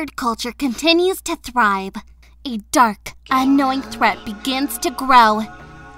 blurred culture continues to thrive. A dark, unknowing threat begins to grow,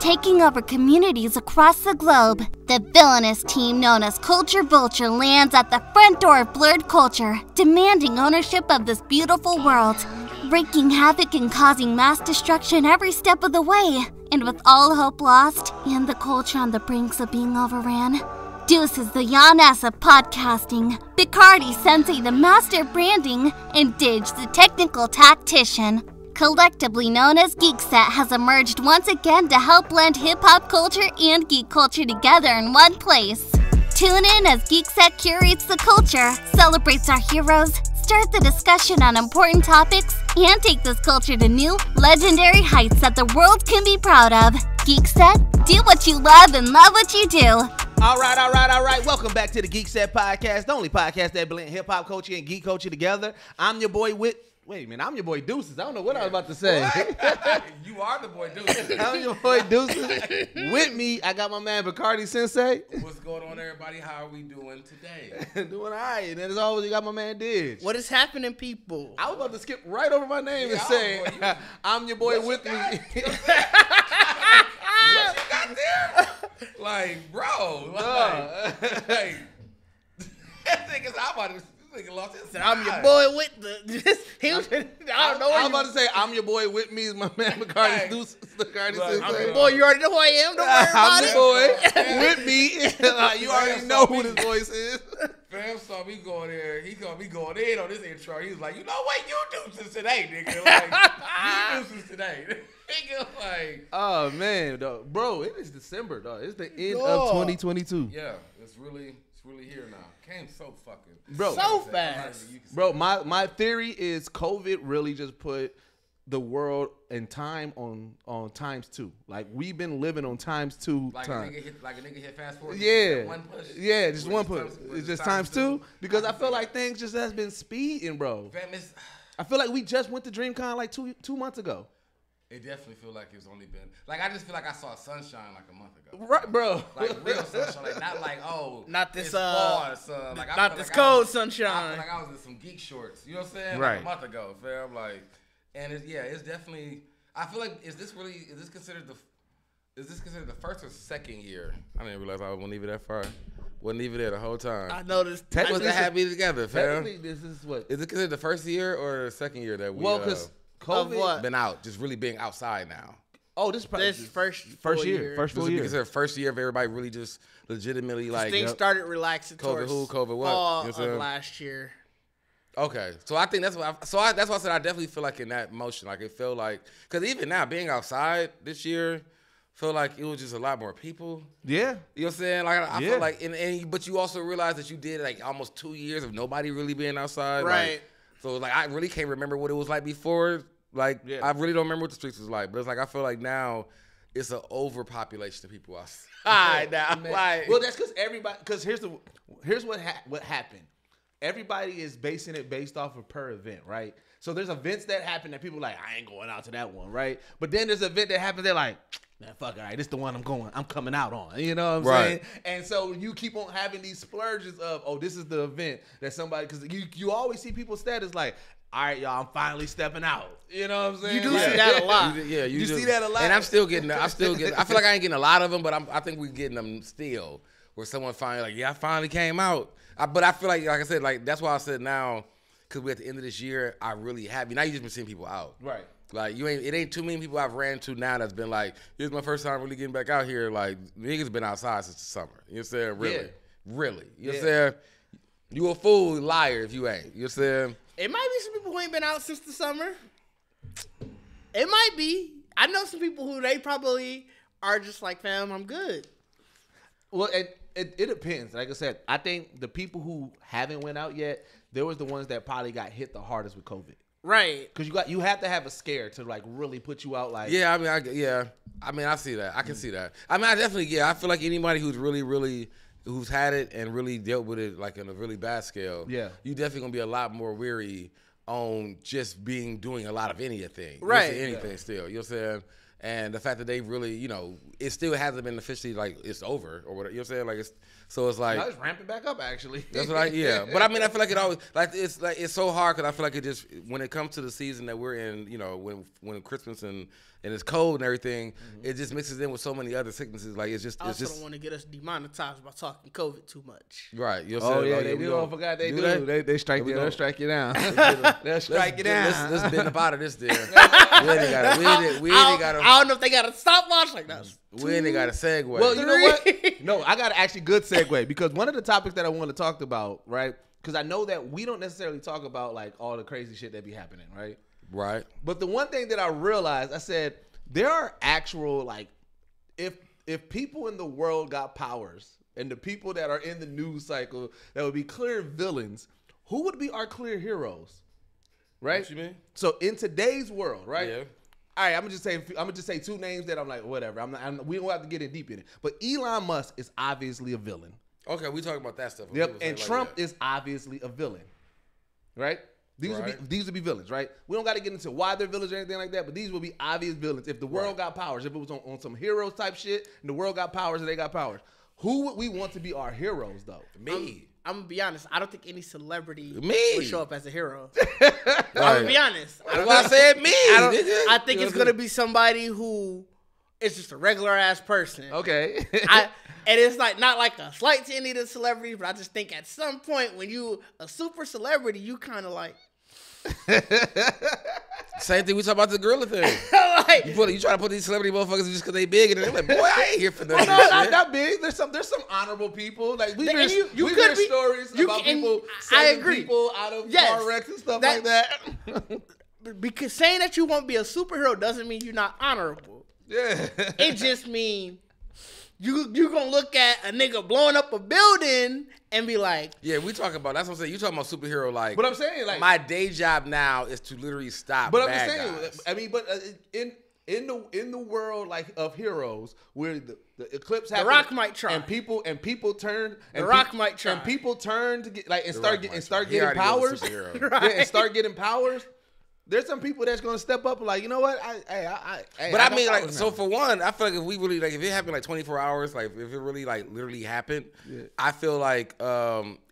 taking over communities across the globe. The villainous team known as Culture Vulture lands at the front door of blurred culture, demanding ownership of this beautiful world, wreaking havoc and causing mass destruction every step of the way. And with all hope lost, and the culture on the brinks of being overran, Deuce is the Giannis of podcasting, Picardi Sensei the master of branding, and Didge the technical tactician. Collectively known as Geekset has emerged once again to help blend hip-hop culture and geek culture together in one place. Tune in as Geekset curates the culture, celebrates our heroes, start the discussion on important topics, and take this culture to new, legendary heights that the world can be proud of. Geekset, do what you love and love what you do. All right. Welcome back to the Geekset Podcast, the only podcast that blends hip-hop culture and geek culture together. I'm your boy Wait a minute, I'm your boy Deuces. I don't know what I was about to say. You are the boy Deuces. I'm your boy Deuces. With me, I got my man Picardi Sensei. What's going on, everybody? How are we doing today? Doing all right. And then as always, you got my man Didge. What is happening, people? I was about to skip right over my name and say, I'm your boy with me. What you got there? Like, bro. Like, that thing is out of this. Nigga lost his mind. I'm your boy with the. I don't know. I was about to say, I'm your boy with me is my man Picardi Deuces. I'm your boy. You already know who I am. Don't worry about it. I'm your boy with me. You already know who this voice is. Fam saw me going there. He gonna be going in on this intro. He was like, you know what? You do this today, nigga. Like, you do this today. Nigga, like. Oh, man, dog. Bro, it is December, dog. It's the end of 2022. Yeah, it's really here now. Came so fucking. Bro, so fast. Bro, my theory is COVID really just put the world and time on times 2. Like, we've been living on times 2 like time. A nigga hit fast forward. Yeah. One push. Yeah, just one push. It's just times 2 because I feel like things just has been speeding, bro. Fam, I feel like we just went to DreamCon like two months ago. It definitely feel like it's only been like I just feel like I saw sunshine like a month ago. Right, bro. Like real sunshine, like not like not this it's fall, sun. Like, not this cold sunshine. I feel like I was in some geek shorts. You know what I'm saying? Right. Like a month ago, fam. Like, and it's definitely. I feel like is this considered the first or second year? I didn't realize I wouldn't leave it that far. Wasn't even there the whole time. I noticed. Technically, was happy together, fam. Technically, this is what is it considered the first year or the second year that we? Well, because COVID been out, just really being outside now. Oh, this first year. First full year. This is the first year of everybody really just legitimately like things started relaxing towards COVID what? Fall you know of last year. Okay, so I think that's why. That's why I said I definitely feel like in that motion, like it felt like because even now being outside this year, felt like it was just a lot more people. Yeah, you know what I'm saying? Like I feel like, but you also realize that you did like almost 2 years of nobody really being outside, right? Like, so like I really can't remember what it was like before. Like I really don't remember what the streets was like, but it's like I feel like now it's an overpopulation of people outside now. Like, well, that's because everybody. Because here's what happened. Everybody is basing it based off of per event, right? So there's events that happen that people are like, I ain't going out to that one, right? But then there's an event that happens, they're like, man, fuck, all right, this is the one I'm coming out on. You know what I'm saying? And so you keep on having these splurges of, oh, this is the event that somebody, because you always see people's status like, all right, y'all, I'm finally stepping out. You know what I'm saying? You do see that a lot. You see that a lot. And I'm still getting. I feel like I ain't getting a lot of them, but I think we're getting them still. Where someone finally like, I finally came out. But I feel like I said, like that's why I said now, because we're at the end of this year, I really have. Now you just been seeing people out. Right. Like it ain't too many people I've ran to now that's been like, this is my first time really getting back out here. Like niggas been outside since the summer. You know what I'm saying? Really. You know what I'm saying? You a fool, liar if you ain't. You know what I'm saying? It might be some people who ain't been out since the summer. It might be. I know some people who they probably are just like, fam, I'm good. Well, it depends. Like I said, I think the people who haven't went out yet, there was the ones that probably got hit the hardest with COVID. Right. Because you have to have a scare to like really put you out. Like I see that. I can see that. I mean, I definitely I feel like anybody who's really who's had it and really dealt with it like on a really bad scale. Yeah. You definitely gonna be a lot more weary on just doing a lot of anything. Right. Anything still. You know what I'm saying? And the fact that they really, you know, it still hasn't been officially like it's over or whatever. You know what I'm saying? Like it's like No, it's ramping back up actually. that's what yeah. But I mean, I feel like it always it's so hard because I feel like it just when it comes to the season that we're in, you know, when Christmas and it's cold and everything, it just mixes in with so many other sicknesses. Like it's just I also don't want to get us demonetized by talking COVID too much. right. You know what I'm saying? Yeah, Like, they we do. gonna- I forgot they do do. that? They strike you. They'll strike you down. They'll strike you down. Let's bend up out of this. There, we ain't got I don't know if they got a stopwatch like that. we ain't got a segue. Well, you know what? No, I got an actually good segue because one of the topics that I want to talk about, right? Because I know that we don't necessarily talk about like all the crazy shit that be happening, right? right. But the one thing that I realized, I said there are actual like, if people in the world got powers and the people that are in the news cycle that would be clear villains, who would be our clear heroes? Right? What you mean? So in today's world, right? Yeah. All right, I'm gonna just say two names that I'm like, whatever. We don't have to get in deep in it. But Elon Musk is obviously a villain. Okay, we talking about that stuff. Yep. And Trump is obviously a villain. Right? These would be villains, right? We don't got to get into why they're villains or anything like that, but these would be obvious villains. If the world got powers, if it was on some heroes type shit, and the world got powers and they got powers, who would we want to be our heroes though? Me. I'm gonna be honest. I don't think any celebrity Me. would show up as a hero. I'm gonna be honest. That's why I said me. nigga. I think it's gonna be somebody who is just a regular ass person. Okay. And it's like not like a slight to any of the celebrities, but I just think at some point when you a super celebrity, you kind of like. Same thing we talk about the gorilla thing. Like, You try to put these celebrity motherfuckers just because they big and they're like, boy, I ain't here for that. No, not that big. There's some honorable people. Like we hear stories about people saving people out of car wrecks and stuff like that. because saying that you won't be a superhero doesn't mean you're not honorable. Yeah. It just means you gonna look at a nigga blowing up a building and be like, Yeah, we talking about, that's what I'm saying. You talking about superhero like. But I'm saying like my day job now is to literally stop But bad I'm just saying, guys. I mean, but in the world like of heroes, where the eclipse happened, The Rock might try. and people turn, The Rock might try. and people turn to get like and The start Rock get, might and try. start He getting already was a powers, superhero. yeah, and start getting powers. There's some people that's gonna step up and like, you know what, But I mean, got like, powers so now. for one, I feel like if we really, like, if it happened like 24 hours, like, if it really, like, literally happened, I feel like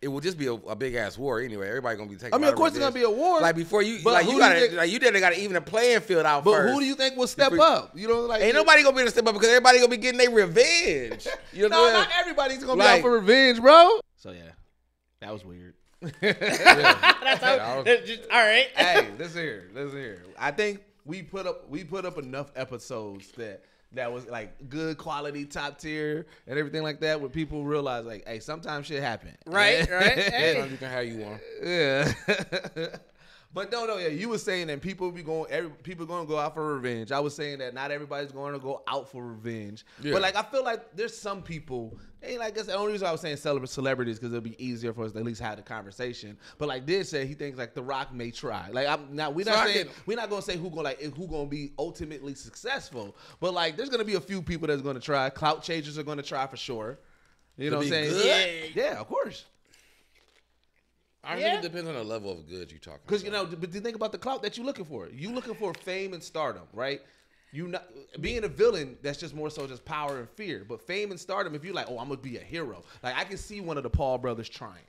it would just be a big ass war anyway. Everybody gonna be taking. I mean, of course, it's gonna be a war. Like before you, But like who you do you gotta, think- like you didn't got to even a playing field out But first. who do you think will step up? You know, like Ain't nobody gonna be able to step up because everybody gonna be getting their revenge. You know No, what I'm not saying? everybody's gonna be Like- out for revenge, bro. So yeah, that was weird. that's how, that's just, all right. Hey, listen here. I think we put up enough episodes that was like good quality, top tier, and everything like that, where people realize like, hey, sometimes shit happen. Right. Hey. Sometimes you can have you one. Yeah. But no, yeah, you were saying that people gonna go out for revenge. I was saying that not everybody's going to go out for revenge. Yeah. But like, I feel like there's some people. Ain't like that's the only reason I was saying celebrities because it'll be easier for us to at least have the conversation. But like Did said, he thinks like The Rock may try. Like we're not gonna say who gonna be ultimately successful. But like there's gonna be a few people that's gonna try. Clout chasers are gonna try for sure. You know what I'm saying? good? Yeah, of course. I think it depends on the level of good you're talking. Because but think about the clout that you're looking for. You looking for fame and stardom, right? You not being a villain. That's just more so just power and fear. But fame and stardom, if you're like, oh, I'm gonna be a hero. Like I can see one of the Paul brothers trying.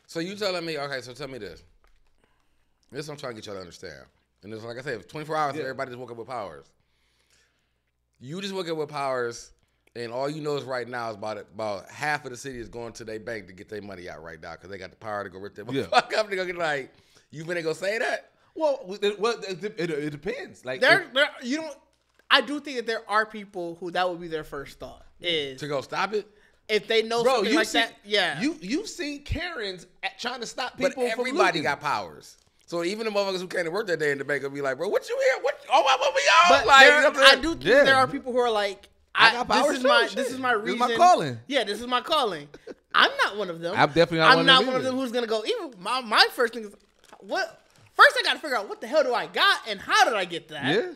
So you telling me? Okay, so tell me this. This is what I'm trying to get y'all to understand. And it's like I said, 24 hours, everybody just woke up with powers. You just woke up with powers, and all you know is right now is about half of the city is going to their bank to get their money out right now because they got the power to go rip their fuck up. They go get like, you finna go say that? Well, it depends. Like I do think that there are people who that would be their first thought is To go stop it? if they know something like that. Yeah, You've seen Karens trying to stop But people from everybody looting. got powers. So even the motherfuckers who came to work that day in the bank will be like, bro, what you here? What we on? but Like, there, you know what I'm saying? I do think Yeah. there are people who are like, I got powers this is too, my shit. this is my This is reason. my calling. Yeah, this is my calling. I'm not one of them. I'm definitely not I'm one of not them one of either. them who's gonna go. Even my first thing is what. First, I got to figure out what the hell do I got and how did I get that? Yeah.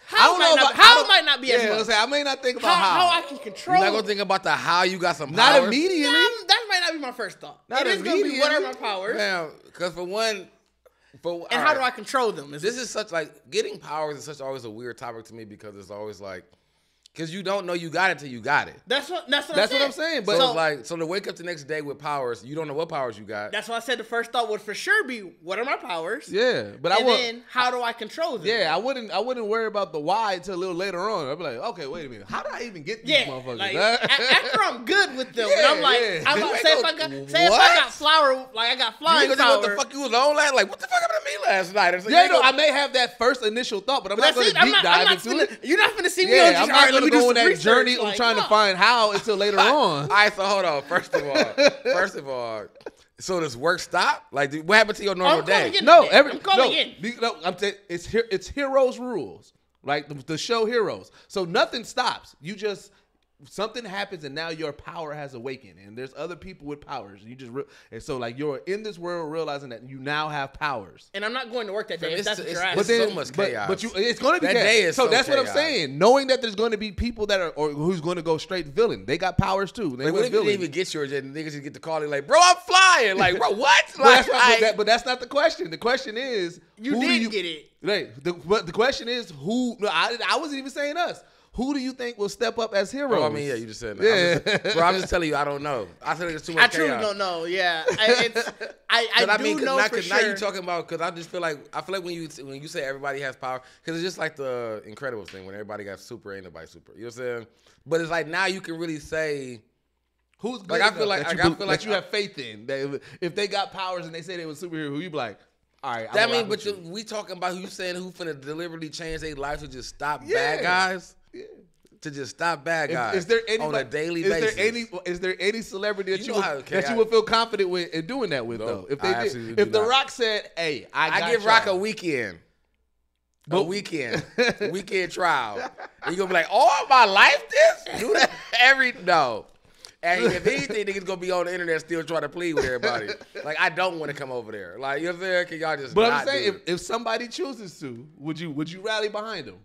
How it might not be as much. I may not think about How I can control. You're not gonna think about the how you got some Not powers? immediately. That might not be my first thought. Not it is going to be what are immediately. my powers. Because for one, And how do I control them? This is such like getting powers is such always a weird topic to me because it's always like. Because you don't know you got it till you got it. That's what I'm saying. But so it's like, so to wake up the next day with powers, you don't know what powers you got. That's why I said the first thought would for sure be, what are my powers? Yeah, but then how do I control them? Yeah, I wouldn't worry about the why until a little later on. I'd be like, okay, wait a minute, how do I even get these motherfuckers? Like, after I'm good with them, and I'm like, I'm about to say if I got flower, like I got flying power. What the fuck you was on last? Like, what the fuck happened to me last night? Like, yeah, no, I may have that first initial thought, but I'm not going to deep dive into it. You're not going to see me on I'm not going to go on that journey of trying to find how until later on. All right, so hold on. First of all, so does work stop? Like, what happened to your normal day? It's Heroes rules, like the show Heroes. So nothing stops. You just something happens and now your power has awakened, and there's other people with powers. And so like you're in this world realizing that you now have powers. And I'm not going to work that day. If that's what you're asking. But then, so much chaos. But it's going to be that day is so that's chaos. what I'm saying. Knowing that there's going to be people that are or who's going to go straight villain. They got powers too. Like, what if you didn't even get yours and niggas just get the call? They're like, bro, I'm flying. Like, bro, what? But that's not the question. The question is, you did get it. Right. But the question is who? No, I wasn't even saying us. Who do you think will step up as heroes? Oh, I mean, yeah, you just said that. Yeah. I'm just telling you, I don't know. I feel like it's too much chaos. I truly don't know. Yeah, I do know for sure. Now you're talking about because I just feel like when you say everybody has power, because it's just like the Incredibles thing when everybody got super, ain't nobody super. You know what I'm saying? But it's like now you can really say who's good. Like I feel like you have faith in that if they got powers and they say they were superhero, who you be like. All right, that mean, but we talking about who you saying who finna deliberately change their life to just stop bad guys? Yeah. To just stop bad guys is there on a daily basis. Is there any celebrity that you would feel confident with in doing that with though? If they did, if The Rock said, "Hey, I give Rock a weekend." Weekend trial. And you gonna be like, all my life this? Do that no. And if anything, niggas gonna be on the internet still trying to plead with everybody. Like, I don't want to come over there. Like, you know what I'm saying? Can y'all just But I'm saying, if somebody chooses to, would you rally behind them?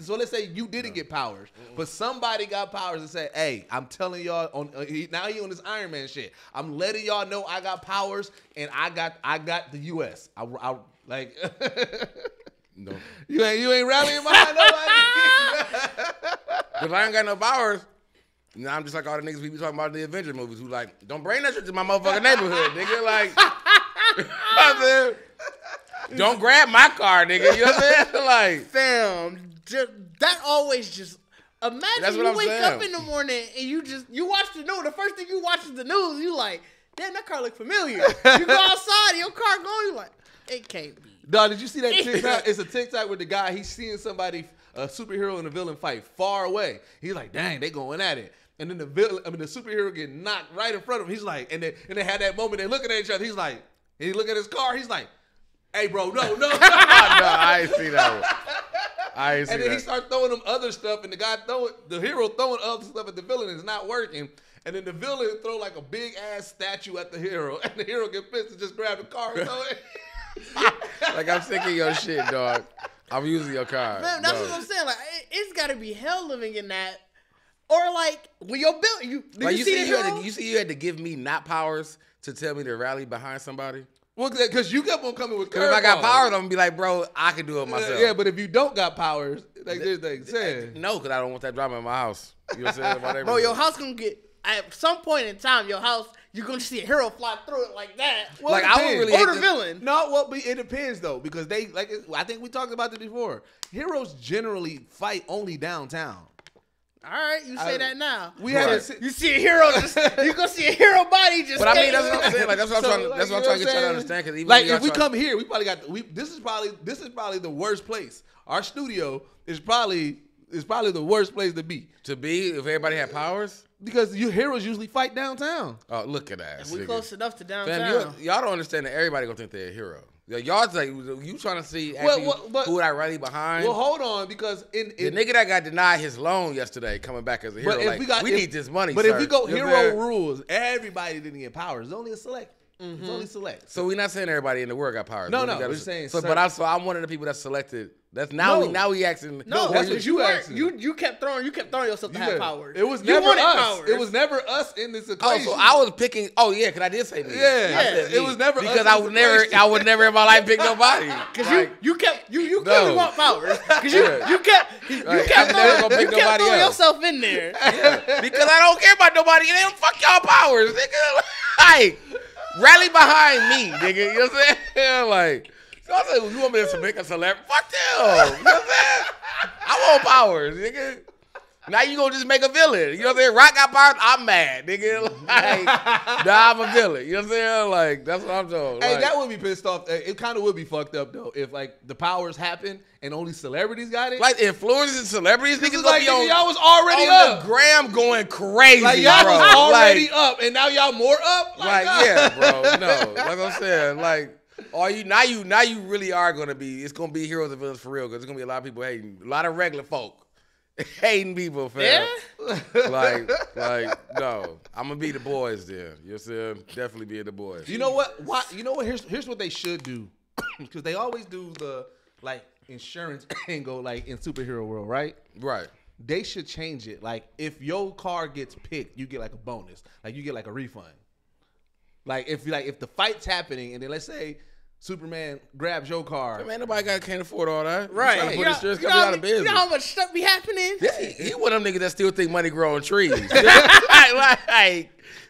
So let's say you didn't get powers, but somebody got powers and said, "Hey, I'm telling y'all now he on this Iron Man shit. I'm letting y'all know I got powers and I got the U.S. I like no, you ain't rallying behind nobody. If I ain't got no powers, now I'm just like all the niggas we be talking about in the Avengers movies who like don't bring that shit to my motherfucking neighborhood, nigga. Like, you know what I'm saying? Don't grab my car, nigga. You know what I'm saying? Like, fam, that always just imagine you wake up in the morning and you watch the news. The first thing you watch is the news. You like, damn, that car look familiar. You go outside, your car going. You like, it can't be. Dog, did you see that TikTok? It's a TikTok with the guy. He's seeing somebody, a superhero and a villain fight far away. He's like, dang, they going at it. And then the superhero get knocked right in front of him. He's like, and they had that moment. They looking at each other. He's like, he look at his car. He's like, hey, bro, no. No, I ain't see that one. And then he starts throwing them other stuff, and the hero throwing other stuff at the villain, and it's not working. And then the villain throw like a big ass statue at the hero, and the hero get pissed and just grab the car and throw it. Like, I'm sick of your shit, dog. I'm using your car. Man, that's what I'm saying. Like, it's got to be hell living in that. Or like, when your bill, you see the hero? You had to give me not powers to tell me to rally behind somebody. Well, because you kept on coming with curveballs. If I got powers, I'm going to be like, bro, I can do it myself. Yeah, but if you don't got powers, like they're saying. No, because I don't want that drama in my house. You know what I'm saying? Bro, your house going to get, at some point in time, your house, you're going to see a hero fly through it like that. Well, like, I would really or the villain. No, well, it depends, though, because I think we talked about this before. Heroes generally fight only downtown. All right, you say that now. You see a hero, you gonna see a hero body just. But I mean, that's what I'm saying. Like, that's what I'm trying to get y'all to understand. Because like, if we come here, we probably got. This is probably the worst place. Our studio is probably the worst place to be. To be if everybody had powers. Because you heroes usually fight downtown. Oh, look at that. We close enough to downtown. Fam, y'all don't understand that everybody gonna think they're a hero. Y'all like you trying to see who would I rally behind? Well, hold on, because the nigga that got denied his loan yesterday coming back as a hero, we need this money. But sir. If we go hero rules, everybody didn't get powers. It's only a select. It's only select. So we're not saying everybody in the world got powers. No, we're saying. So, but I'm one of the people that's selected. That's now we asking. No, that's what you asking. You kept throwing yourself to have powers. It was never us. Powers. It was never us in this equation. Oh, so I was picking. Oh yeah, because I did say me. Yeah. It was never because us I would never in my life pick nobody. Because you clearly want powers. Because you kept throwing yourself in there. Yeah, because I don't care about nobody. They don't fuck y'all powers, nigga. Like rally behind me, nigga. You know what I'm saying? Like. I said, you want me to make a celebrity? Fuck them. You know what I'm saying? I want powers, nigga. Now you gonna just make a villain. You know what I'm saying? Rock got powers, I'm mad, nigga. Like, nah, I'm a villain. You know what I'm saying? Like, that's what I'm doing. Hey, like, that would be pissed off. It kind of would be fucked up, though, if, like, the powers happen and only celebrities got it. Like, influencers and celebrities, niggas like, gonna be y'all was already on up. the gram going crazy, like, y'all bro. was already up, and now y'all more up? Like yeah, bro. No. Like I'm saying, like, now you really are gonna be. It's gonna be heroes and villains for real because there's gonna be a lot of people hating, a lot of regular folk hating people, fam. Yeah? like no, I'm gonna be the boys then. You know what I'm saying? Definitely be the boys. You know what? You know what? Here's what they should do, because they always do the like insurance angle, like in superhero world, right? Right. They should change it. Like if your car gets picked, you get like a bonus. Like you get like a refund. Like if the fight's happening and then let's say Superman grabs your car. Man, nobody can't afford all that. Right. Trying to put insurance company out of business. You know how much stuff be happening? He one of them niggas that still think money grow on trees. like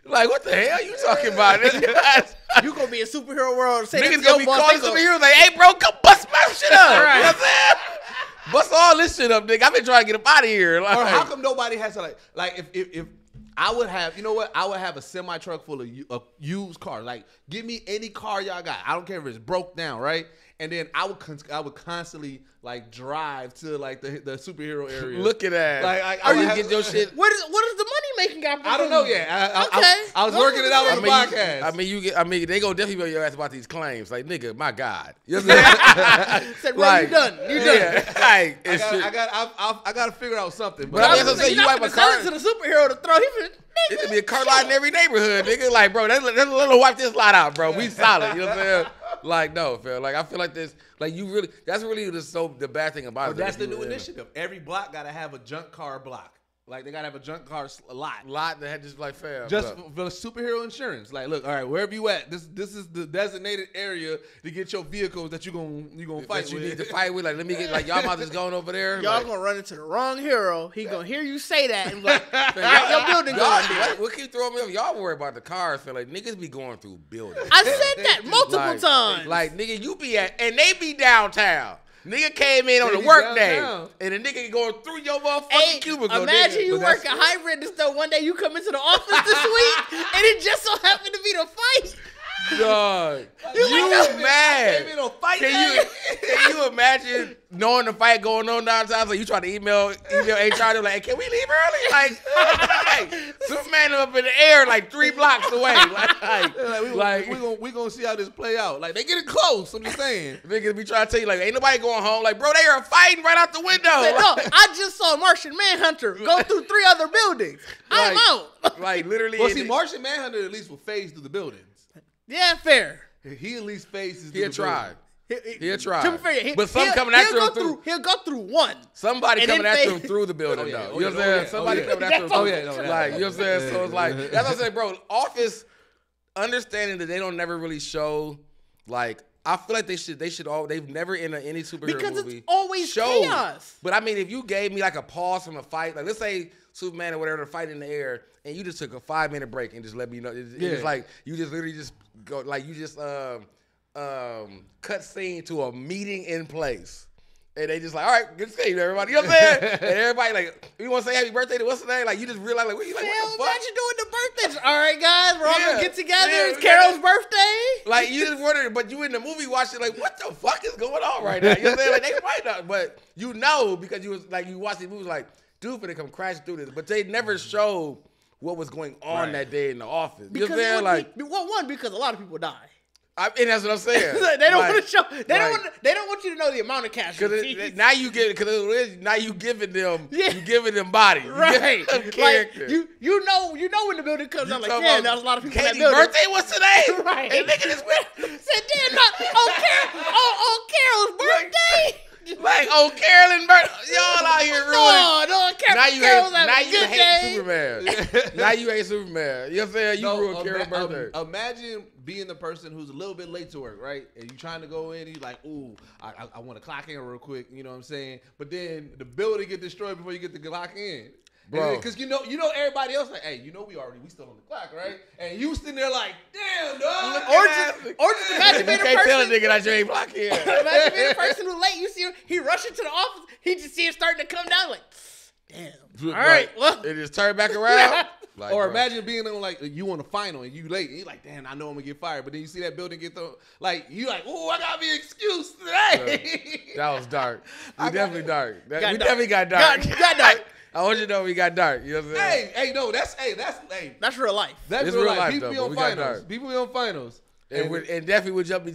what the hell you talking about? You gonna be a superhero world? Say niggas gonna be calling superheroes like, hey, bro, come bust my shit up. Right. You know what I'm saying? Bust all this shit up, nigga. I've been trying to get up out of here. Like, or how come nobody has to like if I would have, you know what? I would have a semi truck full of used cars. Like, give me any car y'all got. I don't care if it's broke down, right? And then I would constantly like drive to like the superhero area. Look at that. Like, are you get your shit? What is the money making opportunity? I don't know yet. I was working it out on the podcast. I mean, they gonna definitely be your ass about these claims. Like, nigga, my God. You know what I'm saying? Said, well, you done. Yeah, like, I got to figure out something. But I guess you wipe a car to the superhero to throw him. It could be a car lot in every neighborhood, nigga. Like, bro, let's wipe this lot out, bro. We solid. You know what I'm saying? Like, no, fam. Like, I feel like this. Like, that's really the bad thing about it. That's the new initiative. Every block got to have a junk car block. Like, they got to have a junk car lot that had just like, fam. Just for superhero insurance. Like, look, all right, wherever you at, this is the designated area to get your vehicles that you gonna fight with. You need to fight with. Like, let me get, like, y'all just going over there. Y'all gonna run into the wrong hero. He gonna hear you say that and be like, your building going there. What keep throwing me off? Y'all worry about the cars. Feel like niggas be going through buildings. I said that multiple times. Like, nigga, you be and they be downtown. Nigga came in on a work day, and a nigga going through your motherfucking cubicle. Imagine you work a hybrid and stuff. One day you come into the office this week, and it just so happened to be the fight. Dog, you mad? Can you imagine knowing the fight going on downtown? So you try to email HR, they're like, hey, can we leave early? Like Superman up in the air like 3 blocks away. We gonna see how this play out. Like they getting close. I'm just saying. Niggas be trying to tell you like, ain't nobody going home. Like, bro, they are fighting right out the window. No, I just saw Martian Manhunter go through 3 other buildings. I'm out. Like literally. Well, see, Martian Manhunter at least will phase through the buildings. Yeah, fair. He at least phases. He'll try. He'll try. To be fair, but some coming after him through. He'll go through one. Somebody coming after him through the building, though. You know what I'm saying? Somebody coming after him. Like, you know what I'm saying? So it's like, that's what I'm saying, bro. Office, understanding that they don't never really show, like, I feel like they've never in any superhero movie. Because it's always chaos. But I mean, if you gave me like a pause from a fight, like let's say Superman or whatever, the fight in the air, and you just took a 5-minute break and just let me know. It's like, you just literally just go, like you just cut scene to a meeting in place. And they just like, all right, good to see you, everybody. You know what I'm saying? And everybody like, you want to say happy birthday to what's the name? Like, you just realize, like, what you like, what the fuck? Imagine doing the birthdays. All right, guys, we're all going to get together. It's Carol's birthday. Like, you just wonder, but you in the movie watching, like, what the fuck is going on right now? You know what I'm saying? Like, they might not, but you know, because you was like, you watch these movies like, dude, finna come crash through this. But they never showed what was going on that day in the office. You know what I'm saying? Like, one, because a lot of people die. And that's what I'm saying. They don't want to show. They don't want you to know the amount of cash. Now you giving them. You giving them body. Right. Character. Like, you know when the building comes out. Like, damn, there was a lot of people in that Katie's building. birthday was today. Right. And nigga this Said, damn, Carol's birthday. Like, Carolyn birthday. Y'all out here ruining. No, Now Carol's you hate Superman. Now you hate Superman. You know what I'm saying? You ruined Carol's birthday. Imagine being the person who's a little bit late to work, right? And you trying to go in, and you like, ooh, I want to clock in real quick. You know what I'm saying? But then the building get destroyed before you get to clock in. Bro, because you know everybody else like, hey, we still on the clock, right? And you sitting there like, damn, dog. Or just imagine being a person. You can't tell a nigga that you ain't clock in. Imagine being a person who's late. You see him, he rushing to the office. He just see it starting to come down. Like, damn. All right, well, it just turned back around. Like, or imagine being on like you on the final and you late. And you're like, damn, I know I'm gonna get fired. But then you see that building get thrown. Like you like, oh, I gotta be excused today. That was dark. We definitely got dark. Got dark. I want you to know we got dark. You know what I'm saying? That's real life. That's real life. People be on finals. People be on finals. And definitely would jump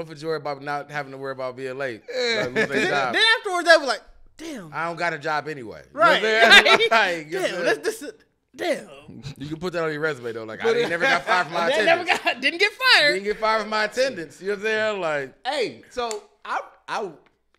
for joy about not having to worry about being late. Yeah. Like, lose their job. Then afterwards, they were like, damn. I don't got a job anyway. Right. You know what I'm saying? Damn. Damn. You can put that on your resume though. Like, I never got fired for my attendance. Didn't get fired. Didn't get fired for my attendance. You know what I'm saying? Like, hey, so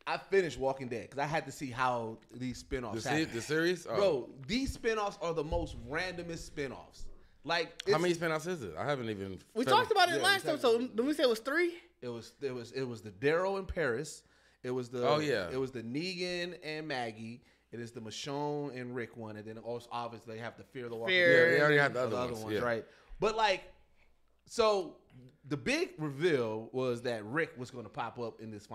I finished Walking Dead because I had to see how these spinoffs happen. The series? Oh. Bro, these spinoffs are the most randomest spinoffs. Like, how many spinoffs is it? I haven't even. We talked about it last episode. Did we say it was 3? It was the Daryl and Paris. It was the It was the Negan and Maggie. It is the Michonne and Rick one, and then also obviously they have the Fear the Walking Dead. Yeah, they already have the other ones, right? But like, so the big reveal was that Rick was going to pop up in this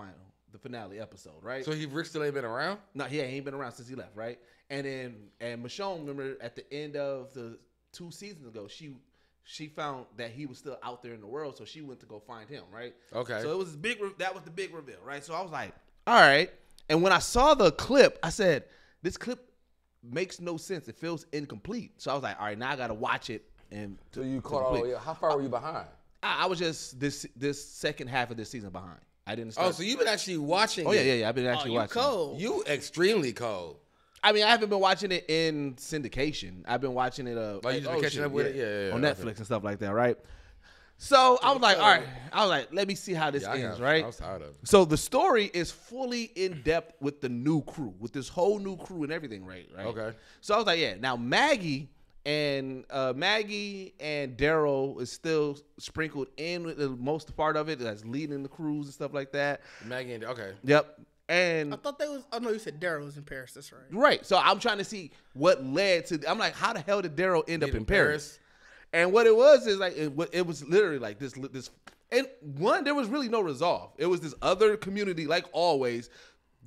the finale episode, right? So Rick still ain't been around? No, he ain't been around since he left, right? And Michonne, remember at the end of the 2 seasons ago, she found that he was still out there in the world, so she went to go find him, right? Okay. So it was that was the big reveal, right? So I was like, all right. And when I saw the clip, I said, this clip makes no sense. It feels incomplete. So I was like, all right, now I got to watch it. And so you caught all the way. How far were you behind? I was just this second half of this season behind. I didn't start. Oh, so you've been actually watching it. Yeah. I've been actually watching cold. You extremely cold. I mean, I haven't been watching it in syndication. I've been watching it like you just catching up with it? Yeah, on Netflix and stuff like that, right? So I was like, all right. I was like, let me see how this ends, right? I was tired of it. So the story is fully in depth with the new crew, with this whole new crew and everything, right? Okay. So I was like, yeah. Now Maggie and Daryl is still sprinkled in with the most part of it, that's leading the crews and stuff like that. Maggie and okay. Yep. And I thought they was. Oh no, you said Daryl was in Paris. That's right. Right. So I'm trying to see what led to. I'm like, how the hell did Daryl end up in Paris? And what it was is like it was literally like this. And one, there was really no resolve. It was this other community, like always,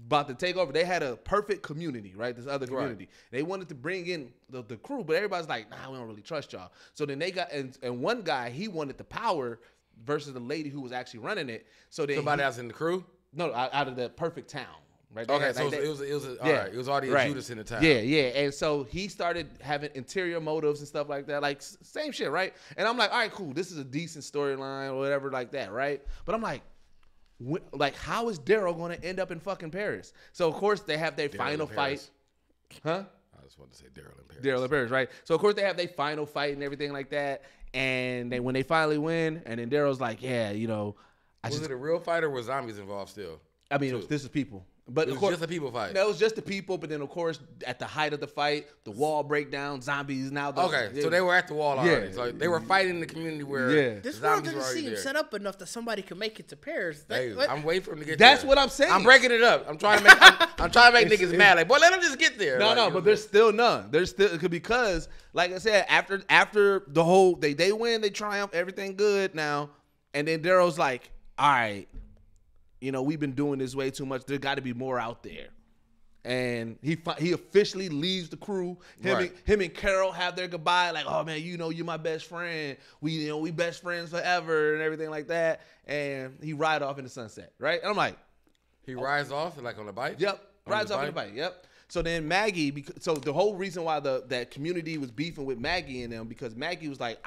about to take over. They had a perfect community, right? This other community. Right. They wanted to bring in the crew, but everybody's like, nah, we don't really trust y'all. So then they got and one guy, he wanted the power versus the lady who was actually running it. So then somebody else in the crew. No, out of the perfect town. Right? Okay, so it was already a Judas in the town. Yeah. And so he started having interior motives and stuff like that. Like, same shit, right? And I'm like, all right, cool. This is a decent storyline or whatever like that, right? But I'm like, how is Daryl going to end up in fucking Paris? So, of course, they have their final fight. Huh? I just wanted to say Daryl in Paris. Daryl in Paris, right? So, of course, they have their final fight and everything like that. And when they finally win, and then Daryl's like, yeah, you know. Was it a real fight or were zombies involved still? I mean, this is people. But it was just a people fight. No, it was just the people. But then, of course, at the height of the fight, the wall breakdown, zombies. Now, so they were at the wall already. Yeah. So they were fighting in the community where this world doesn't seem set up enough that somebody can make it to Paris. I'm waiting for them to get there. That's there. what I'm saying. I'm breaking it up. I'm trying to make niggas mad. Like, boy, let them just get there. No, but there's still none. There's still because, like I said, after the whole they win, they triumph, everything good now, and then Daryl's like, all right. You know, we've been doing this way too much. There got to be more out there. And he officially leaves the crew. Him and Carol have their goodbye. Like, oh man, you know, you're my best friend. We best friends forever and everything like that. And he ride off in the sunset, right? And I'm like, he rides off like on a bike. Yep, rides off on a bike. Yep. So then Maggie, so the whole reason why that community was beefing with Maggie and them because Maggie was like,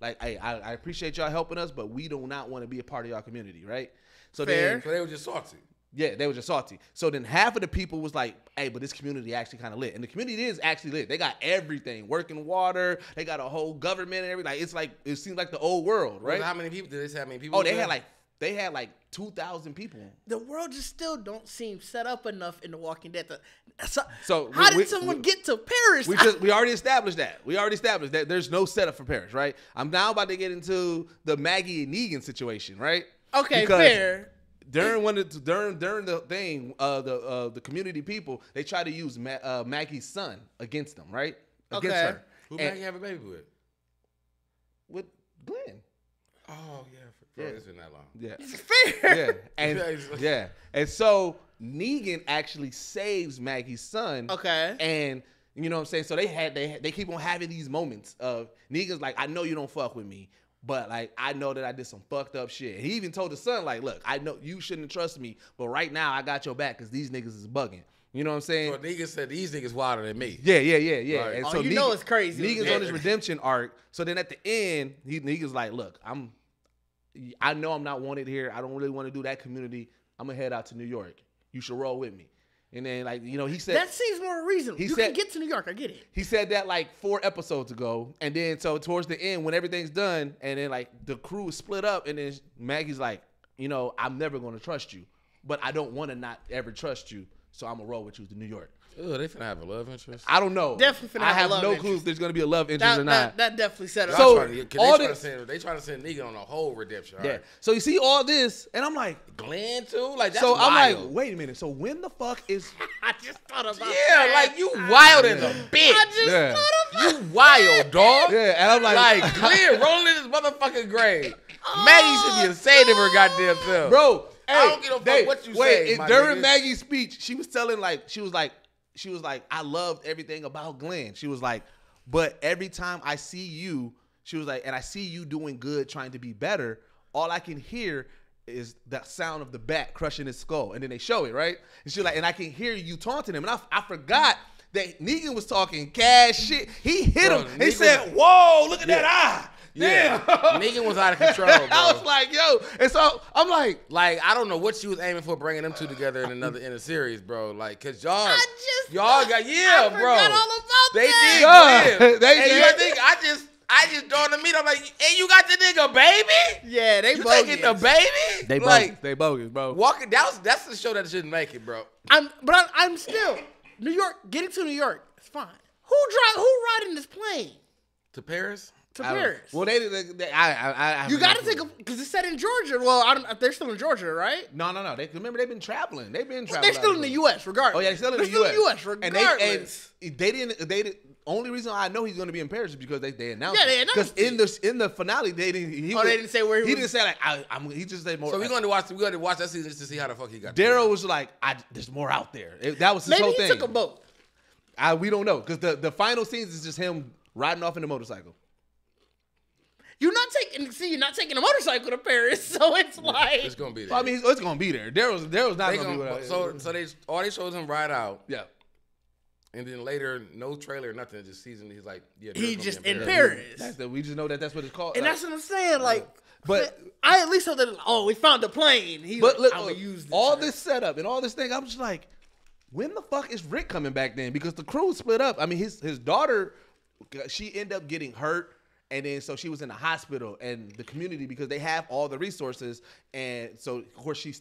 Like, hey, I appreciate y'all helping us, but we do not want to be a part of y'all community, right? So Fair. So they were just salty. Yeah, they were just salty. So then half of the people was like, hey, but this community actually kind of lit. And the community is actually lit. They got everything. Working water. They got a whole government and everything. Like, it's like, it seems like the old world, right? How many people did they say? How many people? Oh, they had like 2,000 people. The world just still don't seem set up enough in The Walking Dead. So how did someone get to Paris? We already established that. We already established that there's no setup for Paris, right? I'm now about to get into the Maggie and Negan situation, right? Okay, because fair. During the thing, the community people, they try to use Maggie's son against them, right? Against her. Who Maggie have a baby with? With Glenn. Oh yeah, bro, it's been that long. Yeah, Fair. Yeah, and so Negan actually saves Maggie's son. Okay. And you know what I'm saying? So they keep on having these moments of Negan's like, I know you don't fuck with me, but like I know that I did some fucked up shit. And he even told the son like, look, I know you shouldn't trust me, but right now I got your back because these niggas is bugging. You know what I'm saying? So Negan said these niggas wilder than me. Yeah. Right. And Oh, so you know it's crazy. Negan's on his redemption arc. So then at the end, Negan's like, look, I know I'm not wanted here. I don't really want to do that community. I'm gonna head out to New York. You should roll with me. And then, like, you know, he said that seems more reasonable. You can get to New York. I get it. He said that like 4 episodes ago, and then so towards the end, when everything's done, and then like the crew is split up, and then Maggie's like, you know, I'm never gonna trust you, but I don't want to not ever trust you, so I'm gonna roll with you to New York. Oh, they finna have a love interest. I don't know. Definitely finna I have have a no love clue interest. if there's gonna be a love interest or not. That definitely set up. So they all trying to send Negan on a whole redemption. Yeah. Right? So you see all this, and I'm like, Glenn too. Like that's so wild. I'm like, wait a minute. So when the fuck is? I just thought about Yeah, like you wild as a bitch. I just Yeah. thought about You wild, dog. Yeah, and I'm Like Glenn rolling in his motherfucking grave. Maggie should be ashamed of her goddamn self. Bro, I don't give a fuck what you say, my during nigga. Maggie's speech, she was telling she was like, I loved everything about Glenn. She was like, but every time I see you, she was like, and I see you doing good, trying to be better, all I can hear is the sound of the bat crushing his skull. And then they show it, right? And she's like, and I can hear you taunting him. And I forgot that Negan was talking cash shit. He hit him. And he said, whoa, look at that eye. Yeah. Damn. Negan was out of control, bro. I was like, yo. And so I'm like, I don't know what she was aiming for bringing them two together in a series, bro. Like, cause y'all I got I bro. forgot all about They that. did, Glenn. They And did. I think I just dawned on me. I'm like, hey, you got the nigga baby? Yeah, they You bogus. taking the baby? they like bogus, bro. walking. That's the show that shouldn't make it, bro. I'm still New York. Getting to New York, it's fine. Who riding this plane To Paris? to Paris? Well, I You got to think of because it's set in Georgia. Well, they're still in Georgia, right? No. Remember, they've been traveling. They've been traveling. They're still in the U.S. regardless. Oh yeah, they're still in the U.S. regardless. And they didn't. Only reason I know he's going to be in Paris is because they announced. Yeah, they announced because in the finale they didn't. They didn't say where he was. He didn't say like he just said more. So we're going to watch that season just to see how the fuck he got. Daryl was like, there's more out there. That was his Maybe whole he thing. took a boat. We don't know because the final scenes is just him riding off in a motorcycle. You're not taking a motorcycle to Paris, so it's like It's gonna be there. Well, I mean, it's gonna be there. Daryl's not gonna be with us. So they shows him ride out. Yeah. And then later, no trailer, nothing. Just season. He's like, yeah. he Daryl's just gonna in be Paris. We just know that's what it's called. And that's what I'm saying. Like, But I at least know that. We found the plane. But look, I'm gonna use this all shit. this setup and all this thing. I'm just like, when the fuck is Rick coming back then? Because the crew split up. I mean, his daughter, she ended up getting hurt, and then so she was in the hospital, and the community, because they have all the resources, and so of course she's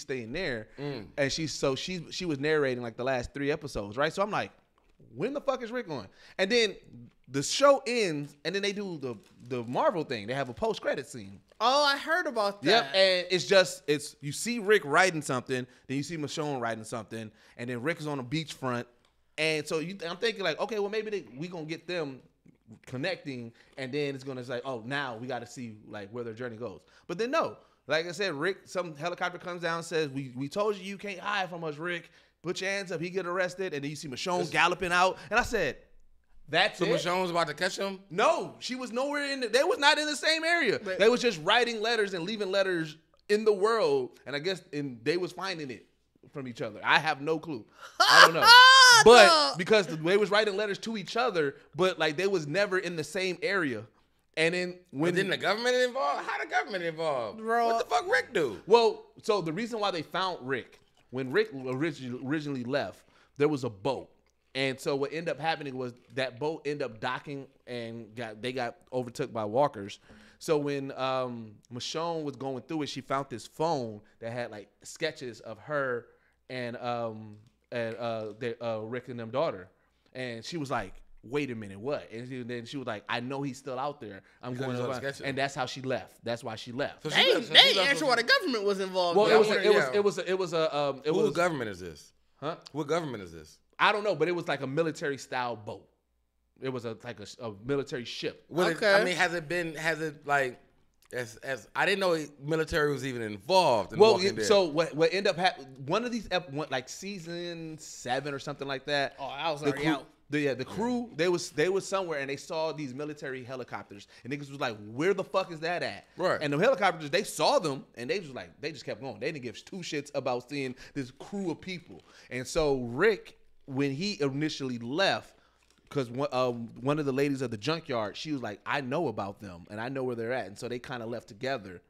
staying there, and she was narrating like the last 3 episodes, right? So I'm like, when the fuck is Rick on? And then the show ends, and then they do the Marvel thing. They have a post-credit scene. Oh, I heard about that. Yep, and it's you see Rick writing something, then you see Michonne writing something, and then Rick is on the beachfront, and so I'm thinking like, okay, well maybe we gonna get them connecting, and then it's gonna say, oh, now we got to see like where their journey goes. But then no, like I said, Rick, some helicopter comes down and says, we told you can't hide from us, Rick. Put your hands up. He get arrested, and then you see Michonne galloping out, and I said, that's So it. Michonne was about to catch him? No, she was nowhere in. They was not in the same area. They was just writing letters and leaving letters in the world, and I guess they was finding it from each other. I have no clue. I don't know. But because they was writing letters to each other, but like they was never in the same area, And then when didn't the government involved? How the government involved? Bro. What the fuck Rick do? Well, so the reason why they found Rick, when Rick originally left, there was a boat. And so what ended up happening was that boat ended up docking and they got overtook by walkers. So when Michonne was going through it, she found this phone that had like sketches of her and Rick and them daughter. And she was like, wait a minute, what? And then she was like, I know he's still out there. I'm going to, and that's how she left. That's why she left. So they ain't answer why the government was involved. Well, What government is this? Huh? What government is this? I don't know, but it was like a military style boat. It was like a military ship. Okay. I mean, has it like as I didn't know military was even involved in Well, Walking Dead. so what ended up happening? One of these like season 7 or something like that. Oh, I was already out. The crew, they was somewhere and they saw these military helicopters and niggas was like, where the fuck is that at? Right. And the helicopters, they saw them and they just kept going. They didn't give two shits about seeing this crew of people. And so Rick, when he initially left, because one of the ladies of the junkyard, she was like, I know about them and I know where they're at. And so they kind of left together.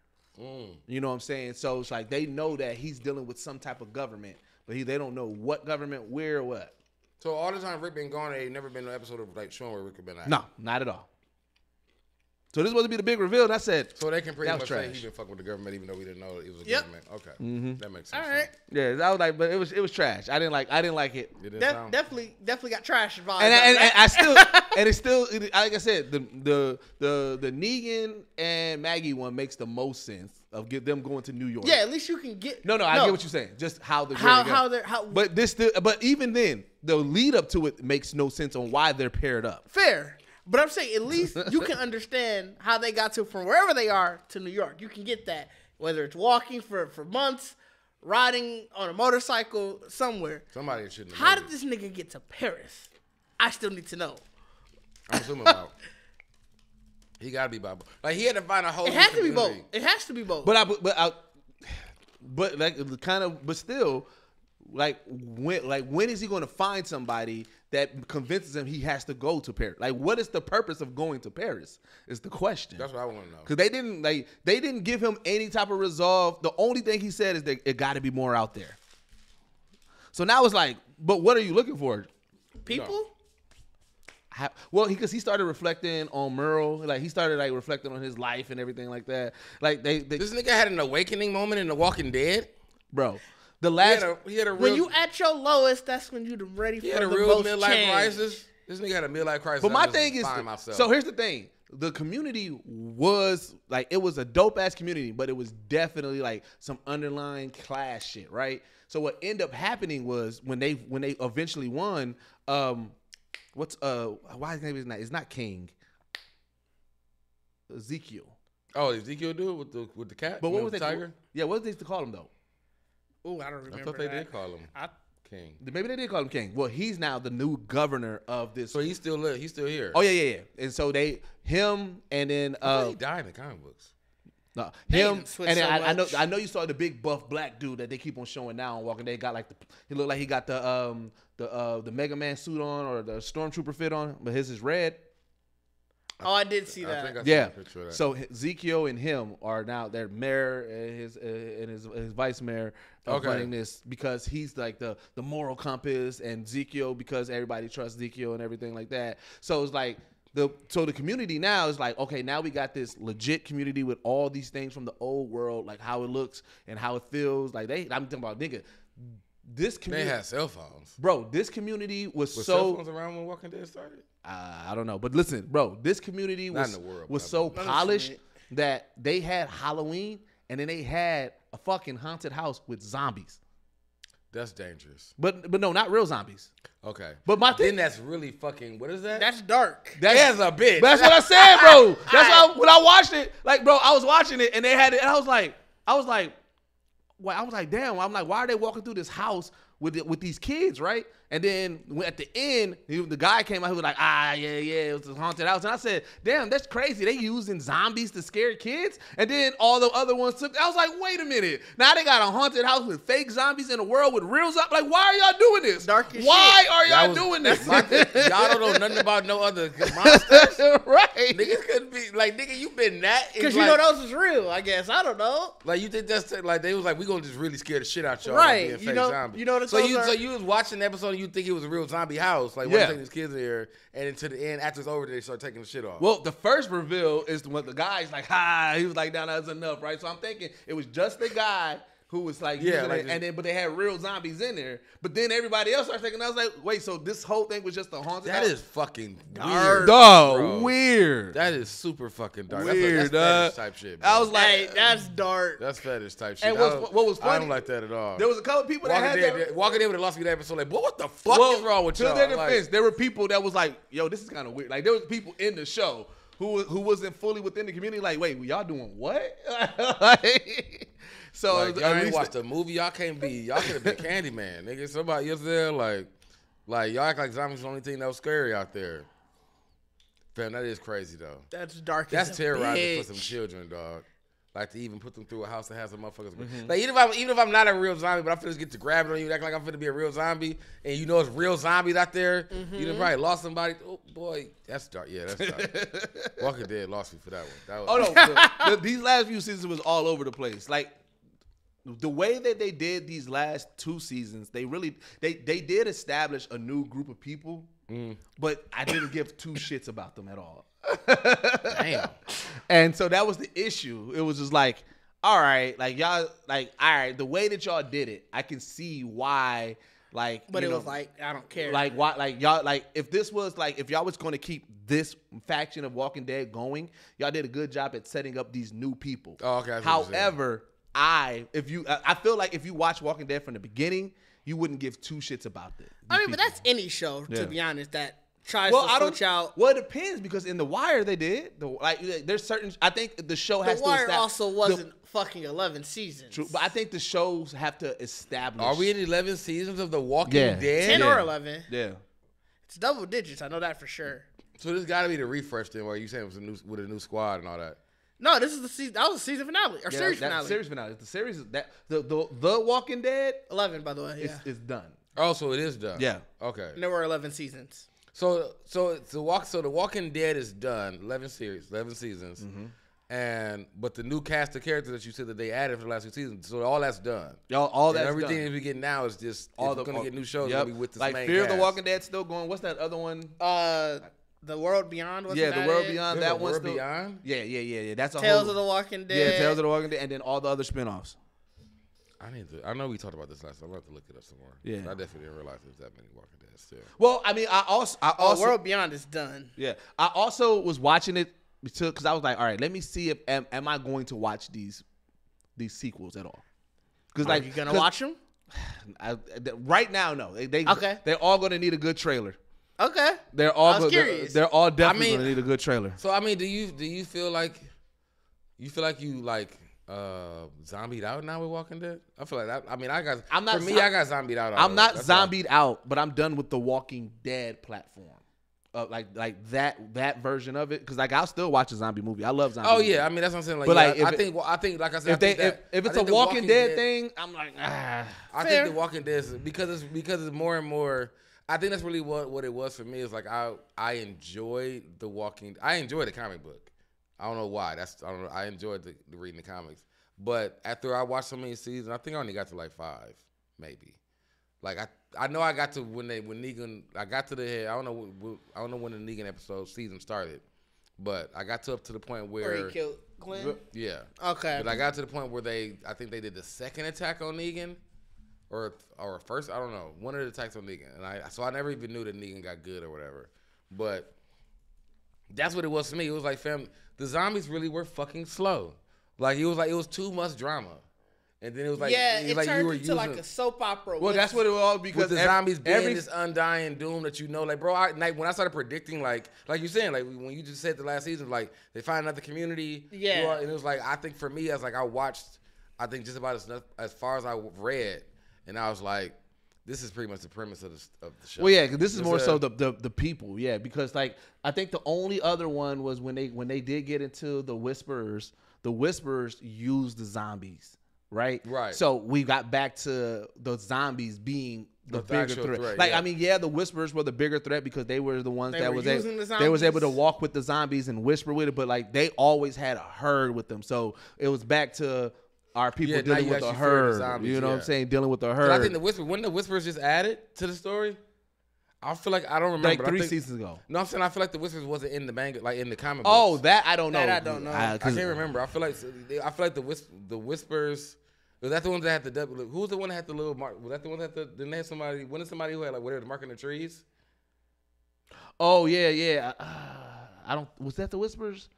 You know what I'm saying? So it's like they know that he's dealing with some type of government, but they don't know what government, where, or what. So all the time Rick been gone, there ain't never been an episode of like showing where Rick had been at. No, not at all. So this was to be the big reveal, and I said, so they can pretty much say trash. he been fucking with the government, even though we didn't know it was a Yep. government. Okay, that makes sense. All right. yeah, I was like, but it was trash. I didn't like it. It didn't sound- Definitely got trash vibes. And I still, and it's still, like I said, the Negan and Maggie one makes the most sense of them going to New York. yeah, at least you can get. No, I get what you're saying. Just how they're But but even then, the lead up to it makes no sense on why they're paired up. fair. But I'm saying at least you can understand how they got to from wherever they are to New York. You can get that, whether it's walking for months, riding on a motorcycle somewhere. Somebody shouldn't. How did this nigga get to Paris? I still need to know. I'm assuming about. He gotta be Bible. Like he had to find a whole. It has to be both. community. It has to be both. But like kind of, but still, when is he going to find somebody that convinces him he has to go to Paris? Like, what is the purpose of going to Paris? Is the question. That's what I want to know. Because they didn't give him any type of resolve. The only thing he said is that it got to be more out there. So now it's like, but what are you looking for? People? Well, because he started reflecting on Merle, like he started like reflecting on his life and everything like that. Like they This nigga had an awakening moment in The Walking Dead. bro. The last He had a real. When you at your lowest, that's when you ready for He had a the real most midlife change. crisis. This nigga had a midlife crisis. But I my just thing is, find myself. so here's the thing: the community was like, it was a dope ass community, but it was definitely like some underlying class shit, right? So what ended up happening was when they eventually won, why his name is not? It's not King. Ezekiel. Oh, Ezekiel dude with the cat. But what was the they? tiger? Yeah, what did they used to call him though? Ooh, I don't remember. I thought they that. did call him King. Maybe they did call him King. Well, he's now the new governor of this. So he's still here. Oh yeah. And so him and then he died in the comic books. no, They him didn't switch and then so I much. know you saw the big buff black dude that they keep on showing now on Walking Dead. Got like he looked like he got the Mega Man suit on or the Stormtrooper fit on, but his is red. Oh, I did see I that. think I Yeah. saw a picture of that. So Ezekiel and him are now their mayor and his vice mayor running this because he's like the moral compass, and Ezekiel because everybody trusts Ezekiel and everything like that. So it's like the community now is like, okay, now we got this legit community with all these things from the old world, like how it looks and how it feels. Like I'm talking about nigga. This community, They had cell phones. bro. This community was cell phones around when Walking Dead started? I don't know, but listen, bro. This community Not was in the world, was but so I've polished seen it. that they had Halloween and then they had a fucking haunted house with zombies. That's dangerous. But no, not real zombies. Okay. But my thing, Then that's really fucking, what is that? That's dark. That's a bitch. That's what I said, bro. That's why when I watched it, like, bro, I was watching it and they had it, and I was like, well, damn. I'm like, why are they walking through this house with these kids, right? And then at the end, the guy came out who was like, it was a haunted house. And I said, damn, that's crazy. They using zombies to scare kids? And then all the other ones took, I was like, wait a minute. Now they got a haunted house with fake zombies in a world with real zombies. Like, why are y'all doing this? Why are y'all doing this? Y'all don't know nothing about no other monsters. Right. Niggas couldn't be, like, nigga, you been that. Because you know those is real, I guess. I don't know. Like, you think that's, like, they was like, we gonna just really scare the shit out y'all. Right. By being fake zombies. You know so you was watching the episode and you think it was a real zombie house. Like, why taking these kids in here, and then to the end, after it's over, they start taking the shit off. Well, the first reveal is when the guy's like, he was like, that's enough, right? So I'm thinking it was just the guy who was like, but they had real zombies in there. But then everybody else started thinking, I was like, wait, so this whole thing was just a haunted house? That is fucking weird. Dog, weird. That is super fucking dark. Weird, that's fetish type shit, bro. I was like, hey, that's dark. That's fetish type shit. And what was funny, I don't like that at all. There was a couple people that had that. Walking Dead would have lost me that episode. Like, what the fuck is wrong with y'all? To their defense, there were people that was like, yo, this is kind of weird. Like, there was people in the show who wasn't fully within the community. Like, wait, y'all doing what? So like, y'all ain't watched the movie. Y'all could have been Candyman, nigga. Somebody else there, like y'all act like zombies the only thing that was scary out there. Fam, that is crazy though. That's dark. That's terrorizing for some children, dog. Like, to even put them through a house that has some motherfuckers. Mm-hmm. Like, even if I'm not a real zombie, but I'm finna get to grab it on you, act like I'm finna be a real zombie, and you know it's real zombies out there. You done probably lost somebody. Oh boy, that's dark. Yeah, that's dark. Walking Dead lost me for that one. No, these last few seasons was all over the place. Like, the way that they did these last 2 seasons, they did establish a new group of people, but I didn't give 2 shits about them at all. Damn. And so that was the issue. It was just like, all right, like y'all, like, all right, the way that y'all did it, I can see why. Like, but it was like, I don't care. Like, why? Like, y'all, like, if this was like, if y'all was going to keep this faction of Walking Dead going, y'all did a good job at setting up these new people. Oh, okay. However, I feel like if you watch Walking Dead from the beginning, you wouldn't give 2 shits about it. I mean, but that's any show, to be honest, that tries to switch out. Well, it depends, because in The Wire they did. There's certain. I think the show has to. The Wire also wasn't fucking 11 seasons. True, but I think the shows have to establish. Are we in 11 seasons of The Walking Dead? 10 or 11. Yeah, it's double digits. I know that for sure. So this got to be the refresh then, where you saying it was with a new squad and all that. No, this is the season. That was the season finale or series finale. Series finale. The series is that the Walking Dead 11, by the way. Yeah, is done. Oh, so it is done. Yeah. Okay. And there were 11 seasons. So the Walking Dead is done. 11 seasons, but the new cast of characters that you said that they added for the last 2 seasons, so all that's done. All that's everything done. that we get now is just we're gonna get new shows. Yep. Be with this like main Fear cast. of the Walking Dead still going. What's that other one? The World Beyond. The World Beyond. That one's still. Beyond. Yeah. That's a Tales whole, of the Walking Dead. Yeah, Tales of the Walking Dead, and then all the other spinoffs. I know we talked about this last time. I'm gonna have to look it up some more. Yeah. I definitely didn't realize there was that many Walking Dead still. Well, I mean, I also World Beyond is done. Yeah, I also was watching it because I was like, all right, let me see if am I going to watch these sequels at all? Because Are you gonna watch them? Right now, no. Okay. They're all gonna need a good trailer. Okay. They're all. I was curious. They're all definitely gonna need a good trailer. So I mean, do you feel like you zombied out now with Walking Dead? I feel like that. I mean, I got zombied out. I'm not zombied out, but I'm done with the Walking Dead platform. Like that version of it, because like I'll still watch a zombie movie. I love zombie. Oh movies. Yeah, I mean that's what I'm saying. Like, but yeah, like, I think like I said, if it's a Walking Dead thing, I'm like, I think the Walking Dead is because it's more and more. I think that's really what it was for me. Is like I enjoyed the comic book. I don't know why. I enjoyed the reading the comics, but after I watched so many seasons, I think I only got to like 5, maybe. Like I know I got to when Negan. I got to the head. I don't know when the Negan season started, but I got up to the point where he killed Glenn. Yeah. Okay. But I got to the point where I think they did the second attack on Negan, or first. I don't know. One of the attacks on Negan, and so I never even knew that Negan got good or whatever. But that's what it was for me. It was like, fam, the zombies really were fucking slow. Like it was too much drama. And then it was like, it like turned you were into like a soap opera. Well, that's what it was because the zombies being this undying doom that like, bro. When I started predicting, like you're saying, like when you just said the last season, like they find another community. Yeah. And it was like, I think for me, I watched, I think just about as far as I read, and I was like, this is pretty much the premise of the show. Well, yeah, because this is more so the people, yeah. Because like I think the only other one was when they did get into the Whisperers. The Whisperers used the zombies, right? Right. So we got back to the zombies being the bigger threat. Like yeah. I mean, yeah, the Whisperers were the bigger threat because they were the ones that was able to walk with the zombies and whisper with it. But like they always had a herd with them, so it was back to our people dealing with a herd. Zombies, you know what I'm saying? Dealing with a herd. I think when the Whisperers just added to the story, I feel like I don't remember. Like 3 seasons ago. No, I'm saying I feel like the Whisperers wasn't in the manga, like in the comic books. Oh, that I don't know. That I don't know. I can't remember. I feel like the Whispers. Was that the one that had the double? Who was the one that had the little mark? Was that the one that didn't they have somebody? Wasn't somebody who had like whatever the mark in the trees? Oh yeah. I don't. Was that the Whisperers?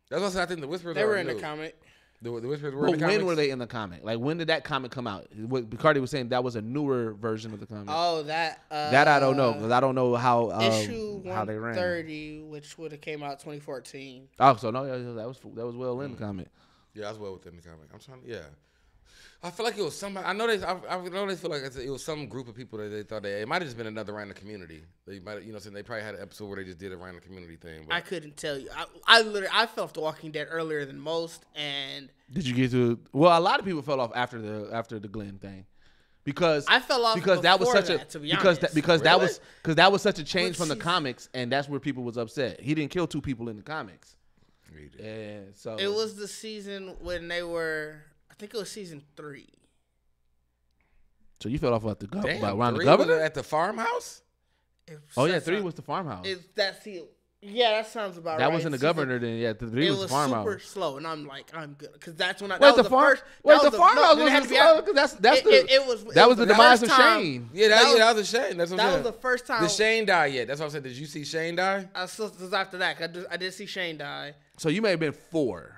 That's what I said. I think the Whisperers. They were in the comic. The Whisperers were But in the comics? when were they in the comic? Like when did that comic come out? What Bacardi was saying that was a newer version of the comic. Oh, that I don't know because I don't know how issue how they ran. 130, which would have came out 2014. Oh, so no, that was well in the comic. Yeah, that's well within the comic. I'm trying. Yeah, I feel like it was somebody. I know they feel like it was some group of people that they thought it might have just been another random community. They might, they probably had an episode where they just did a random community thing. But I couldn't tell you. I literally fell off The Walking Dead earlier than most, and did you get to? Well, a lot of people fell off after the Glenn thing. Because I fell off because that was such a to be honest. because that was such a change from the comics, and that's where people was upset. He didn't kill 2 people in the comics. And so it was the season when they were. I think it was season 3. So you fell off at the around the governor at the farmhouse. Oh yeah, 3 was the farmhouse. Yeah, that sounds about right. That wasn't the governor then. Yeah, 3 was the farmhouse. It was super slow, and I'm like, I'm good because that's when I. Wait, the farmhouse was slow because that was the demise of Shane. Yeah, that was a Shane. That's what that was the first time. Did Shane die yet? That's what I said. Did you see Shane die? It was after that. I did see Shane die. So you may have been 4.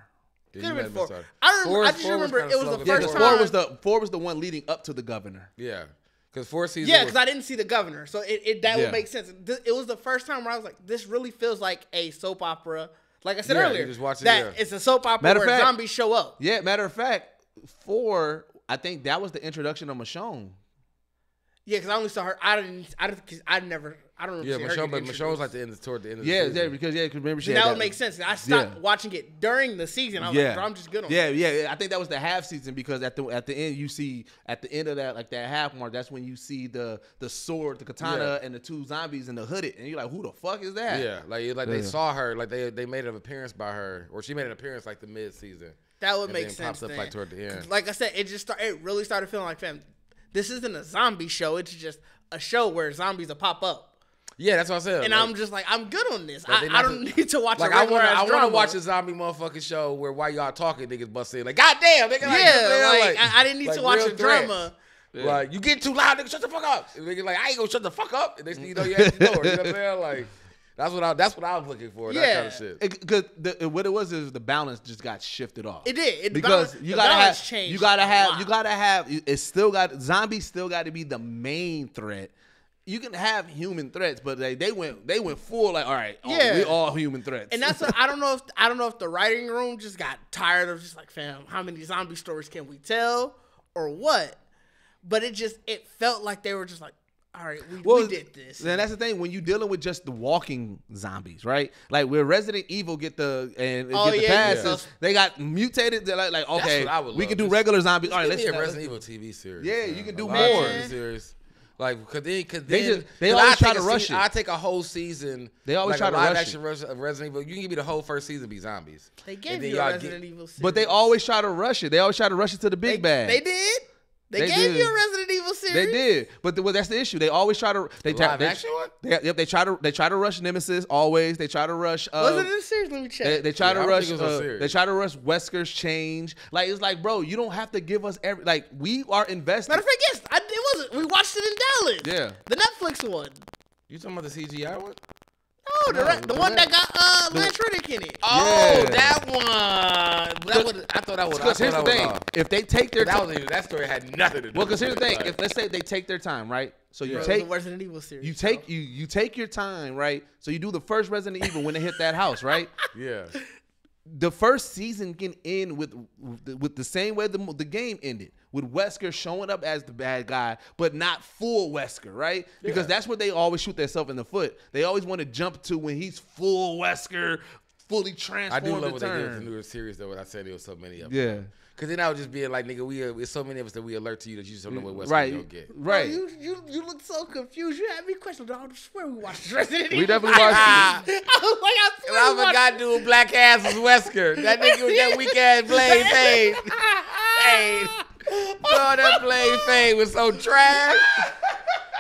Could have been 4. I just remember it was the first time. 4 was the one leading up to the governor. Yeah. Because 4 seasons. Yeah, because I didn't see the governor, so that would make sense. It was the first time where I was like, "This really feels like a soap opera." Like I said earlier, it's a soap opera where zombies show up. Yeah, matter of fact, 4. I think that was the introduction of Michonne. Yeah, because I only saw her. I don't know. Yeah, Michonne was like toward the end of the season. Yeah, because remember she. That would make sense. I stopped watching it during the season. I was like, bro, I'm just good on it. Yeah. I think that was the half season because at the end you see at the end of that like that half mark, that's when you see the sword, the katana, and the 2 zombies in the hooded, and you're like, who the fuck is that? Yeah, they saw her, like they made an appearance by her, or she made an appearance like the mid season. That would make sense. Pops up like toward the end. Like I said, it really started feeling like, fam, this isn't a zombie show. It's just a show where zombies will pop up. Yeah, that's what I said. And I'm just like, I'm good on this. I don't need to watch a I want to watch a zombie motherfucking show where while y'all talking, niggas bust in like, goddamn, nigga. I didn't need to watch a drama. Yeah. Like, you getting too loud, nigga, shut the fuck up. And nigga like, I ain't gonna shut the fuck up. And you know you have to know. You know what I'm saying? Like, that's what I was looking for. That kind of shit. Because what it was is the balance just got shifted off. It did. Because you gotta have. It's still got zombies. Still got to be the main threat. You can have human threats, but they went full like, all right, we all human threats. And that's I don't know if the writing room just got tired of just like, fam, how many zombie stories can we tell or what? But it felt like they were just like, all right, we did this. And that's the thing when you're dealing with just the walking zombies, right? Like where Resident Evil get the passes, they got mutated. They're like okay, we can do regular zombies. All right, let's do a Resident Evil TV series. Yeah, you can do more. Series. Like, cause they always try to rush it. I take a whole season. They always try to rush action of Resident Evil. You can give me the whole first season be zombies. They gave you a Resident Evil series. But they always try to rush it. They always try to rush it to the big bad. They did. They gave you a Resident Evil series. They did, but that's the issue. They always try to. Action one? They try to rush Nemesis. Always, they try to rush. Was it in a series? Let me check. They try to rush. They try to rush Wesker's change. Like it's like, bro, you don't have to give us every. Like we are invested. Matter of fact, yes, it wasn't. We watched it in Dallas. Yeah, the Netflix one. You talking about the CGI one? No, the one that got Lance Reddick in it. Oh, that one. I thought that was. Because here's the thing: if they take their that story had nothing to do. Well, because here's the thing: if let's say they take their time, right? So you take Resident Evil series. You take your time, right? So you do the first Resident Evil when they hit that house, right? Yeah. the first season can end with the same way the game ended, with Wesker showing up as the bad guy, but not full Wesker, right? Because that's what they always shoot themselves in the foot. They always want to jump to when he's full Wesker, fully transformed. I do love what they did turn. with the newer series, though. When I said there was so many of them. Yeah. Because then I was just being like, nigga, it's so many of us that we alert to you that you just don't know what Wesker Right. you don't get. Right. Oh, you look so confused. You had me questioning. I swear we watched Resident Evil. We definitely watched it. I forgot dude black ass was Wesker. That nigga with that weak ass blade fade. Hey. Oh, that blade fade was so trash.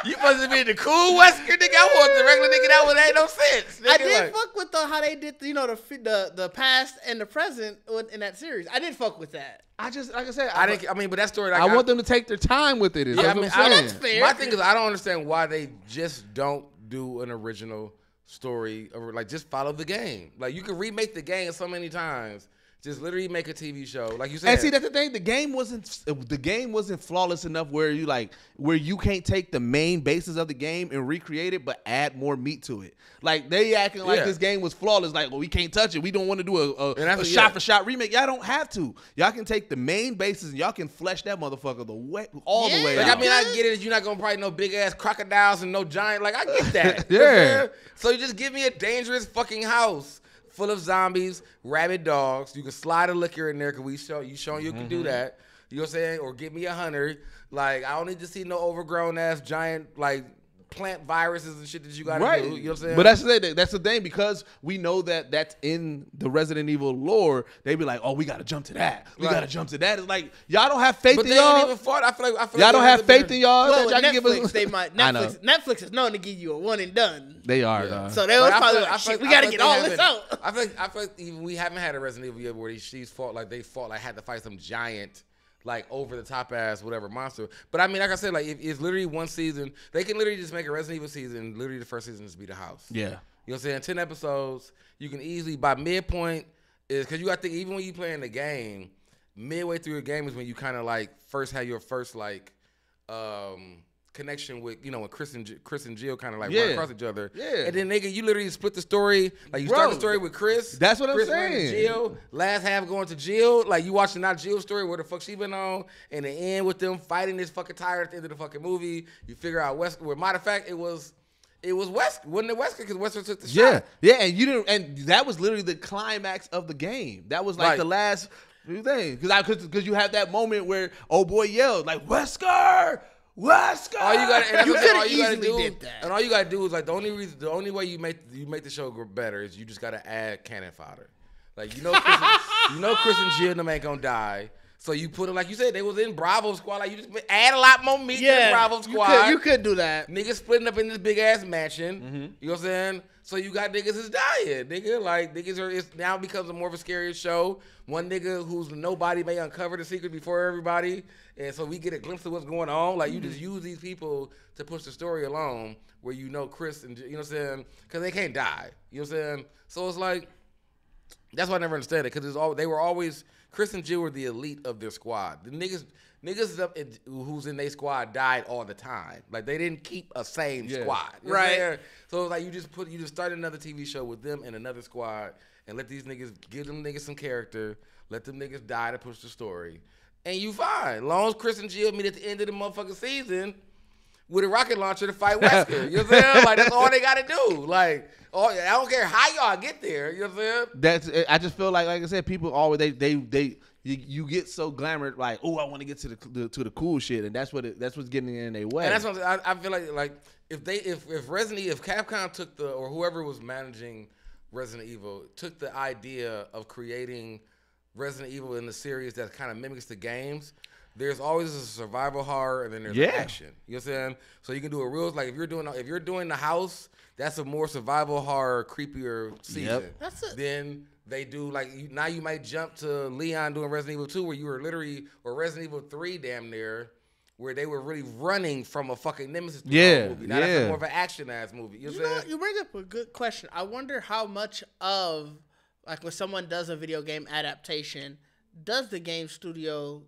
You must have been the cool Wesker nigga. I want the regular nigga. That one ain't no sense. Nigga. I did fuck with how they did the past and the present in that series. I did fuck with that. I just, like I said, but that story. Like, I want them to take their time with it. Yeah, That's what I'm saying. that's fair. My thing is, I don't understand why they just don't do an original story, or like just follow the game. Like you can remake the game so many times. Just literally make a TV show, like you said. And see, that's the thing. The game wasn't flawless enough where you can't take the main basis of the game and recreate it, but add more meat to it. Like they acting like this game was flawless. Like, well, we can't touch it. We don't want to do a shot for shot remake. Y'all don't have to. Y'all can take the main basis and y'all can flesh that motherfucker all the way. Like out. I mean, I get it. You're not gonna probably no big ass crocodiles and no giant. Like I get that. Yeah. So you just give me a dangerous fucking house full of zombies, rabid dogs. You can slide a liquor in there because you showing you can do that. You know what I'm saying? Or give me 100. Like I don't need to see no overgrown ass giant like plant viruses and shit that you gotta do. You know what I'm saying? But that's the thing, because we know that that's in the Resident Evil lore. They be like, oh, we gotta jump to that. We gotta jump to that. It's like y'all don't have faith in y'all. But they even fought. I feel like y'all don't have faith in y'all. Well, that y'all Netflix, can give us. they might. Netflix is known to give you a one and done. They are. So they was probably like, shit, we gotta get all this out. I feel like even we haven't had a Resident Evil yet where she's fought like had to fight some giant, like over the top ass whatever monster. But I mean, like I said, like if it's literally one season, they can literally just make a Resident Evil season. Literally the first season just be the house. Yeah. You know what I'm saying? 10 episodes. You can easily by midpoint is because you got to think even when you play in the game, midway through the game is when you kind of like first have your first like connection with, you know, when Chris and Jill kind of like run across each other. Yeah. And then nigga, you literally split the story. Like you start the story with Chris. That's what Chris I'm saying. Jill, last half going to Jill. Like you watching not Jill's story, where the fuck she been on, and the end with them fighting this fucking tire at the end of the fucking movie. You figure out Wesker. Well, matter of fact, it was Wesker. Wasn't it Wesker? Because Wesker took the shot. Yeah, and you didn't, and that was literally the climax of the game. That was like the last thing, because you have that moment where old boy yelled like Wesker. All you gotta, you could have easily did that. And all you gotta do is like the only way you make the show go better is you just gotta add cannon fodder. Like you know Chris and Jill them ain't gonna die. So you put it like you said, they was in Bravo Squad. Like you just add a lot more meat to the Bravo Squad. You could do that. Niggas splitting up in this big ass mansion. You know what I'm saying? So you got niggas is dying. It now becomes a more of a scarier show. One nigga who's nobody may uncover the secret before everybody. And so we get a glimpse of what's going on. Like you just use these people to push the story along where you know Chris and, you know what I'm saying? Because they can't die. You know what I'm saying? So it's like, that's why I never understand it. Because they were always, Chris and Jill were the elite of their squad. The niggas who's in their squad died all the time. Like they didn't keep a same squad. You know what I'm saying? So it's like you just start another TV show with them and another squad and let these niggas, give them niggas some character, let them niggas die to push the story. And you fine. As long as Chris and Jill meet at the end of the motherfucking season with a rocket launcher to fight Wesker. You know what I'm saying? Like, that's all they got to do. Like, I don't care how y'all get there. You know what I'm saying? I just feel like I said, people always, you get so glamored, like, oh, I want to get to the cool shit. And that's what's getting in their way. And that's what I feel like if Capcom took or whoever was managing Resident Evil took the idea of creating Resident Evil in the series that kind of mimics the games, there's always a survival horror and then there's action. You know what I'm saying? So you can do a real, like if you're doing the house, that's a more survival horror, creepier season. Yep. Then they do now you might jump to Leon doing Resident Evil 2 where you were literally, or Resident Evil 3 damn near, where they were really running from a fucking Nemesis movie. Now that's more of an action ass movie. You know what I'm saying? You bring up a good question. I wonder how much of, like when someone does a video game adaptation, does the game studio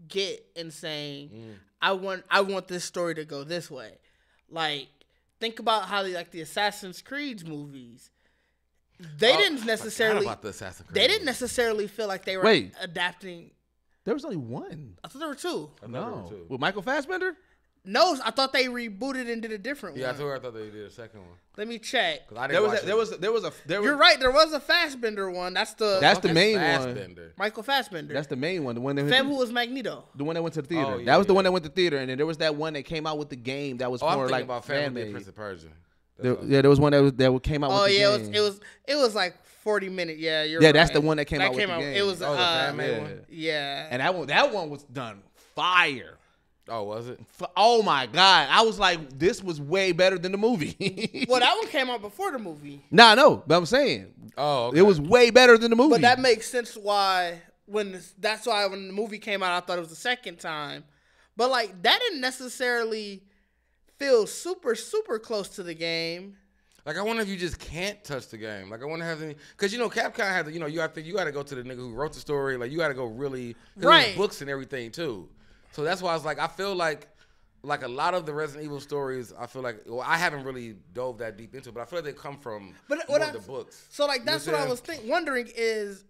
get in saying, I want this story to go this way? Like, think about how the Assassin's Creed movies. they didn't necessarily about the Assassin's Creed they didn't movie. necessarily feel like they were adapting. There was only one. I thought there were two. No, with Michael Fassbender. No, I thought they rebooted and did a different one. Yeah, I thought they did a second one. Let me check. There was You're right. There was a Fassbender one. That's the main one. Michael Fassbender. That's the main one. The one that who was Magneto. The one that went to the theater. Oh, yeah, that was the one that went to the theater, and then there was that one that came out with the game that was more like about fan-made. Prince of Persia. There was one that came out. with the game. it was like 40 minutes. Yeah, you're right. That's the one that came out with the game. It was the fan-made one. Yeah, and that one was done fire. Oh, was it? Oh my God! I was like, this was way better than the movie. Well, that one came out before the movie. No, but I'm saying, okay. It was way better than the movie. But that makes sense why when the movie came out, I thought it was the second time. But like that didn't necessarily feel super close to the game. Like I wonder if you just can't touch the game. Like I wonder if because Capcom had you got to go to the nigga who wrote the story. Like you got to go really right books and everything too. So that's why I was like, I feel like a lot of the Resident Evil stories, I feel like, well, I haven't really dove that deep into it, but I feel like they come from the books. So like that's what I was wondering is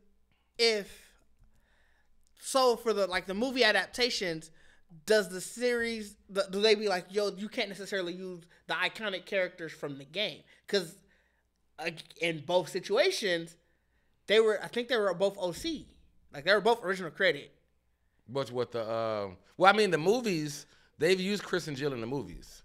for the movie adaptations, does the series do they be like, yo, you can't necessarily use the iconic characters from the game because in both situations I think they were both OC, like they were both original credit. But with the well, I mean the movies, they've used Chris and Jill in the movies.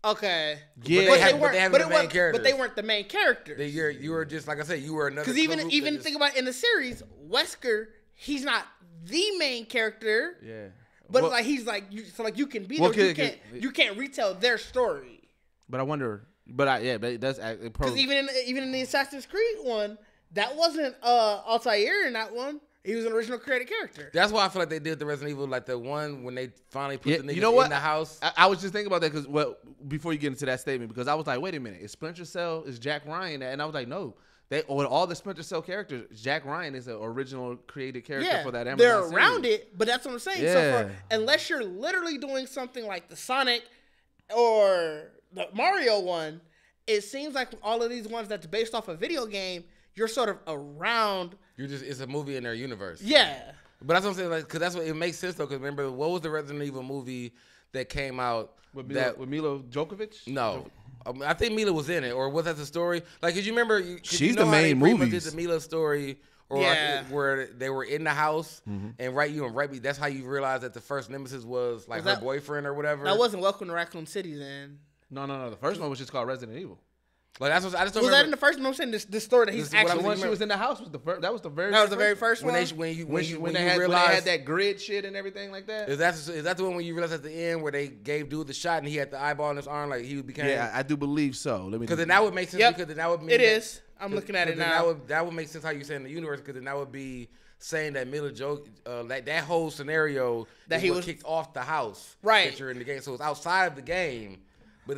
Okay. Yeah, but they haven't the main characters. But they weren't the main characters. You were just like I said, you were another. Because even think about it, in the series, Wesker, he's not the main character. Yeah. But like he's like you can be there. You can't retell their story. But I wonder. But it does. Because even in the Assassin's Creed one, that wasn't Altair in that one. He was an original created character. That's why I feel like they did the Resident Evil, like the one when they finally put the niggas in the house. I was just thinking about that because before you get into that statement, because I was like, wait a minute, is Splinter Cell, is Jack Ryan that? And I was like, no. All the Splinter Cell characters, Jack Ryan is an original created character for that Amazon they're series. around it, but that's what I'm saying. Yeah. So unless you're literally doing something like the Sonic or the Mario one, it seems like all of these ones that's based off a video game, you're sort of around. It's a movie in their universe. Yeah. But that's what I'm saying, like, because that's what it makes sense though. Because remember, what was the Resident Evil movie that came out with Mila Djokovic? No, I think Mila was in it, or was that the story? Like, cause you remember? She's the main movie. Did the Mila story, or where they were in the house, and that's how you realize that the first nemesis was like her boyfriend or whatever. That wasn't Welcome to Raccoon City then. No. The first one was just called Resident Evil. Like that's what I just don't was remember. that in the first one? I'm saying this story that he's actually. When she was in the house was the first. That was the very. That was the very first one. When they had that grid shit and everything like that. Is that the one when you realize at the end where they gave dude the shot and he had the eyeball in his arm like he became? Yeah, I do believe so. Because then that would make sense. Yep. Because then that would mean it is. I'm looking at it now. That would make sense how you say in the universe. Because then that would be saying that Mila that whole scenario that he was kicked off the house. Right. That you're in the game, so it's outside of the game.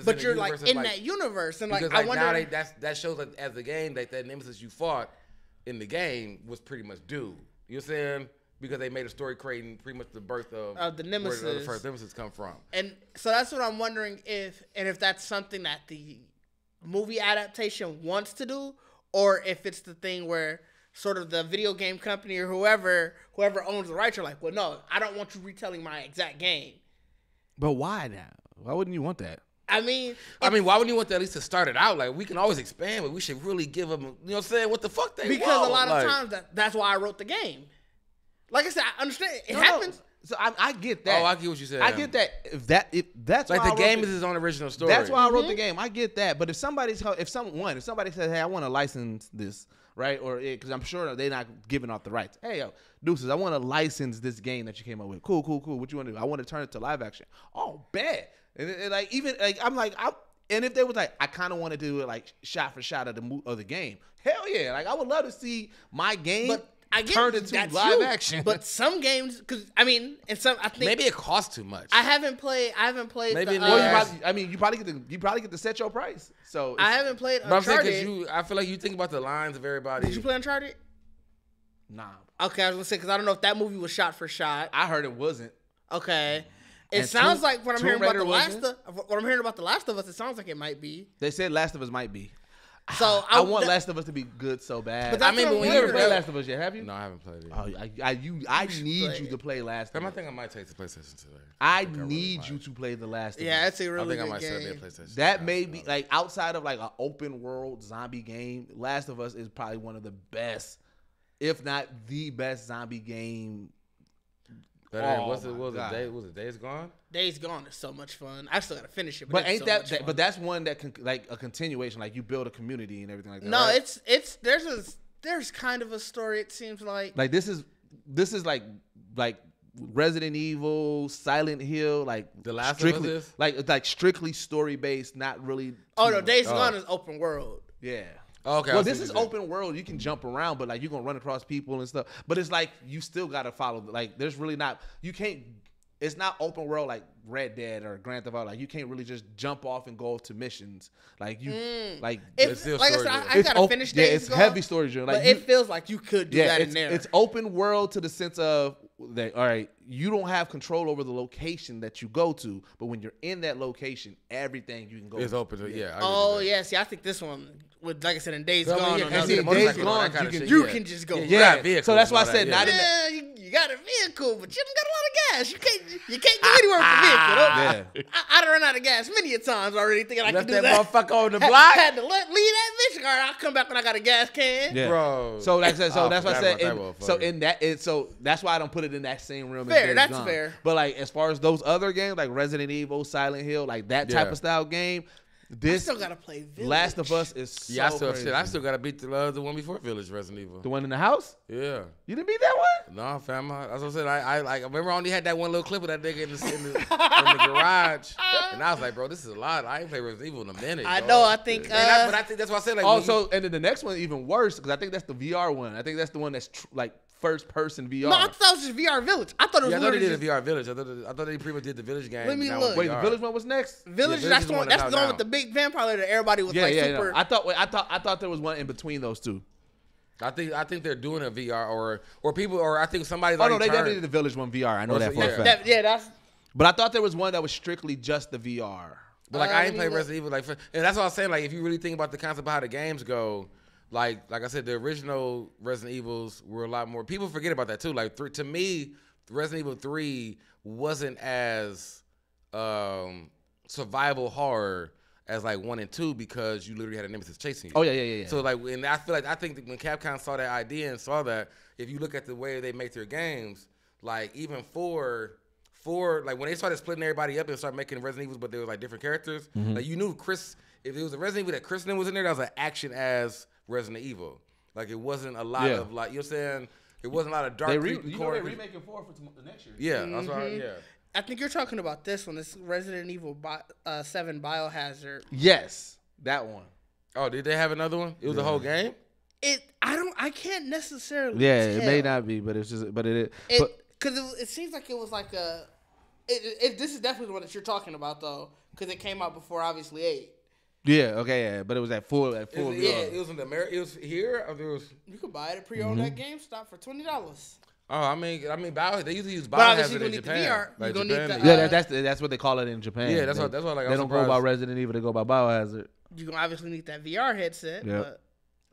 But you're like in that universe, and like I wonder. Now that shows like as the game that nemesis you fought in the game was pretty much due. You know what I'm saying? Because they made a story creating pretty much the birth of the nemesis, where the first nemesis come from. And so that's what I'm wondering if that's something that the movie adaptation wants to do, or if it's the thing where sort of the video game company or whoever owns the rights are like, well, no, I don't want you retelling my exact game. But why now? Why wouldn't you want that? I mean, why wouldn't you want that at least to start it out? Like, we can always expand, but we should really give them, you know what I'm saying? What the fuck they because want? A lot of times, that's why I wrote the game. Like I said, I understand. It happens. No. So I get that. Oh, I get what you said. I get that. That's like why the game is his own original story. That's why I wrote the game. I get that. But if somebody says, hey, I want to license this, right? Or because I'm sure they're not giving off the rights. Hey, yo, Deuces, I want to license this game that you came up with. Cool. What you want to do? I want to turn it to live action. Oh, bet. And like even like I'm like and if they was like I kind of want to do it like shot for shot of the game. Hell yeah! Like I would love to see my game turned into live action. But some games, because I mean, and some I think maybe it costs too much. I haven't played. Maybe you probably get to set your price. So I haven't played but Uncharted. I'm saying I feel like you think about the lines of everybody. Did you play Uncharted? Nah. Okay, I was gonna say because I don't know if that movie was shot for shot. I heard it wasn't. Okay. It sounds like what I'm hearing about The Last of Us, it sounds like it might be. They said Last of Us might be. So I want Last of Us to be good so bad. But I mean, but you never played Last of Us yet, have you? No, I haven't played it. Oh, I need you to play Last of Us. I think I might take the PlayStation today. I need you to play the Last of Us. Yeah, that's a really I think I good might set me a game. PlayStation. That may be like outside of like an open world zombie game. Last of Us is probably one of the best, if not the best zombie game. Was it Days Gone? Days Gone is so much fun. I still gotta finish it, But it's ain't so that? much fun. But that's one that can like a continuation. Like you build a community and everything like that. No, right? it's there's kind of a story. It seems like this is like Resident Evil, Silent Hill, like The Last strictly, of Us is? like strictly story based, not really. Oh no, Days Gone is open world. Yeah. Okay. Well, this is open world. You can jump around, but like you're gonna run across people and stuff. But it's like you still gotta follow. Like there's really not. You can't. It's not open world like Red Dead or Grand Theft Auto. Like you can't really just jump off and go to missions. Like you, like It's still like I story said, driven. I gotta finish Days it's Gone, heavy story driven. Like but it feels like you could do that in there. It's open world to the sense of that. All right, you don't have control over the location that you go to, but when you're in that location, everything you can go. It's open. Yeah. Oh yeah, see, I think this one with like I said in Days Gone. Yeah, on and the see, other- Days Gone, you can just go. Yeah, Yeah, got vehicles so that's why I and all said that, not in Yeah, you got a vehicle, but you don't got a lot of gas. You can't go anywhere with a vehicle. Yeah. I done run out of gas many a times already thinking I Left can do that that. motherfucker on the Had- block. Had to leave that bitch. All right, I'll come back when I got a gas can. Yeah. Bro. So like I said, so that's what I said. forgot about that So motherfucker. in that, so that's why I don't put it in that same realm. Fair, as Days that's Gone. fair. But like as far as those other games, like Resident Evil, Silent Hill, like that type Yeah. of style game, I this still gotta play Village. Last of Us is so Yeah, crazy. I still gotta beat the one before Village, Resident Evil. The one in the house? Yeah. You didn't beat that one? No, fam. As I said, I remember I only had that one little clip of that nigga in the garage, and I was like, bro, this is a lot. I ain't played Resident Evil in a minute. I dog. know. I think. But I think that's why I said like. Also, and then the next one even worse because I think that's the VR one. I think that's the one that's like first person VR. No, I thought it was just VR Village. I thought it was yeah, I thought they literally did just a VR Village. I thought they pretty much did the Village game. Let me now look. with Wait, the VR. Village one was next? Village. Yeah, That's Village the is one. the one That's that's the one out with the big vampire that everybody was Yeah, like yeah, super. no. I thought there was one in between those two. I think they're doing a VR or people or I think somebody's Oh already no, they turned. definitely did the Village one VR. I know that for a yeah. fact. That's. But I thought there was one that was strictly just the VR. But like I ain't let me played look. Resident Evil like, and that's what I was saying. Like if you really think about the concept of how the games go, like I said, the original Resident Evils were a lot more. People forget about that too. Like to me, Resident Evil 3 wasn't as survival horror as like 1 and 2 because you literally had a nemesis chasing you. Oh yeah. So like, and I think that when Capcom saw that idea and saw that, if you look at the way they make their games, like even for like when they started splitting everybody up and started making Resident Evils, but they were like different characters, like you knew Chris. If it was a Resident Evil that Kristen was in there, that was an action as Resident Evil. Like it wasn't a lot of like, you know what I'm saying? It wasn't a lot of dark. they're creepy corners. remaking 4 for the next year. Yeah, that's right. Yeah. I think you're talking about this one. This Resident Evil 7 Biohazard. Yes, that one. Oh, did they have another one? It was a whole game. I can't necessarily. Yeah, it may tell. not be, but it's just, but it. Because it seems like it was like a. This is definitely the one that you're talking about though, because it came out before obviously 8. Yeah, okay, yeah, but it was at full. Yeah, VR. it was in the America. It was here. Or there was. You could buy it at pre-owned at GameStop for $20. Oh, I mean, Bio. They usually use But obviously Biohazard you in need the Japan. VR. Like You gonna need Japan, the, Yeah, that's what they call it in Japan. Yeah, that's they, what like they I'm don't go surprised. by Resident Evil. They go by Biohazard. You're gonna obviously need that VR headset. Yep. But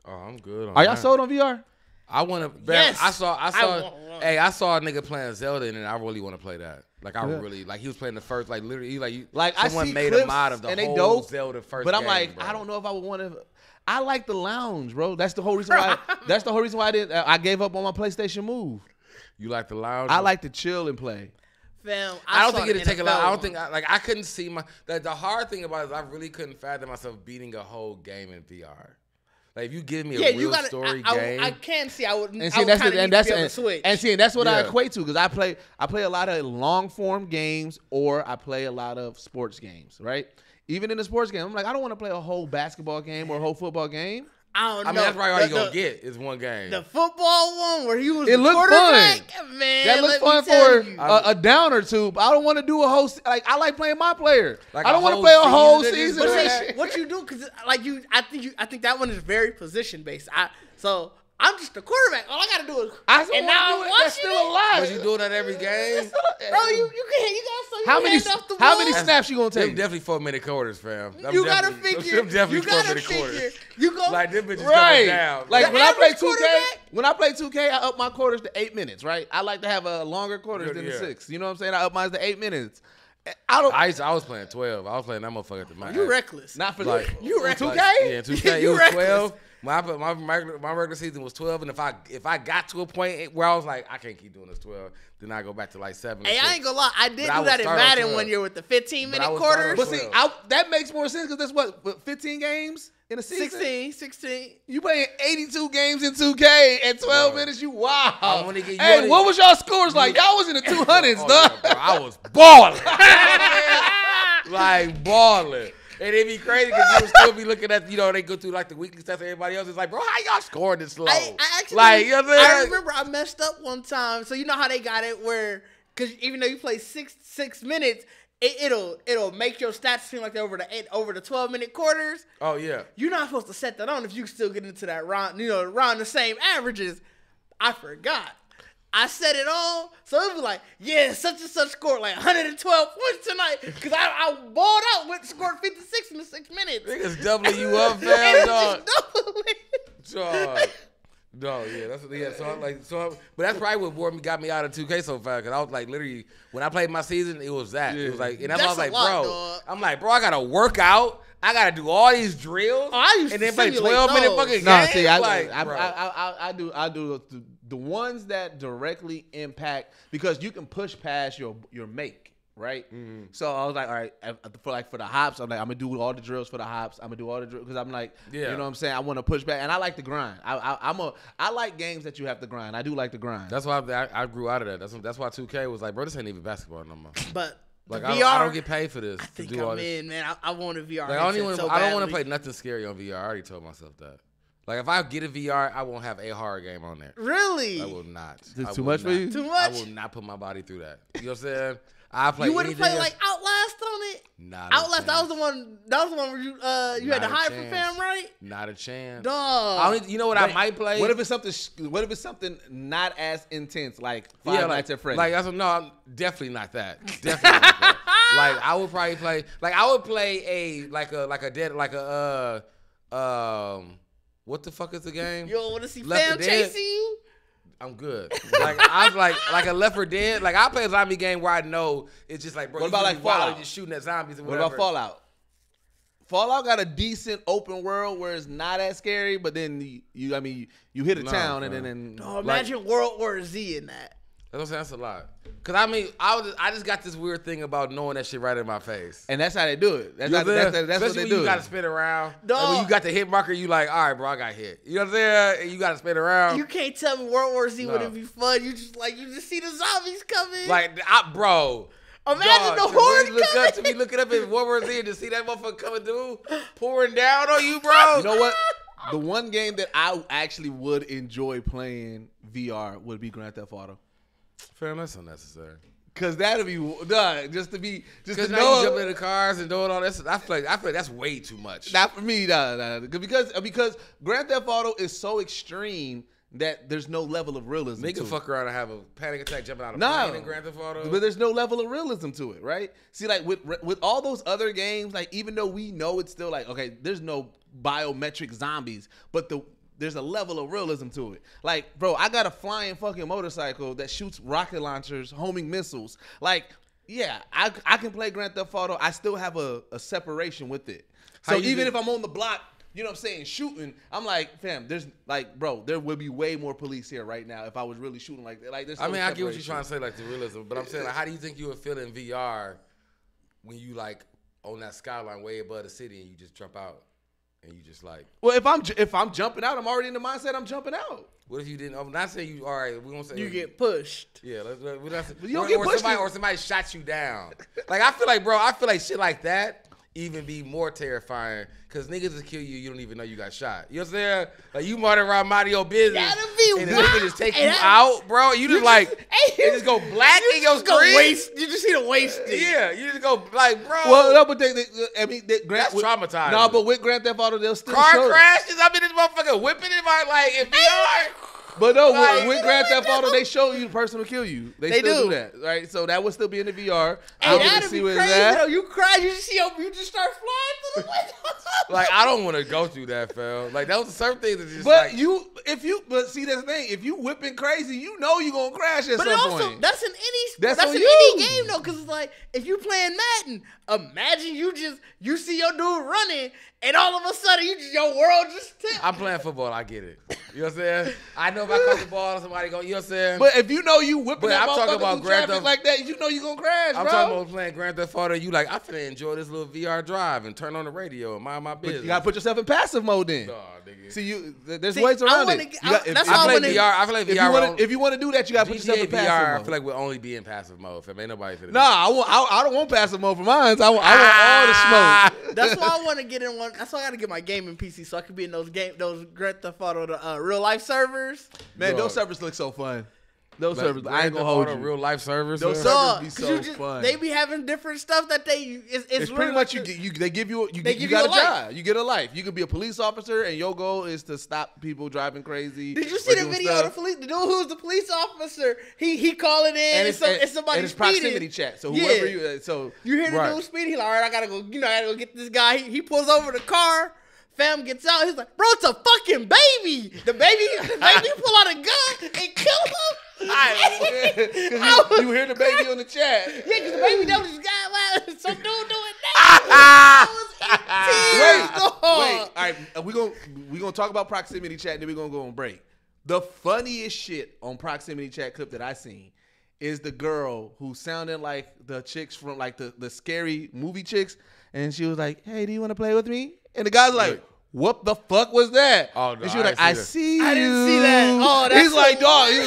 Oh, I'm good. On Are y'all that. sold on VR? I want to. Yes. I saw. want one. Hey, I saw a nigga playing Zelda, and I really want to play that. Like I Yeah. really like. He was playing the first. Like literally, I someone see made clips a mod of the and they whole dope, Zelda first. But I'm game, like, bro. I don't know if I would want to. I like the lounge, bro. That's the whole reason why. That's the whole reason why I did. I gave up on my PlayStation Move. You like the lounge? I like to chill and play. fam, I don't saw think the it'd take a lot. NFL I don't one. think I couldn't see my. The hard thing about it is I really couldn't fathom myself beating a whole game in VR. Like if you give me a real story game, I can see. I would. And I see, would that's kinda and need to that's be able to and, switch. and see, and that's what I Yeah. equate to because I play a lot of long form games or I play a lot of sports games. Right? Even in the sports game, I'm like, I don't want to play a whole basketball game or a whole football game. I don't know. I mean that's probably all you gonna The- get is one game. The football one where he was It the looked quarterback, fun. man. That looks let me fun tell for you. a down or two. But I don't want to do a whole. I like playing my player. Like I a don't want to whole play a whole season season. is of But that see, shit. what you do, because like I think that one is very position based. So I'm just the quarterback. All I gotta do is. And now I'm watching. That's still a lot. But you doing that every game? Bro, you got how many snaps you gonna take? Them definitely 4-minute quarters, fam. You gotta figure. Them definitely 4-minute quarters. You go like them bitches right. coming down. Like when I play 2K, I up my quarters to 8 minutes. Right? I like to have a longer quarters than the 6. You know what I'm saying? I up mine to 8 minutes. I was playing 12. I was playing that motherfucker at the max. You reckless. Not for you reckless. 2K? Yeah, 2K. It was 12. My regular season was 12, and if I got to a point where I was like, I can't keep doing this 12, then I go back to like 7. Hey, I ain't gonna lie, I did do that in Madden 1 year with the 15-minute quarters. But see, that makes more sense because that's what 15 games in a season. 16. You playing 82 games in 2K at 12 minutes. You wow. Hey, what was y'all scores like? Y'all was in the 200s, dog. Yeah, I was balling, like balling. And it'd be crazy because you would still be looking at, they go through like the weekly stats. Everybody else is like, bro, how y'all scoring this low? I actually, like, you know what I'm saying? I remember I messed up one time. So you know how they got it where, because even though you play six minutes, it'll make your stats seem like they're over the 12-minute quarters. Oh yeah. You're not supposed to set that on if you still get into that round, around the same averages. I forgot. I set it on, so it was like, yeah, such and such scored like 112 points tonight because I balled out, scored 56 in the 6 minutes. Niggas doubling you up, fam, dog. Dog. No, yeah, but that's probably what got me out of 2K so fast because I was like, literally, when I played my season, it was that. Yeah. It was like, and that's why I was like, dog. I'm like, bro, I gotta work out. I gotta do all these drills. And then play 12-minute fucking games. No, see, I do the ones that directly impact because you can push past your make, right? Mm-hmm. So I was like, all right, for the hops, I'm like, I'm gonna do all the drills for the hops. I'm gonna do all the drills because I'm like, you know what I'm saying? I want to push back, and I like to grind. I like games that you have to grind. I do like to grind. That's why I grew out of that. That's why 2K was like, bro, this ain't even basketball no more. But like VR, I don't get paid for this. I think I'm in, man. I want a VR. Like, I don't want to play nothing scary on VR. I already told myself that. Like, if I get a VR, I won't have a horror game on there. Really? I will not. Is it too much for you? Too much? I will not put my body through that. You know what I'm saying? I play. You wouldn't play like Outlast on it? Not Outlast. That was the one. That was the one where you had to hide from fam, right? Not a chance. Dog. You know what I might play? What if it's something not as intense like Five Nights at Freddy's? Like I'm definitely not that. Definitely not that. Like I would probably play. Like I would play what the fuck is the game? You don't want to see fam chasing you? I'm good. Like I was like a Left 4 Dead. Like I play a zombie game where I know it's just like, bro. What about like Fallout? Just shooting at zombies. What about Fallout? Fallout got a decent open world where it's not as scary, but then you hit a town and then. Oh, imagine World War Z in that. That's what I'm saying. That's a lot. Cause I just got this weird thing about knowing that shit right in my face, and that's how they do it. That's what they do. You gotta spin around. Like when you got the hit marker, you like, all right, bro, I got hit. You know what I'm saying? And you gotta spin around. You can't tell me World War Z wouldn't be fun. You just see the zombies coming. Like, bro. Imagine the horde coming. To be looking up at World War Z and to see that motherfucker coming through, pouring down on you, bro. You know what? The one game that I actually would enjoy playing VR would be Grand Theft Auto. Fam, that's unnecessary. Cause that'll be just to know you jump in the cars and doing all this. I feel like that's way too much. Not for me, because Grand Theft Auto is so extreme that there's no level of realism. They can fuck around and have a panic attack jumping out of plane in Grand Theft Auto. But there's no level of realism to it, right? See, like with all those other games, like even though we know it's still like, okay, there's no biometric zombies, but there's a level of realism to it. Like, bro, I got a flying fucking motorcycle that shoots rocket launchers, homing missiles. Like, yeah, I can play Grand Theft Auto. I still have a separation with it. So even if I'm on the block, you know what I'm saying, shooting, I'm like, fam, there's like, bro, there would be way more police here right now if I was really shooting like that. Like, there's no I get what you're trying to say, like the realism, but I'm saying, like, how do you think you would feel in VR when you like on that skyline way above the city and you just jump out? And you just like, well, if I'm jumping out, I'm already in the mindset I'm jumping out. What if you didn't? I'm not saying you. All right, we gonna say you get pushed. Yeah, you don't get pushed. Somebody shot you down. Like I feel like, bro, shit like that. even be more terrifying because niggas will kill you. You don't even know you got shot. You know what I'm saying? Like you running around minding your business, That'd be and the wild. nigga just take you out, bro. You just like it just go black in your screen. You just see the waste. Yeah, you just go like, bro. Well, no, but I mean, that's traumatizing. No, but with Grand Theft Auto, they'll still car show crashes. I mean, this motherfucker whipping it like in VR. But no, Like, with Grand Theft Auto, they show you the person will kill you. They still do that, right? So that would still be in the VR. Hey, that'd be crazy though. You cry, you just start flying through the window. Like I don't want to go through that, fam. Like that was certain things that just. But like, but see that's the thing. If you whipping crazy, you know you gonna crash at some point. That's in That's any on you. game though, because it's like if you playing Madden, imagine you see your dude running, and all of a sudden your world just tipped. I'm playing football. I get it. You know what I'm saying? I know if I catch the ball, somebody go. You know what I'm saying? But if you know you whipping But that I'm talking motherfucker about through Grand traffic Theft- like that, you know you gonna crash, I'm bro. talking about playing Grand Theft Auto. You like, I finna enjoy this little VR drive and turn on the radio and mind my But business. you gotta put yourself in passive mode then. Nah, nigga. See, there's ways around it. That's I why I play wanna- VR. I feel like VR. If you want to do that, you gotta put yourself GTA in passive VR, mode. I feel like we'll only be in passive mode. If ain't nobody finna. Nah, I don't want passive mode for mine. I want all the smoke. That's why I want to get in one. That's why I got to get my gaming PC so I can be in those Grand Theft Auto real life servers. Man, Bro. those servers look so fun. Those Like, servers, I ain't gonna Grand hold Theft Auto you. real life servers. Those son. servers be 'Cause so fun. They be having different stuff that it's It's pretty much they give you They give got you a a life. job. You get a life. You could be a police officer, and your goal is to stop people driving crazy. Did you or see the doing video stuff. of the police? The dude who's the police officer, he calling in And and somebody and it's speeding. proximity chat. So Yeah. whoever you You hear the Right. dude speeding, he's like, all right, I gotta go get this guy. He pulls over the car. Fam gets out. He's like, bro, it's a fucking baby. The baby pull out a gun and kill him. you hear the baby on the chat. Yeah, because the baby never just got some dude doing that. Wait. All right, we gonna talk about proximity chat, and then we're gonna go on break. The funniest shit on proximity chat clip that I seen is the girl who sounded like the chicks from like the scary movie chicks, and she was like, "Hey, do you want to play with me?" And the guy's like, "What the fuck was that?" Oh, no, and she was like, I "I didn't see you." I didn't see that. Oh, that's he's like, so dog. weird. He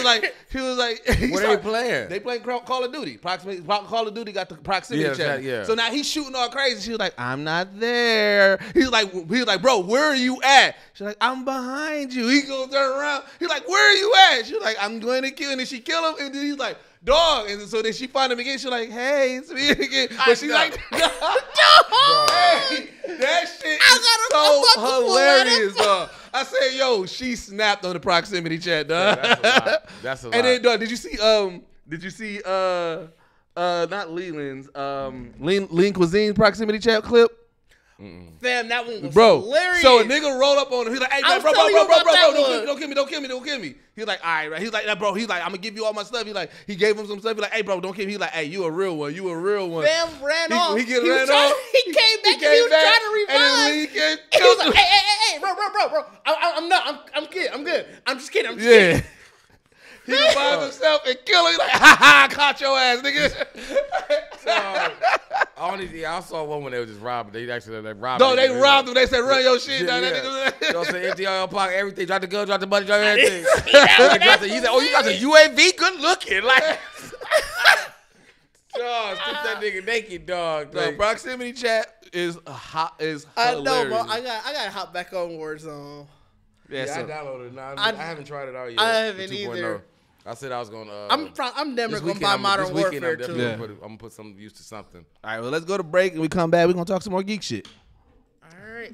was like, What are they playing? They playing Call of Duty. Call of Duty got the proximity Yeah, chat. yeah. So now he's shooting all crazy. She was like, "I'm not there." He was like, "Bro, where are you at?" She's like, "I'm behind you." He goes turn around. He's like, "Where are you at?" She's like, "I'm going to kill." And then she kill him. And then he's like, "Dog." And so then she find him again. She's like, "Hey, it's me again." But she's like, "Dog." Hey, that shit is so hilarious, dog. I said, "Yo, she snapped on the proximity chat, dog." Yeah, that's a lot. And then, dog, did you see not Leland's Lean Cuisine proximity chat clip? Fam, that one was Bro, hilarious. so a nigga roll up on him. He's like, "Hey, I bro, was telling you about that one. don't kill me. He's like, "All right." He's like, "Bro," he's like, "I'm gonna give you all my stuff." He gave him some stuff. He's like, "Hey, bro, don't kill me." He's like, "Hey, you a real one. Fam ran off. He was trying- He came back and he was trying to revive. And then He was like, hey, bro. I'm good. I'm just kidding. yeah. He revived himself and killed him. He's like, "Ha, caught your ass, nigga." I saw one when they were just robbing. They actually robbed. No, they robbed him. They said, "Run your shit down." Yeah. That nigga. You know what I'm saying? Empty all your pocket, everything. Drop the gun, drop the money, drop everything. See that one? He said, "Oh, you got the UAV? Good looking." Like, dog, strip that nigga naked, dog. No, Like, proximity chat is hilarious. I know, bro. I got hop back on Warzone. Yeah, I so- downloaded it. Now, I I haven't tried it out yet. I the haven't 2.0. either. I said I was gonna. I'm damn near this gonna weekend, buy I'm- Modern this weekend, Warfare I'm too. definitely I'm gonna put some use to something. All right, well, let's go to break and we come back. We're gonna talk some more geek shit. All right.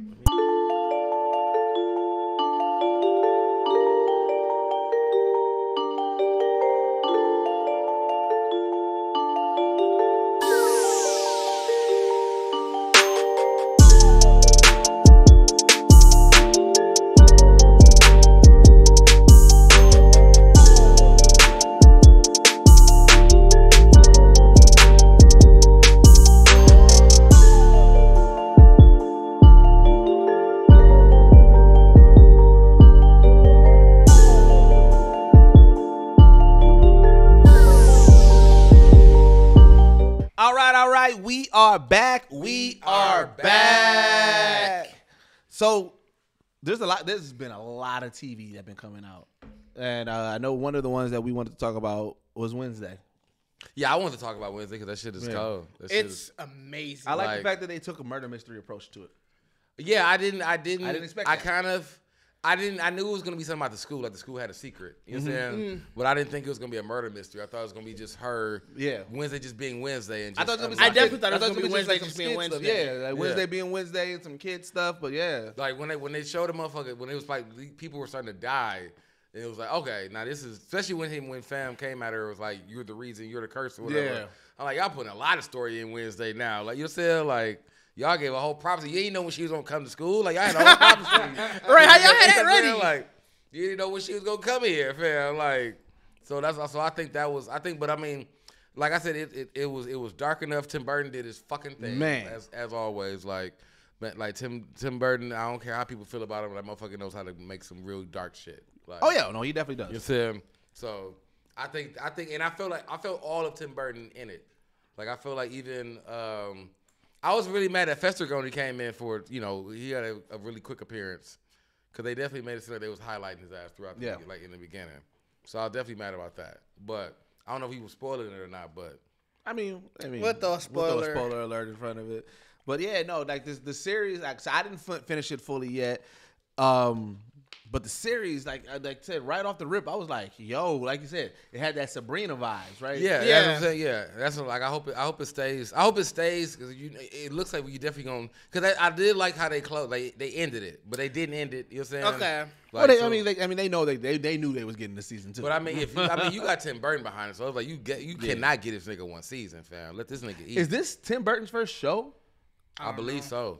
All right, we are back. We are back. So there's been a lot of TV that been coming out. And I know one of the ones that we wanted to talk about was Wednesday. Yeah, I want to talk about Wednesday because that shit is cold. It's amazing. I like the fact that they took a murder mystery approach to it. Yeah, I didn't expect that. I knew it was gonna be something about the school, like the school had a secret. You know what I'm saying? But I didn't think it was gonna be a murder mystery. I thought it was gonna be just her. Yeah. Wednesday just being Wednesday, and just, I definitely thought it was gonna be Wednesday just being Wednesday. Yeah, like Wednesday being Wednesday and some kid stuff. But yeah, like when they showed the motherfucker, when it was like people were starting to die, and it was like, okay, now this is especially when fam came at her, it was like, you're the reason, you're the curse or whatever. Yeah. I'm like, y'all putting a lot of story in Wednesday now. Like you said, like. Y'all gave a whole prophecy. You didn't know when she was gonna come to school. Like, y'all had a whole prophecy. Right, how y'all had that ready? Like, you didn't know when she was gonna come here, fam. Like, so that's also. I think, but I mean, like I said, it was dark enough. Tim Burton did his fucking thing, man, as always. Like Tim Burton. I don't care how people feel about him. That motherfucker knows how to make some real dark shit. Like, oh yeah, no, he definitely does. You see him. So I think, and I felt all of Tim Burton in it. Like I feel like even. I was really mad that Fester only came in for, he had a really quick appearance. Because they definitely made it so that they was highlighting his ass throughout the like in the beginning. So I was definitely mad about that. But I don't know if he was spoiling it or not, but. I mean. We'll throw a spoiler alert in front of it. But yeah, no, like the series, like, so I didn't finish it fully yet. But the series, like I said, right off the rip, I was like, "Yo!" Like you said, it had that Sabrina vibes, right? Yeah, that's what I'm saying. Yeah, that's what, like I hope it stays. I hope it stays because it looks like we definitely gonna. Because I did like how they closed. They ended it, but they didn't end it. You know what I'm saying? Okay. Like, well, they know they knew they was getting the season 2. But I mean, you got Tim Burton behind it, so I was like, you cannot get this nigga one season, fam. Let this nigga eat. Is this Tim Burton's first show? I believe so.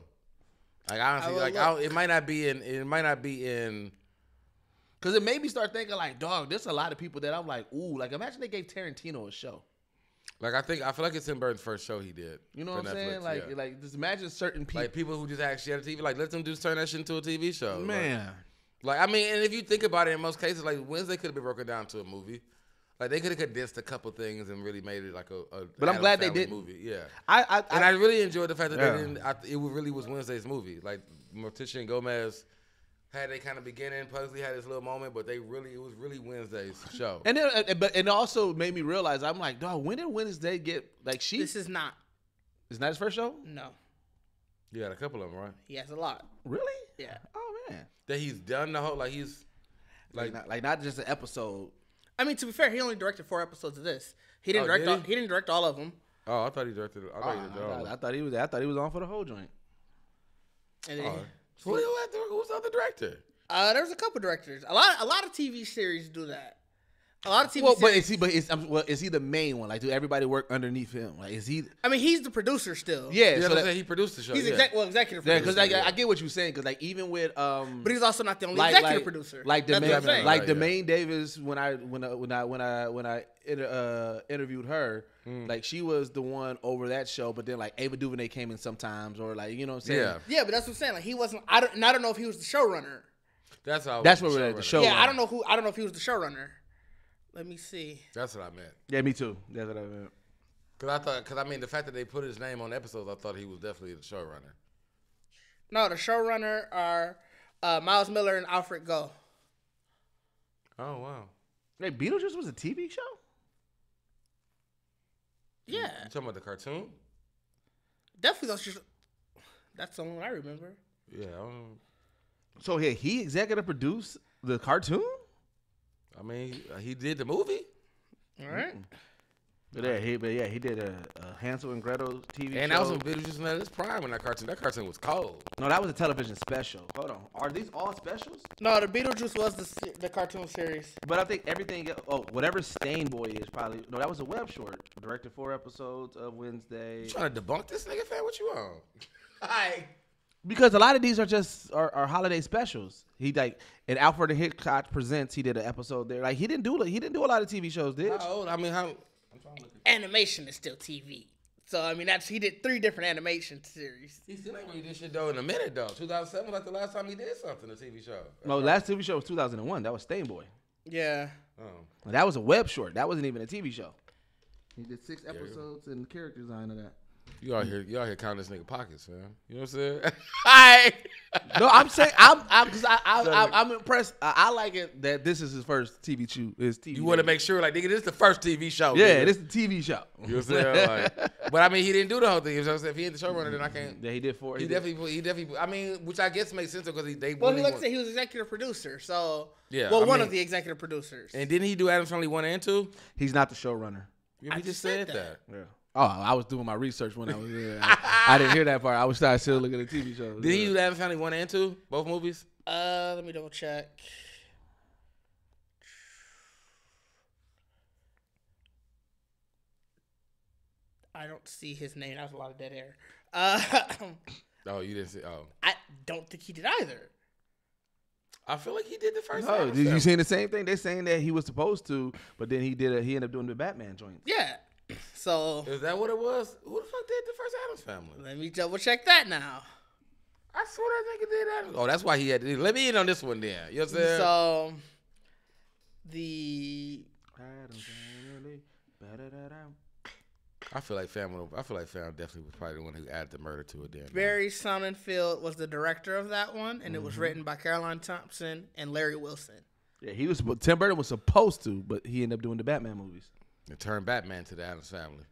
Like honestly, it might not be in. Because it made me start thinking, like, dog, there's a lot of people that I'm like, ooh, like, imagine they gave Tarantino a show. Like, I feel like it's Tim Burton's first show he did. You know what I'm saying? Like, just imagine certain people. Like, people who just actually had a TV, like, let them just turn that shit into a TV show. Man. Like, I mean, and if you think about it, in most cases, like, Wednesday could have been broken down to a movie. Like, they could have condensed a couple things and really made it like a but I'm glad they did. Movie. Yeah. I really enjoyed the fact that they didn't, it really was Wednesday's movie. Like, Morticia and Gomez had they kind of beginning, Pugsley had his little moment, but it was really Wednesday's show. And then, it also made me realize, I'm like, dog, when did Wednesday get, like, This is not. It's not his first show? No. You had a couple of them, right? He has a lot. Really? Yeah. Oh, man. That he's done the whole, like, he's, like not just an episode. I mean, to be fair, he only directed 4 episodes of this. He didn't he didn't direct all of them. Oh, I thought he directed it. I thought he was on for the whole joint. And then, who's the other director? There's a couple directors. A lot of TV series do that. A lot of TV series. Is he the main one? Like, do everybody work underneath him? Like, is he? I mean, he's the producer still. Yeah, so he produced the show. He's executive producer. Because I get what you're saying. Because like even with but he's also not the only executive producer. Like Demaine Davis, when I interviewed her, like she was the one over that show. But then like Ava DuVernay came in sometimes, or like, you know what I'm saying? Yeah, but that's what I'm saying. Like he wasn't. I don't know if he was the showrunner. That's where we're at. The show. Yeah, I don't know if he was the showrunner. Let me see. That's what I meant. Yeah, me too. That's what I meant. Because I mean, the fact that they put his name on episodes, I thought he was definitely the showrunner. No, the showrunner are Miles Miller and Alfred Goh. Oh, wow. Hey, Beetlejuice was a TV show? Yeah. You talking about the cartoon? Definitely. That's the one I remember. Yeah. So he executive produced the cartoon? I mean, he did the movie. All right. But he did a Hansel and Gretel TV show. And that was when Beetlejuice at his prime in that cartoon. That cartoon was cold. No, that was a television special. Hold on. Are these all specials? No, the Beetlejuice was the cartoon series. But I think everything, whatever Stain Boy is probably, no, that was a web short. Directed 4 episodes of Wednesday. You trying to debunk this nigga, fam? What you on? Hi. Because a lot of these are just are holiday specials. He like in Alfred Hitchcock Presents, he did an episode there. Like he didn't do a lot of TV shows, did? How old? I mean, how? I'm trying to look at animation is still TV. So I mean, he did 3 different animation series. He still ain't really did shit though in a minute though. 2007 was like the last time he did something, a TV show. No, last TV show was 2001. That was Stain Boy. Yeah. Oh. And that was a web short. That wasn't even a TV show. He did 6 episodes and character design of that. You out here counting this nigga pockets, man. You know what I'm saying? No, I'm saying I'm impressed. I like it that this is his first TV show. You want to make sure, like, nigga, this is the first TV show. Yeah, nigga. this is the TV show. You know what I'm saying? Like, but I mean, he didn't do the whole thing. You know what I'm saying? If he ain't the showrunner, then I can't. Yeah, he did four. He definitely. I mean, which I guess makes sense because they. Well, he was executive producer, so yeah. Well, one of the executive producers. And didn't he do Addams Family 1 and 2? He's not the showrunner. Yeah, he just said that. Yeah. Oh, I was doing my research when I was there. I didn't hear that part. I was still looking at the TV shows. Did he do Addams Family 1 and 2? Both movies? Let me double check. I don't see his name. That was a lot of dead air. Oh, you didn't see? Oh. I don't think he did either. I feel like he did the first. No, did you see the same thing? They're saying that he was supposed to, but then he ended up doing the Batman joint. Yeah. So is that what it was? Who the fuck did the first Addams Family? Let me double check that now. I swear that nigga did Addams. Oh, that's why he had to. Let me in on this one then. You know what I'm saying? So the I feel like Fam definitely was probably the one who added the murder to it. Then Barry Sonnenfeld was the director of that one, and it was written by Caroline Thompson and Larry Wilson. Yeah, Tim Burton was supposed to, but he ended up doing the Batman movies. And turned Batman to the Addams Family.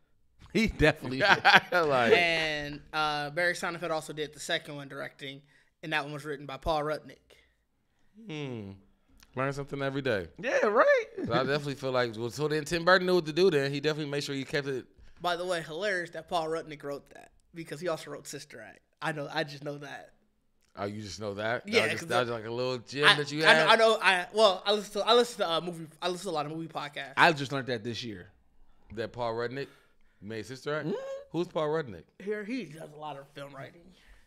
He definitely did. And Barry Sonnenfeld also did the second one directing, and that one was written by Paul Rudnick. Learn something every day. Yeah, right. So I definitely feel like, so then Tim Burton knew what to do then. He definitely made sure he kept it. By the way, hilarious that Paul Rudnick wrote that, because he also wrote Sister Act. I just know that. Oh, you just know that? Yeah, that was like a little gem that you had. I know. I listen to a lot of movie podcasts. I just learned that this year. That Paul Rudnick made Sister Act? Who's Paul Rudnick? He does a lot of film writing.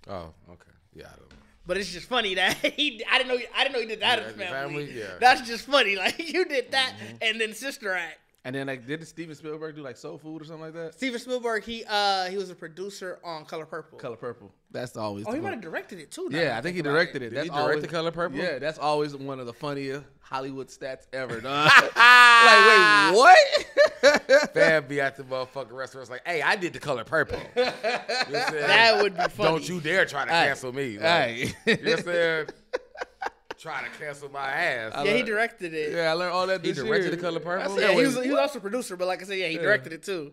Oh, okay. Yeah, I don't know. But it's just funny that I didn't know he did that in his family. Yeah. That's just funny. Like, you did that and then Sister Act. And then, like, did Steven Spielberg do, like, Soul Food or something like that? Steven Spielberg, he was a producer on Color Purple. Color Purple. That's always. Oh, he might have directed it, too. Yeah, I think he directed it. Did he direct the Color Purple? Yeah, that's always one of the funniest Hollywood stats ever, dog. Like, wait, what? Fam be at the motherfucking restaurants like, hey, I did the Color Purple. You know what I'm saying? That would be funny. Don't you dare try to cancel me. Like, you know what I'm saying? Try to cancel my ass. Yeah, he directed it. Yeah, I learned all that this year. He directed the Color Purple? Yeah, he was also a producer, but like I said, yeah, he directed it too.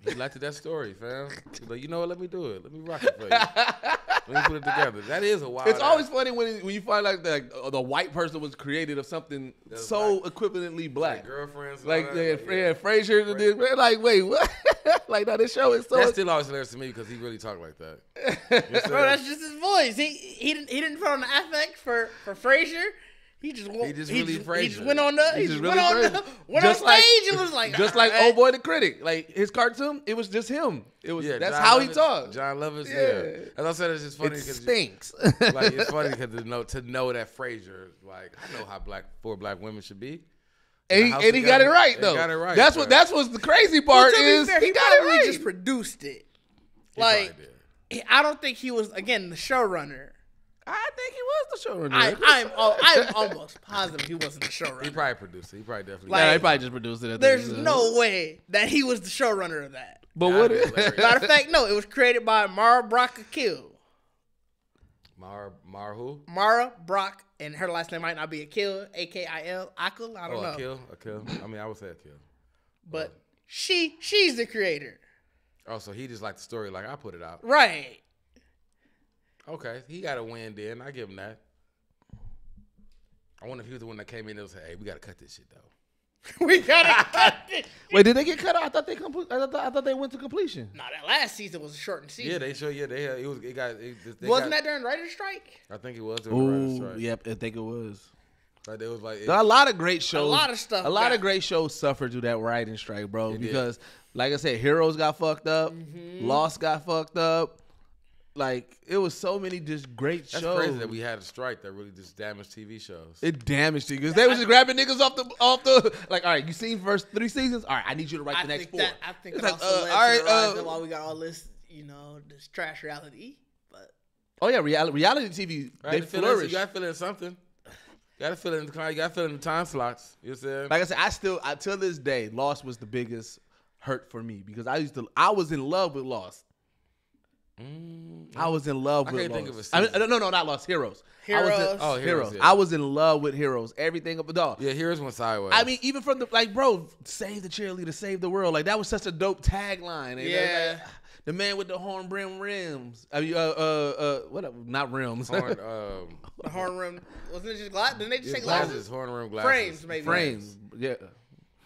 He liked that story, fam. He's like, you know what? Let me do it. Let me rock it for you. Let me put it together. That is a wild. It's always funny when you find like the white person was created of something that's so equivalently black. Like girlfriends. Like Frasier did. Like, wait, what? Like, no, this show is so. That's still always hilarious to me because he really talked like that. Bro, that's just his voice. He didn't put on the affect for Frasier. He just went on stage and was like, just like Old Boy the Critic, like his cartoon, it was just him. It was that's how he talked. John Lovitz, yeah. As I said, it's just funny because it stinks. Like it's funny because to know that Frasier, like I know how four black women should be. And he got it right though. Got it right. That's what's the crazy part is fair, he got it right. Just produced it. Like I don't think he was again the showrunner. I think he was the showrunner. I'm almost positive he wasn't the showrunner. He probably produced it. He probably definitely. Like, he probably just produced it. There's no way that he was the showrunner of that. But what? Matter of fact, no. It was created by Mara Brock Akil. Mara who? Mara Brock, and her last name might not be Akil, Akil. Akil. I don't know. Akil. I mean, I would say Akil. But she's the creator. Oh, so he just liked the story. Like I put it out. Right. Okay, he got a win then. I give him that. I wonder if he was the one that came in and said, hey, we got to cut this shit, though. We got to cut this. Wait, did they get cut out? I thought they went to completion. No, that last season was a shortened season. Yeah, they Wasn't that during writer's strike? I think it was during the writer's strike. Yep, I think it was. Like, it was like a lot of great shows. A lot of stuff. A lot of great shows suffered through that writing strike, bro. Because, like I said, Heroes got fucked up. Lost got fucked up. Like, it was so many just great shows. That's crazy that we had a strike that really just damaged TV shows. It damaged it because they was just grabbing niggas off the like, all right, you seen first 3 seasons? All right, I need you to write the next 4. I think it's also led to the rise of why we got all this, this trash reality. But oh yeah, reality TV, they flourish. You got to fill in something. You got to fill in the time slots. You know what I'm saying? Like I said, I till this day, Lost was the biggest hurt for me because I was in love with Lost. I was in love with can't Lost. think of a No, not Lost. Heroes. Heroes. Yeah. I was in love with Heroes. Everything up a dog. Yeah, Heroes went sideways. I mean, even from bro, save the cheerleader, save the world. Like that was such a dope tagline. And Yeah. the man with the horn brim rims. I mean, what? Not rims. The horn rim. Wasn't it just glasses? Didn't they just say glasses? glasses? Horn rim glasses. Frames, maybe. Frames. Yeah.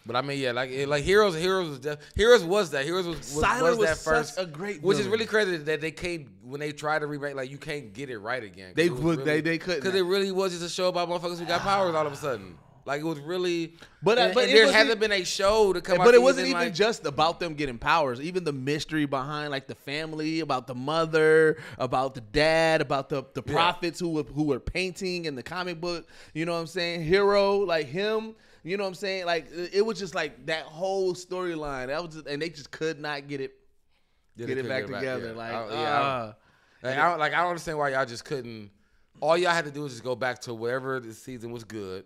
But I mean, yeah, like Heroes was that. Heroes was that first. Such a great which is villain. really crazy that they can't when they try to remake, like you can't get it right again. They couldn't because it really was just a show about motherfuckers who got powers all of a sudden. Like it was really, but there hasn't been a show to come out. But it wasn't even just about them getting powers. Even the mystery behind like the family, about the mother, about the dad, about the prophets who were painting in the comic book. You know what I'm saying? Hero like him. You know what I'm saying? Like it was just like that whole storyline. That was and they just could not get it back together. I don't understand why y'all just couldn't. All y'all had to do was just go back to wherever the season was good,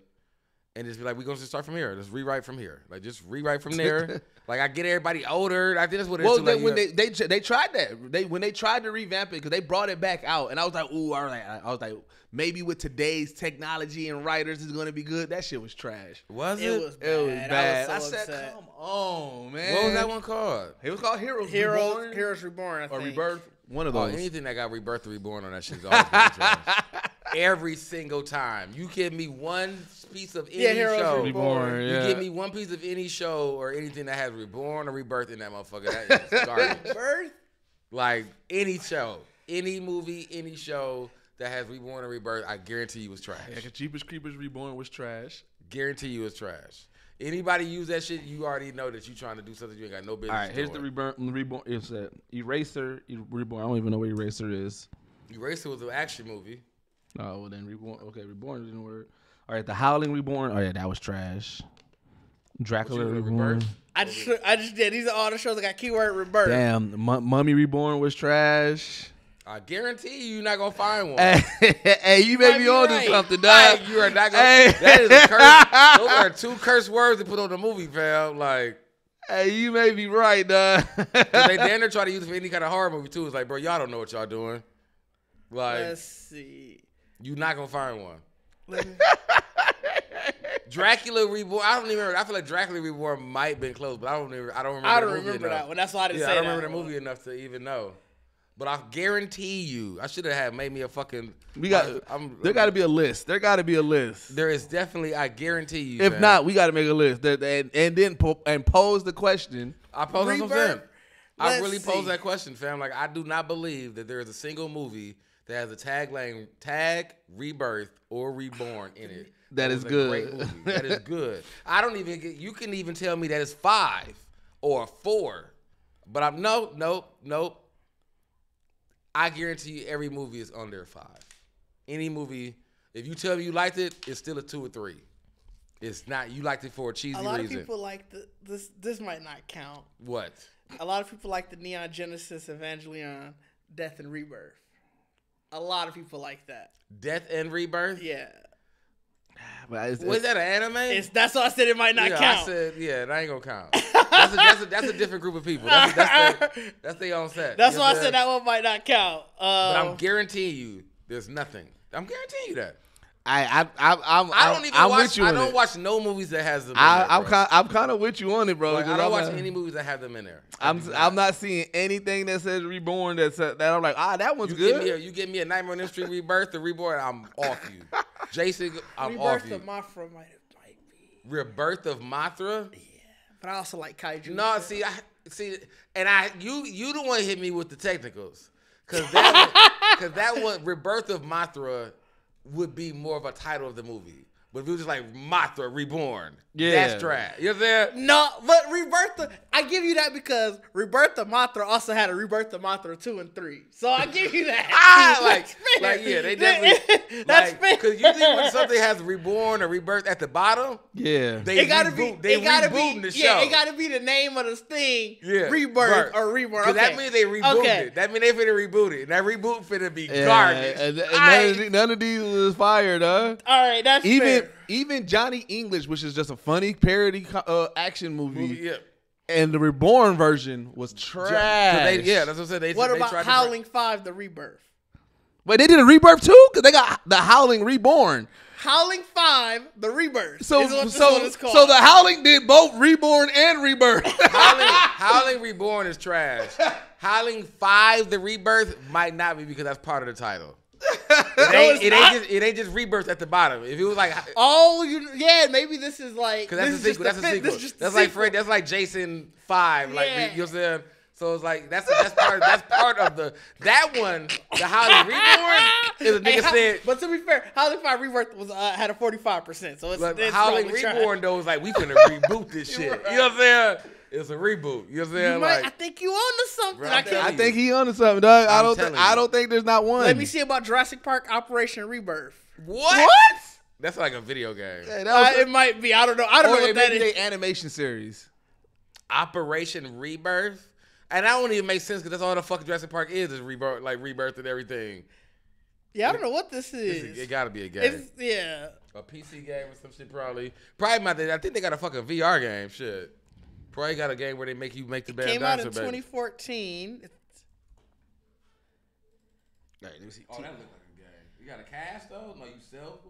and just be like, we're gonna just start from here. Just rewrite from here. Like just rewrite from there. Like I get everybody older. I think that's what it is. Well, when they tried that, when they tried to revamp it because they brought it back out, and I was like, ooh, I was like. Maybe with today's technology and writers is gonna be good. That shit was trash. Was it? It was bad. I was so I said, upset. come on, man. What was that one called? It was called Heroes Reborn, I think. or Rebirth. One of Oh, those. anything that got Rebirth or Reborn on that shit is always gonna be trash. Every single time. You give me one piece of any Heroes show. Reborn. You give me one piece of any show or anything that has Reborn or Rebirth in that motherfucker. That is garbage. Birth? Like any show, any movie, any show that has Reborn or Rebirth, I guarantee you was trash. Like Jeepers Creepers Reborn was trash. Guarantee you was trash. Anybody use that shit, you already know that you trying to do something you ain't got no business All right, here's the doing. Reborn. It's Eraser Reborn. I don't even know what Eraser is. Eraser was an action movie. Oh, well then Reborn. Okay, Reborn didn't work. All right, The Howling Reborn. Oh yeah, that was trash. Dracula Reborn. Rebirth? I just did. These are all the shows that got keyword Rebirth. Damn, Mummy Reborn was trash. I guarantee you're not gonna find one. Hey, you may be on to something, dog. Like, you are not gonna. Hey. That is a curse. Those are 2 curse words to put on the movie, fam. Like, hey, you may be right, dog. they damn near try to use it for any kind of horror movie too. It's like, bro, y'all don't know what y'all doing. Like, Let's see. you're not gonna find one. Dracula Reborn. I don't even remember. I feel like Dracula Reborn might have been close, but I don't remember. I don't remember that one. That's why I didn't say I that. don't remember the movie enough to even know. But I guarantee you, I should have made me a fucking. There got to be a list. There got to be a list. There is definitely. I guarantee you. If not, we got to make a list and then pose the question. I pose that Rebirth. I really pose that question, fam. Like I do not believe that there is a single movie that has a tag Rebirth or Reborn in it. That is was a good. Great movie. That is good. I don't even get. You can even tell me that it's 5 or 4, but I'm nope. I guarantee you every movie is under 5. Any movie, if you tell me you liked it, it's still a 2 or 3. It's not. You liked it for a cheesy reason. A lot of people like this. This might not count. What? A lot of people like the Neon Genesis Evangelion Death and Rebirth. A lot of people like that. Death and Rebirth? Yeah. Was that an anime? That's why I said it might not count. I said, that ain't gonna count. That's a different group of people. That's their own set. That's why I said that one might not count. But I'm guaranteeing you, there's nothing. I'm guaranteeing you that. I don't watch no movies that has them. I'm kind of with you on it, bro. Like, I don't watch any movies that have them in there. I'm not seeing anything that says Reborn that I'm like, that one's good. You give me a Nightmare on Elm Street Rebirth or Reborn, I'm off you. Jason, I'm off you. Rebirth of Mothra might be. Rebirth of Mothra? Yeah, but I also like kaiju. No, you the one hit me with the technicals, cause that one Rebirth of Mothra would be more of a title of the movie. But if it was just like Mothra Reborn, that's trash. You know what I'm saying? No, but I give you that because Rebirth of Mothra also had a Rebirth of Mothra 2 and 3. So I give you that. They definitely. That's fair. Because usually when something has Reborn or Rebirth at the bottom, they gotta be rebooting the show. Yeah, it gotta be the name of the thing. Yeah, Rebirth or Reborn. Because that means they rebooted it. That means they finna reboot it. And that reboot finna be garbage. None of these was fired, huh? All right, that's fair. Even Johnny English, which is just a funny parody action movie. And the Reborn version was trash. That's what I said. What about Howling 5: The Rebirth? But they did a Rebirth too? Because they got the Howling Reborn. Howling 5: The Rebirth. So So the Howling did both Reborn and Rebirth. Howling Reborn is trash. Howling 5: The Rebirth might not be because that's part of the title. It ain't just Rebirth at the bottom. If it was like, maybe this is like, because that's a sequel. That's a sequel. That's like Fred. That's like Jason 5. Like, you know what I'm saying? So it's like that's part of that one. The Howling Reborn is a nigga said. But to be fair, Howling 5 Rebirth was had a 45%. So it's Howling Reborn though was like, we finna reboot this shit. Right. You know what I'm saying? It's a reboot. You know what I'm saying? I think you onto something. Bro, I think he onto something, dog. I don't think there's not one. Let me see about Jurassic Park Operation Rebirth. What? That's like a video game. Yeah, it might be. I don't know. I don't know what that is. Animation series. Operation Rebirth. And that won't even make sense because that's all the fucking Jurassic Park is rebirth, like rebirth and everything. Yeah, I don't know what this is. It gotta be a game. A PC game or some shit probably. Probably I think they got a fucking VR game. Shit. Probably got a game where they make you make the bad Came out in baby. 2014. Right, let me see. Oh, that looked like a game. You got a cast though? No, you sell?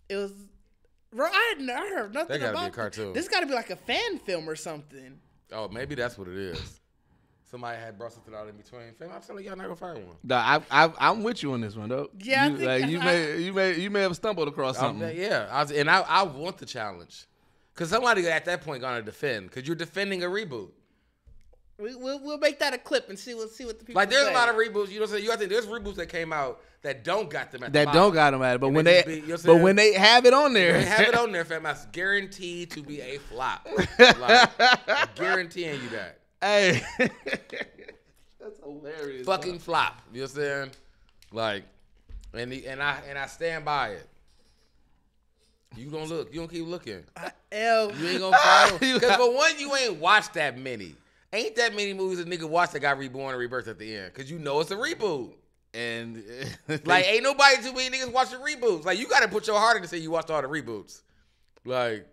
It was. Bro, I heard nothing that gotta about be a cartoon. This gotta be like a fan film or something. Oh, maybe that's what it is. Somebody had brought something out in between. Fam, I'm telling y'all not gonna find one. Nah, I'm with you on this one though. Yeah, you may have stumbled across something. I want the challenge, cause somebody at that point gonna defend, cause you're defending a reboot. We'll make that a clip and see what the people like. There's say. a lot of reboots. You know what I'm saying? You think there's reboots that came out that don't got them at the that bottom. don't got them at it, but and when they have it on there, they have it on there, fam. That's guaranteed to be a flop. Like, I'm guaranteeing you that. Hey, that's hilarious. Fucking flop. You know what I'm saying? Like, and I stand by it. You gonna look. You gonna keep looking. You ain't gonna find them. Because for one, you ain't watched that many. Ain't that many movies a nigga watched that got reborn and rebirth at the end? Because you know it's a reboot. And like, ain't nobody too many niggas watching reboots. Like, you got to put your heart in to say you watched all the reboots. Like,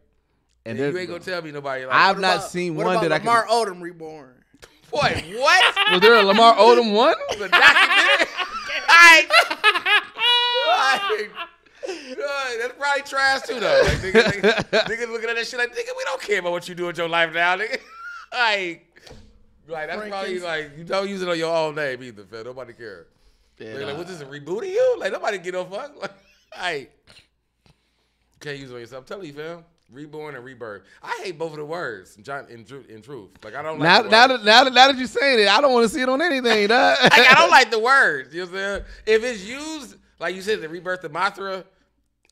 and you ain't going to tell me nobody. Like, I've not seen one that I can. Lamar Odom Reborn. Boy, what? Was there a Lamar Odom one? The documentary? That's probably trash too, though. Like, niggas looking at that shit like, nigga, we don't care about what you do with your life now, nigga. Like that's probably like, you don't use it on your own name either, fam. Nobody care. Yeah, like, what's this, a rebooting you? Like, nobody get no fuck. Like, you can't use it on yourself. I'm telling you, fam. Reborn and rebirth. I hate both of the words, in truth. Like, I don't like now that you're saying it, I don't want to see it on anything. I don't like the words. You know what I'm saying? If it's used, like you said, the rebirth of Mothra,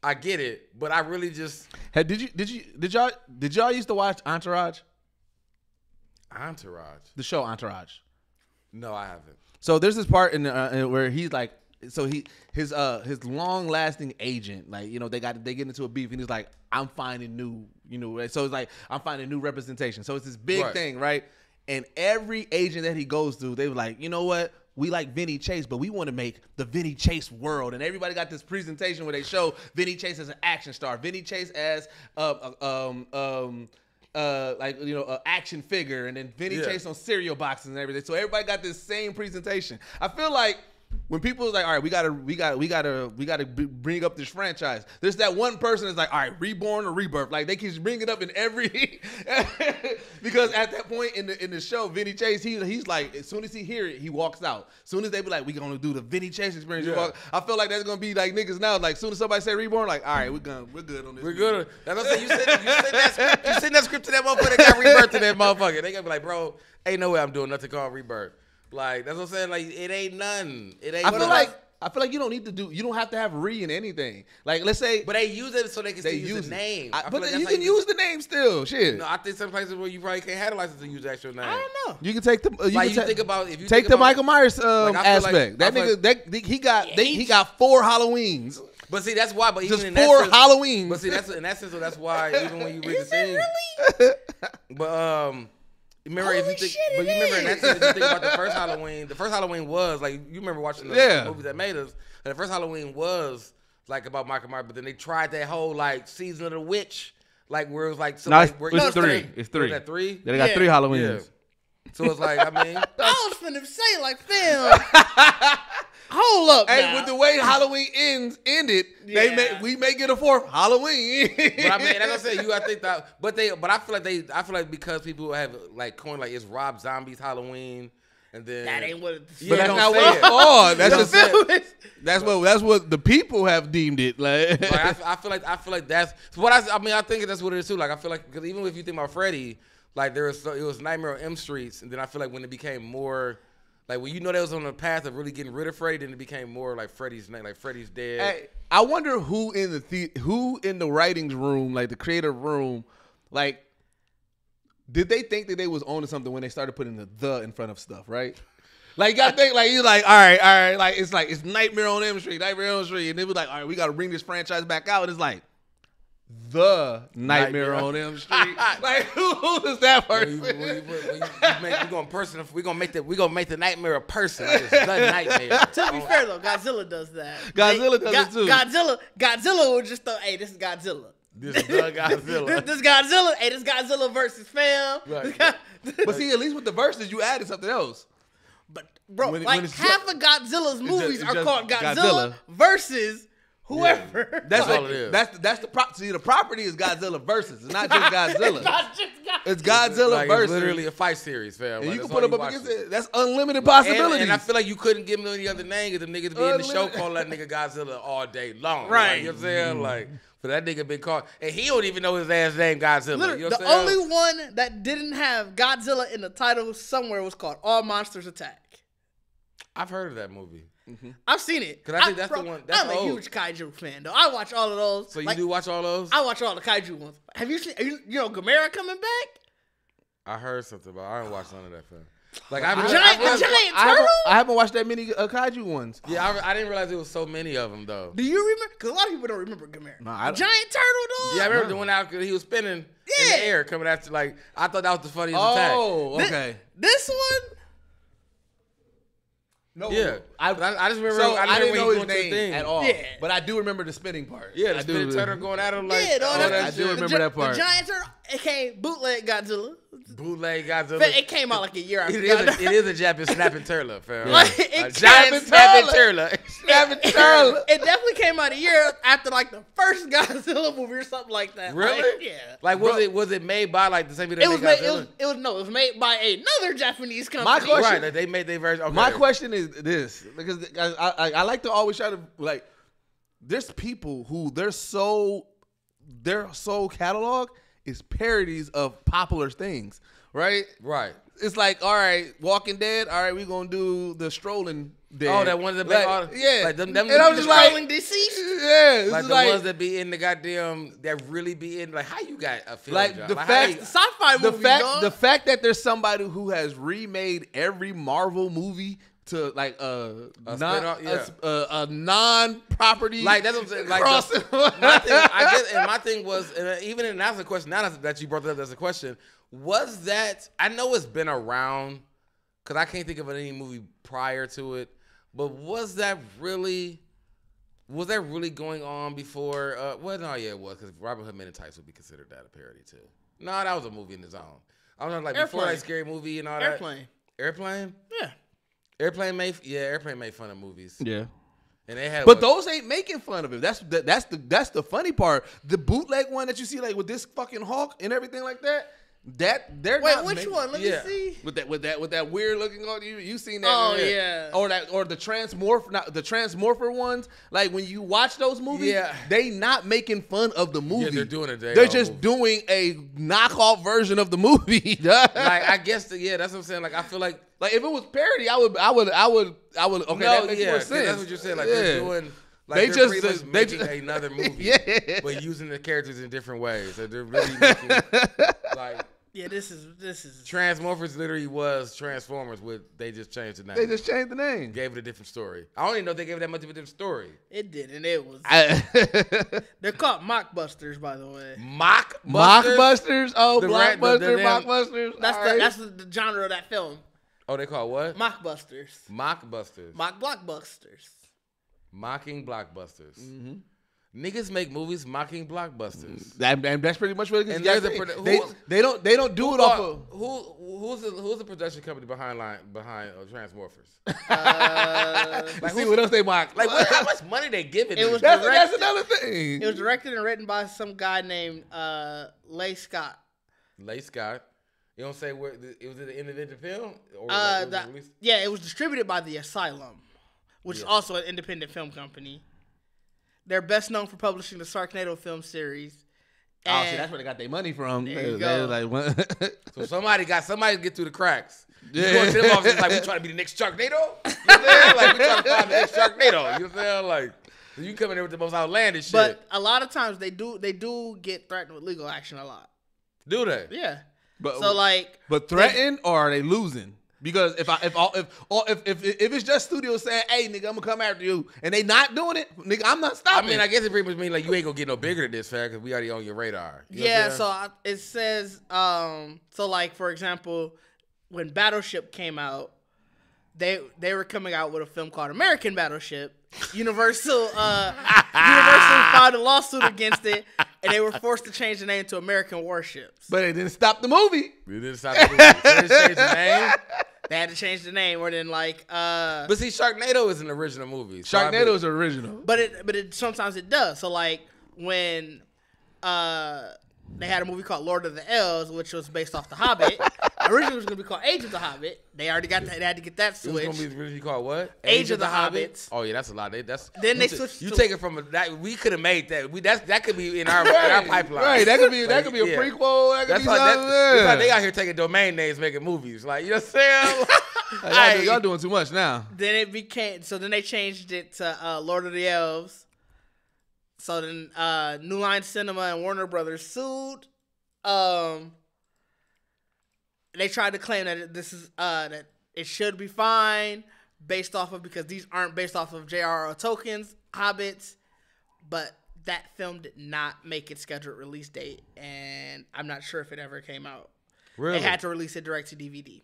I get it. But I really just... Hey, did y'all used to watch Entourage? Entourage? The show Entourage. No, I haven't. So there's this part in where he's like, so his long lasting agent, like, you know, they get into a beef and he's like, I'm finding new, you know, so it's like, I'm finding new representation. So it's this big thing, right? And every agent that he goes to, they were like, you know what? We like Vinny Chase, but we want to make the Vinny Chase world. And everybody got this presentation where they show Vinny Chase as an action star, Vinny Chase as like, you know, an action figure, and then Vinny Chase on cereal boxes and everything. So everybody got this same presentation. I feel like when people was like, all right, we gotta bring up this franchise, there's that one person that's like, all right, reborn or rebirth. Like, they keep bringing it up in every because at that point in the show, Vinny Chase, he's like, as soon as he hear it, he walks out. As soon as they be like, we gonna do the Vinny Chase experience, I feel like that's gonna be like niggas now. Like, as soon as somebody say reborn, like, all right, we're good on this. We're good. That's what I'm saying. You send that script to that motherfucker that got rebirth to that motherfucker. They gonna be like, bro, ain't no way I'm doing nothing called rebirth. Like, that's what I'm saying. Like, it ain't nothing. I feel like you don't have to have re in anything. Like, let's say, but they use it so they can still use the name. But like you can use the name still. Shit. No, I think some places where you probably can't have a license to use the actual name. I don't know. You can take the. Take the Michael Myers aspect. Like, that nigga, he got 4 Halloweens. But see, that's why. But just even 4 Halloweens. But see, that's in that sense. So that's why even when you read the thing. Really? But remember, Holy if you think, shit, but you remember in that sense, if you think about the first Halloween. The first Halloween was like, you remember watching the movies that made us. And the first Halloween was like about Michael Myers, but then they tried that whole like season of the witch Like where it was like No, where it's three. It's three. Was that 3? They got 3 Halloweens. Yeah. So it's like, I mean, I was finna say like, fam, hold up. Hey, now. with the way Halloween ended, we may get a 4th Halloween. but I mean, like I said, I think that, but I feel like because people have like coined like it's Rob Zombie's Halloween, and then that ain't what. But that's not what it's called. That's what the people have deemed it. Like, I feel like that's what I think that's what it is too. Like I feel like because even if you think about Freddy, like it was Nightmare on Elm Street, and then I feel like when it became more. Like when they was on the path of really getting rid of Freddy, then it became more like Freddy's name, like Freddy's dead. Hey, I wonder who in the writings room, like the creative room, like did they think that they was owning something when they started putting the in front of stuff, right? Like you gotta think like you're like, all right, like it's Nightmare on Elm Street, and it was like, all right, we gotta bring this franchise back out. And it's like the Nightmare on Elm Street. Like who is that person? We're gonna make the nightmare a person. Like it's the nightmare. To be fair though, Godzilla does that. Godzilla does it too. Godzilla would just throw, hey, this is Godzilla. This is the Godzilla. this Godzilla. Hey, this Godzilla versus fam. Right. But see, at least with the verses, you added something else. But bro, when half of Godzilla's movies are just called Godzilla versus whoever. Yeah. That's all it is. That's the see, the property is Godzilla versus. It's not just Godzilla. It's not just Godzilla. It's Godzilla like, versus. It's literally a fight series, fam. And Like, you can that's put all them you up against watching. it. That's unlimited possibilities. And I feel like you couldn't give him any other name because the niggas be in the show calling that nigga Godzilla all day long. Right. Like, you know what I'm saying? Like, but that nigga been called, and he don't even know his ass name Godzilla. Literally, You know the what I'm saying? only one that didn't have Godzilla in the title somewhere was called All Monsters Attack. I've heard of that movie. I've seen it. 'Cause I think that's the one- that's I'm a old. huge kaiju fan, though. I watch all of those. So you do watch all those? I watch all the kaiju ones. Have you seen? You know Gamera coming back? I heard something about. I didn't watch none of that film. Like The giant turtle. I haven't watched that many kaiju ones. Yeah, I didn't realize there was so many of them though. Do you remember? Because a lot of people don't remember Gamera. No, I don't. Giant turtle, dog. Yeah, I remember the one out he was spinning in the air coming after. Like I thought that was the funniest attack. Oh, okay. This one. No, Yeah, I just remember. So I didn't know his going to the name thing. at all. Yeah. But I do remember the spinning part. Yeah, the I spinning do. turtle going at him like. Yeah, dog. I do remember that part. The giant turtle. It came bootleg Godzilla. Bootleg Godzilla. But it came out like a year after. It is a Japanese snapping turtle, fam. Like, A it giant came- snapping turtle. Snapping turtle. It definitely came out a year after like the first Godzilla movie or something like that. Really? Like, yeah. Like was it made by like the same people that It was made made. Godzilla? It was made by another Japanese company. My question- Right, like they made their version. Okay. My question is this, because I like to always try to like. There's people who their sole catalog is parodies of popular things, right? Right. It's like, all right, Walking Dead. All right, we gonna do the Strolling Dead. Oh, that one that like, make all yeah. like them and I'm just like, Scrolling deceased. yeah, it's like the like ones that be in the goddamn that really be in like how you got a film Like, job? the Like, fact- how you- Sci-fi movie, dog. the fact that there's somebody who has remade every Marvel movie to like spin-off, yeah. a non-property like that's what I'm saying. Like cross- my thing, I guess, and my thing was, and even and that's a question. Now that you brought that up as a question, was that I know it's been around because I can't think of any movie prior to it, but was that really going on before? Well, no, yeah, it was because Robin Hood Men in Tights would be considered that a parody too. No, that was a movie in its own. I don't know, like before Airplane. like Scary Movie and all Airplane. that. Airplane. Yeah. Airplane made fun of movies. Yeah. And they had But those ain't making fun of him. That's the funny part. The bootleg one that you see like with this fucking Hulk and everything like that. That they're Wait, not which making- one? Let yeah. me see. With that weird looking on you seen that? Oh, yeah. Or the transmorpher ones. Like when you watch those movies, Yeah. they not making fun of the movie. Yeah, they're doing a They're just doing a knockoff version of the movie. like I guess that's what I'm saying. Like I feel like Like if it was parody, I would. Okay, that makes more sense. That's what you're saying. Like Yeah. they're doing. Like They they're just- pretty much they making just- another movie, Yeah. but using the characters in different ways. So they're really making like Yeah, this is. Transmorphers literally was Transformers. They just changed the name. They just changed the name. gave it a different story. I don't even know if they gave it that much of a different story. It did, and it was. They're called mockbusters, by the way. Mockbusters? Oh, The blockbuster, damn- mockbusters. That's All the right. that's the genre of that film. Oh, they call it what? Mockbusters. Mockbusters. Mock blockbusters. Mocking blockbusters. Mm-hmm. Niggas make movies mocking blockbusters. That's pretty much what it is. And there's they don't do it off of who's the production company behind Transmorphers? like see what else they mock. Like how much money they giving? That's another thing. It was directed and written by some guy named Leigh Scott. Leigh Scott. You don't say where it was an independent film? Or it was distributed by The Asylum, which is also an independent film company. They're best known for publishing the Sharknado film series. And see, that's where they got their money from. There you go. So somebody to get through the cracks. You go to them offices like we trying to be the next Sharknado. You know what I'm saying? Like we trying to find the next Sharknado. You know what I'm saying? Like you come in there with the most outlandish shit. But a lot of times they do get threatened with legal action a lot. Do they? Yeah. But threatened or are they losing? Because if it's just studios saying, "Hey, nigga, I'm gonna come after you," and they not doing it, nigga, I'm not stopping. I mean, I guess it pretty much means like you ain't gonna get no bigger than this, fair, because we already on your radar. It says, so like for example, when Battleship came out, they were coming out with a film called American Battleship. Universal filed a lawsuit against it, and they were forced to change the name to American Warships. But it didn't stop the movie. It didn't stop the movie. So they changed the name. They had to change the name, or then like. But see, Sharknado is an original movie. So Sharknado is original. But it sometimes it does. So like when they had a movie called Lord of the Elves, which was based off The Hobbit. Originally it was gonna be called Age of the Hobbit. They already got that. They had to get that switched. It was gonna be originally called what? Age of the Hobbits. Oh yeah, that's a lot. Then they switched. You take it from that. We could have made that. That could be in our pipeline. Right. That could be a prequel. That's why they out here taking domain names, making movies. Like you know what I'm saying? Y'all doing too much now. Then it became. So then they changed it to Lord of the Elves. So then New Line Cinema and Warner Brothers sued. They tried to claim that this is that it should be fine based off of because these aren't based off of J.R.R. Tolkien's Hobbits, but that film did not make its scheduled release date, and I'm not sure if it ever came out. Really? They had to release it direct to DVD.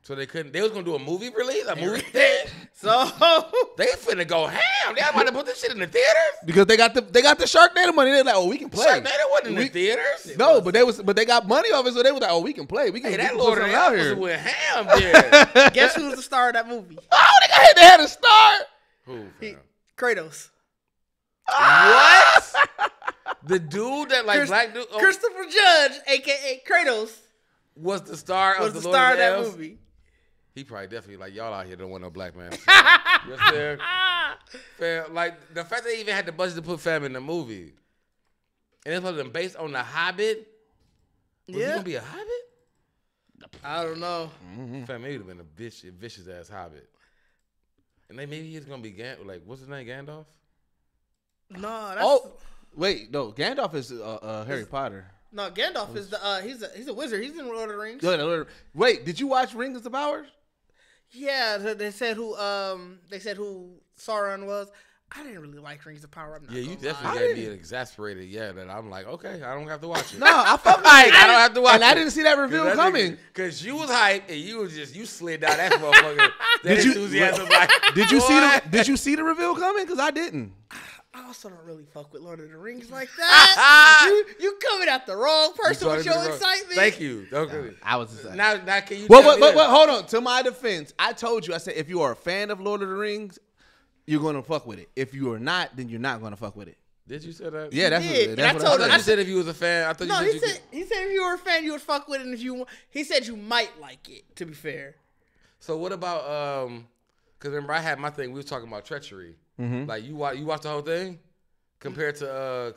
So they couldn't. They was gonna do a movie release, a movie thing. So they finna go ham. They about to put this shit in the theaters because they got the Sharknado money. They're like, oh, we can play. Sharknado wasn't in the theaters. No, but they got money off it, so they was like, oh, we can play. We can. Hey, that we Lord of the Elves went ham there. Guess who's the star of that movie? Oh, they had a star. Who? Kratos. What? The dude that like black dude, Christopher Judge, aka Kratos, was the star of the Lord of the Elves? Movie. He probably definitely like y'all out here don't want no black man. You know what I'm saying? Like the fact they even had the budget to put fam in the movie, and it's supposed to be based on the Hobbit. Was he gonna be a Hobbit? I don't know. Mm-hmm. Fam, he would have been a vicious ass Hobbit. And then maybe he's gonna be what's his name? Gandalf? No, that's no, Gandalf is Harry Potter. No, Gandalf is he's a wizard. He's in Lord of the Rings. Wait, did you watch Rings of Power? Yeah, they said who Sauron was. I didn't really like Rings of Power. I'm not you definitely gave me an exasperated that I'm like, okay, I don't have to watch it. No, I fucking I don't have to watch it. And I didn't see that reveal coming. Because you was hyped and you slid down that motherfucker. Did you see the reveal coming? Because I didn't. I also don't really fuck with Lord of the Rings like that. you coming at the wrong person with your excitement. Thank you. Okay. I was excited. Now can you Well, hold on. To my defense, I told you, I said, if you are a fan of Lord of the Rings, you're going to fuck with it. If you are not, then you're not going to fuck with it. Did you say that? Yeah, that's what I thought you said if you was a fan. I thought he said if you were a fan, you would fuck with it. And he said you might like it, to be fair. So what about, because remember I had my thing, we was talking about treachery. Mm-hmm. Like you watched the whole thing compared to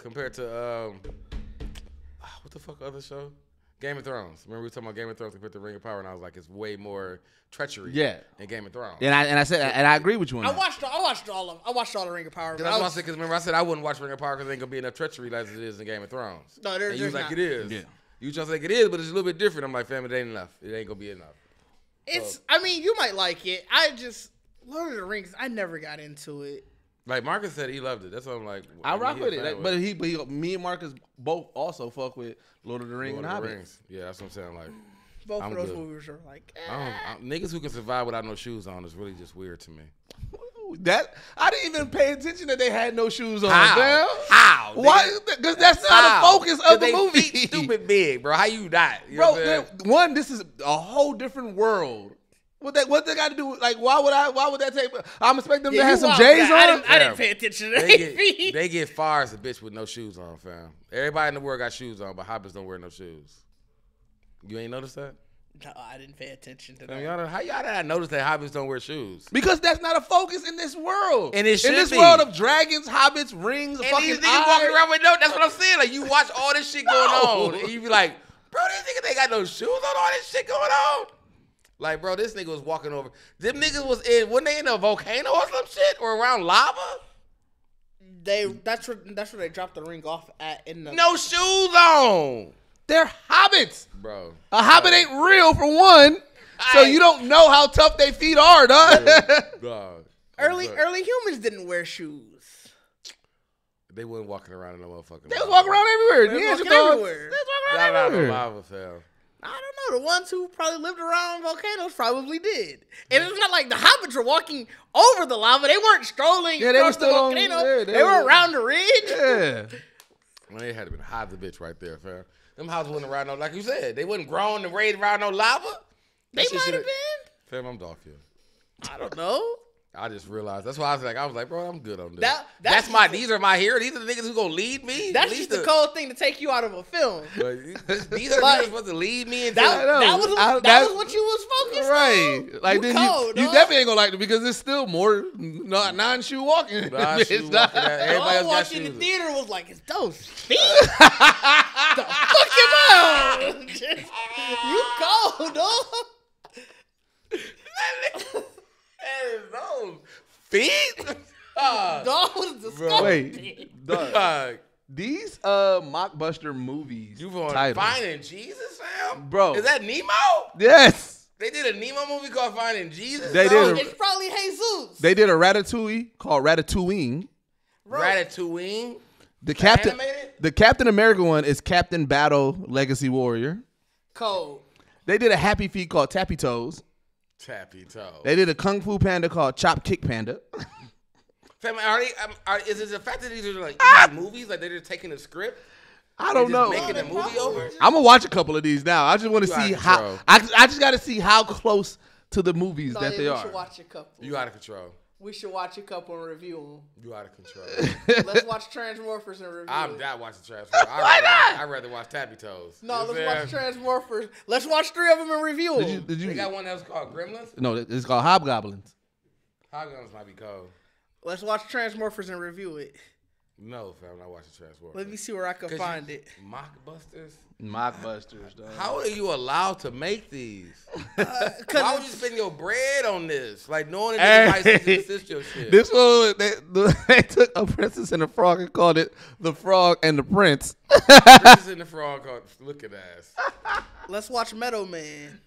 what the fuck other show? Game of Thrones. Remember we were talking about Game of Thrones compared to Ring of Power, and I was like, it's way more treachery. In Game of Thrones. And I said, and I agree with you on that. I watched all the Ring of Power. That's what I said. Because remember I said I wouldn't watch Ring of Power because there ain't gonna be enough treachery as it is in Game of Thrones. No, there's you was like not. it is. Yeah. You just like it is, but it's a little bit different. I'm like, fam, it ain't enough. It ain't gonna be enough. I mean, you might like it. Lord of the Rings, I never got into it. Like Marcus said, he loved it. That's what I'm like. I rock with it. But me and Marcus both also fuck with Lord of the Rings and Hobbit. Yeah, that's what I'm saying. Like both of those movies are like. niggas who can survive without no shoes on is really just weird to me. That I didn't even pay attention that they had no shoes on. How? Fam. How? Why? Because that's not the focus of the movie. Feet stupid big, bro. How you not? You know Bro, one, this is a whole different world. What they got to do? Like, why would that take? I'm expecting them to have some J's on. I didn't pay attention to that. They get far as a bitch with no shoes on, fam. Everybody in the world got shoes on, but hobbits don't wear no shoes. You ain't noticed that? No, I didn't pay attention to How that. y'all did I notice that hobbits don't wear shoes? Because that's not a focus in this world. And it should in this be. world of dragons, hobbits, rings, And fucking these niggas walking around with no. That's what I'm saying. Like you watch all this shit going on, and you be like, bro, these niggas ain't got no shoes on. All this shit going on. Like, bro, this nigga was walking over. Them niggas wasn't they in a volcano or some shit or around lava? That's where they dropped the ring off at in the No shoes on, They're hobbits. bro. A hobbit ain't real for one, so you don't know how tough their feet are, dog. Dog. early humans didn't wear shoes. They wasn't walking around in no motherfucking. They was walking around everywhere. They was walking Neanderthals. everywhere. They was walking Shout around out to everywhere. lava, fam. I don't know. The ones who probably lived around volcanoes probably did. And it's not like the hobbits were walking over the lava. They weren't strolling Yeah, they were across the still on- volcano. yeah, they they were were- around the ridge. Yeah. Well, they had to been hot as a bitch right there, fam. Them houses wasn't around no, like you said, they wasn't grown and raised around no lava. They That shit might have shoulda- been. Fam, I'm dark here. I don't know. I just realized. That's why I was like, bro, I'm good on this. That's these are my heroes. These are the niggas who gonna lead me. That's At least just the cold thing to take you out of a film. But these are the Like, niggas supposed to lead me into. That was what you was focused Right. on. Like, you then cold, you dog. definitely ain't gonna like it because it's still more non-shoe walking. Non-shoe It's not- walking. Everybody All else got walked in the shoes. theater was like, it's those feet. The fuck am I? You cold, dog. That is those feet. Dog was disgusting. Wait, dog. Dog, These mockbuster movies. you on titles. Finding Jesus, fam? Bro. Is that Nemo? Yes. They did a Nemo movie called Finding Jesus. They dog? did It's probably Jesus. They did a Ratatouille called Ratatouille. Bro, Ratatouille. The Captain America one is Captain Battle Legacy Warrior. cold. They did a Happy Feet called Tappy Toes. Tappy toe. They did a Kung Fu Panda called Chop Kick Panda. Fam, is it the fact that these are like movies? Like they're just taking a script? I don't know. Making a movie over? I'm gonna watch a couple of these now. I just want to You out see of how. control. I just got to see how close to the movies No, that yeah, they we are. should watch a couple. You out of control. We should watch a couple and review You out of control. them. Let's watch Transmorphers and review I'm them. not watching Transformers. I'd rather watch Tappy Toes. No, You know let's what I'm watch Transmorphers. Let's watch 3 of them and review them. Did you? They got one that was called Gremlins. No, it's called Hobgoblins. Hobgoblins might be cold. Let's watch Transmorphers and review it. No, fam, I'm not watching Transformers. Let me see where I can find it. Mockbusters? Mockbusters, dog. How are you allowed to make these? Why would you spend your bread on this? Like knowing that niggas might assist your shit. This one, they took a Princess and a Frog and called it The Frog and the Prince. Princess and the Frog called Look at Ass. Let's watch Metal Man.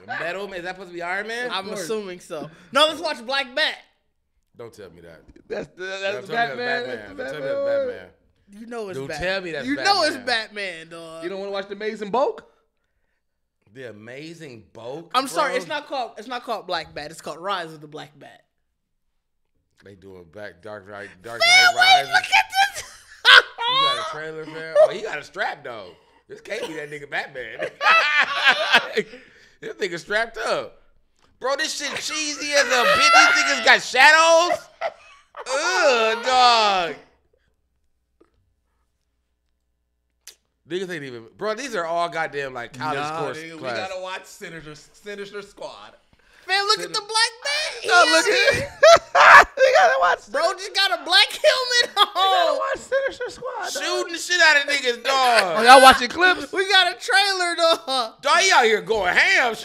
Metal Man, is that supposed to be Iron Man? I'm assuming so. No, let's watch Black Bat. Don't tell me that. That's Don't tell me Batman. that's Batman. Don't tell me that's Batman. You know it's Don't Batman. tell me that's You know Batman. it's Batman, dog. You don't want to watch The Amazing Bulk? The Amazing Bulk. I'm sorry, bro. it's not called Black Bat. It's called Rise of the Black Bat. They doing back Dark Knight Man, Rises. wait, look at this. You got a trailer, fam? Oh, he got a strap though. This can't be that nigga Batman. This nigga strapped up. Bro, this shit cheesy as a bitch. These niggas got shadows. Ugh, dog. Niggas ain't even. Bro, these are all goddamn like college course nigga, we class. gotta watch Sinister Squad. Man, look at the Black Bat. No, look at it. We gotta watch. Bro just got a black helmet We gotta on. watch Sinister Squad. dog. Shooting the shit out of niggas, Oh, dog. y'all watching clips? We got a trailer, dog. Dog, he out here going ham.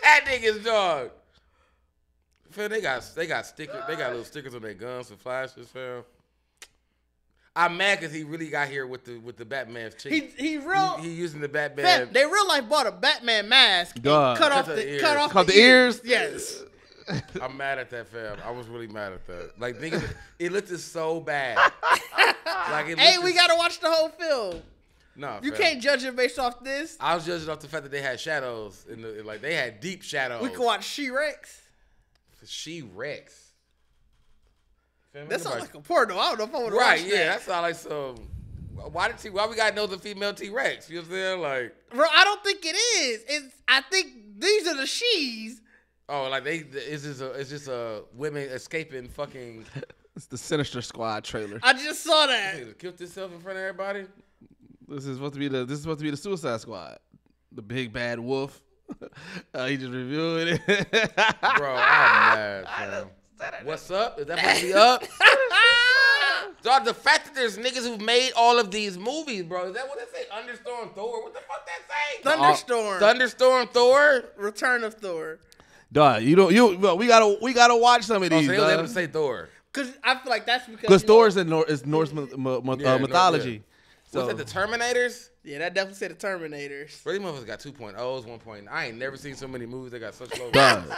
That niggas, dog. Fam, they got stickers. They got little stickers on their guns for flashes, fam. I'm mad because he really got here with the Batman's cheek. He real. He using the Batman. Fam, they real life bought a Batman mask. And Dog. cut off Cut the the ears. cut off Cut the ears? Yes. I'm mad at that, fam. I was really mad at that. Like, niggas, it looked so bad. Like, it Hey, looked we gotta watch the whole film. No, You fam. can't judge it based off this. I was judging off the fact that they had shadows like they had deep shadows. We can watch She-Rex. She-Rex. That sounds like a porno. I don't know if I want to watch that. That sounds like some. Why we gotta know the female T-Rex? You know what I'm saying? Like, bro, I don't think it is. I think these are the she's. Oh, like it's just a women escaping fucking. It's the Sinister Squad trailer. I just saw that. Killed himself in front of everybody. This is supposed to be the Suicide Squad. The big bad wolf. He just reviewed it. Bro, I'm mad, fam. What's up? Is that supposed to be up? Dog, the fact that there's niggas who've made all of these movies, bro. Is that what they say? Thunderstorm Thor? What the fuck that say? Thunderstorm. Thunderstorm Thor? Return of Thor. Dog, we gotta watch some of these. So they was able to say Thor. Cause I feel like that's because Thor is Norse mythology. Was it the Terminators? Yeah, that definitely said the Terminators. Bro, these motherfuckers got 2.0s, 1.0. I ain't never seen so many movies that got such low.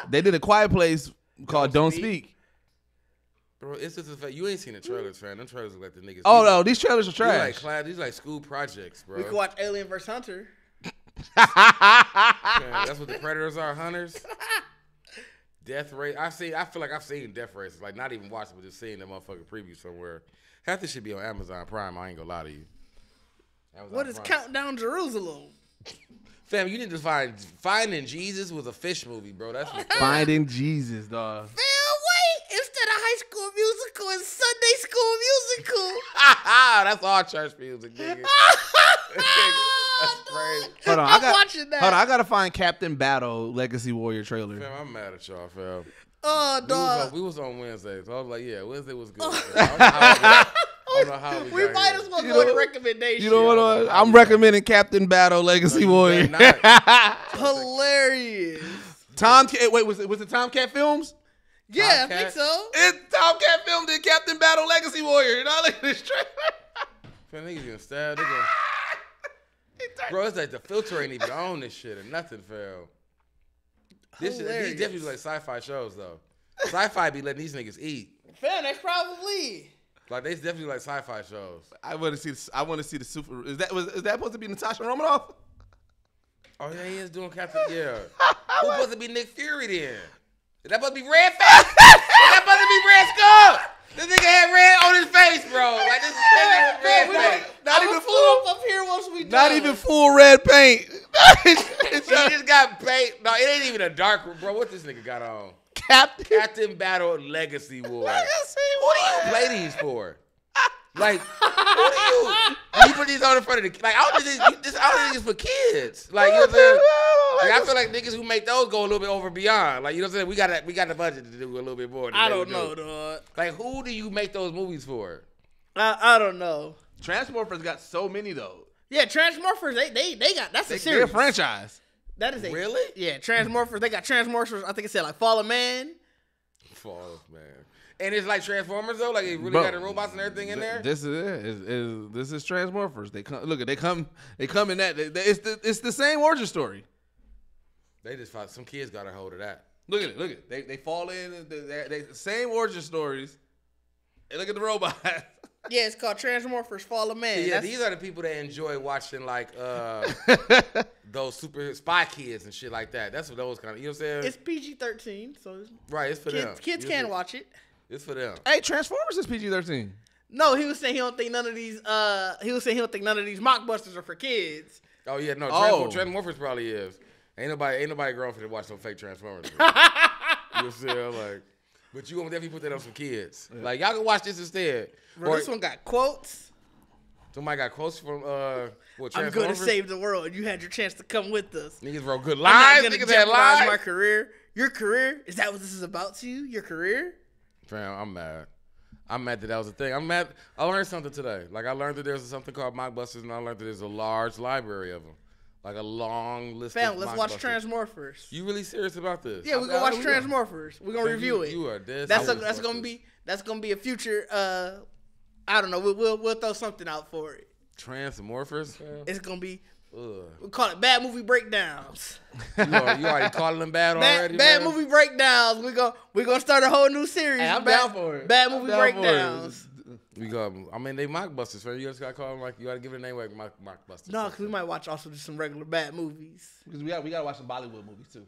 They did a Quiet Place called Don't Speak. Bro, it's just the fact you ain't seen the trailers, fam. Them trailers look like the niggas. Oh no, these trailers are trash. These like school projects, bro. We can watch Alien vs Hunter. That's what the Predators are, hunters. Death Race. I feel like I've seen Death Race. Like not even watching, but just seeing that motherfucking preview somewhere. Half this should be on Amazon Prime. I ain't gonna lie to you. What is Countdown Jerusalem? Fam, you need to Finding Jesus was a fish movie, bro. That's what Finding Jesus, dog. Fam, wait. Instead of High School Musical, it's Sunday School Musical. That's all church music, nigga. That's crazy. Hold on, I'm watching that. Hold on, I gotta find Captain Battle Legacy Warrior trailer. Fam, I'm mad at y'all, fam. Oh, dog. We was on Wednesday, so I was like, yeah, Wednesday was good. I don't know how we might as well go to recommendation. You know what? I'm recommending Captain Battle Legacy Warrior. Hilarious. Tomcat. Wait, was it Tomcat Films? Yeah, Tomcat? I think so. It's Tomcat Film did Captain Battle Legacy Warrior. You know, look at this trailer. Man, niggas getting stabbed. Bro, it's like the filter ain't even on this shit or nothing, fam. These definitely like sci-fi shows though. Sci-fi be letting these niggas eat. Fam, that's probably. Like they definitely like sci-fi shows. I want to see the super. Is that supposed to be Natasha Romanoff? Oh yeah, he is doing Captain. Yeah. Who's supposed to be Nick Fury then? Is that supposed to be Red Face? Is that supposed to be Red Skull? This nigga had red on his face, bro. Like this is red face. Not even full up here once we done. Not even full red paint. He just got paint. No, it ain't even a dark, bro. What this nigga got on? Captain Battle Legacy War. What do you play these for? Like, who do you put these on in front of the? Like, I don't think this is for kids. Like, you know what I'm saying? Like, I feel like niggas who make those go a little bit over beyond. Like, you know what I'm saying? We got the budget to do a little bit more. I don't know, dog. Like, who do you make those movies for? I don't know. Transmorphers got so many though. Yeah, Transmorphers. They got that's a series. They're a franchise. That is really? Yeah, Transmorphers. They got Transmorphers. I think it said like Fall of Man. Fall of Man. And it's like Transformers though, like it really got the robots and everything in there. This is Transmorphers. They come in that. It's the same origin story. They just fought. Some kids got a hold of that. Look at it. They fall in. They same origin stories. And look at the robot. Yeah, it's called Transmorphers Fall of Man. Yeah, these are the people that enjoy watching like those super spy kids and shit like that. That's what those kind of, you know what I'm saying? It's PG-13, so right, it's for them. Kids can watch it. It's for them. Hey, Transformers is PG-13. No, he was saying he don't think none of these mockbusters are for kids. Oh yeah, no, Transmorphers probably is. Ain't nobody grown for to watch no fake Transformers. You know what I'm saying? Like, but you gonna definitely put that on some kids. Yeah. Like y'all can watch this instead. Bro, this one got quotes. Somebody got quotes from I'm going to save the world. You had your chance to come with us. Niggas wrote good lines. Niggas had lines. My career. Your career? Is that what this is about to you? Your career? Fam, I'm mad. I'm mad that was a thing. I'm mad. I learned something today. Like I learned that there's something called mockbusters, and I learned that there's a large library of them. Like a long list of let's watch Transmorphers. You really serious about this? Yeah, we're gonna watch Transmorphers. We're gonna review it. You are dead. That's gonna be a future. I don't know. We'll throw something out for it. Transmorphers. It's gonna be. We'll call it Bad Movie Breakdowns. You already calling them bad already? Bad Movie Breakdowns. We're gonna start a whole new series. Hey, I'm down for it. Bad Movie Breakdowns. We got. I mean, they mockbusters. So you just gotta call them like you gotta give it a name like mockbusters. No, because we might watch also just some regular bad movies. Because we gotta watch some Bollywood movies too.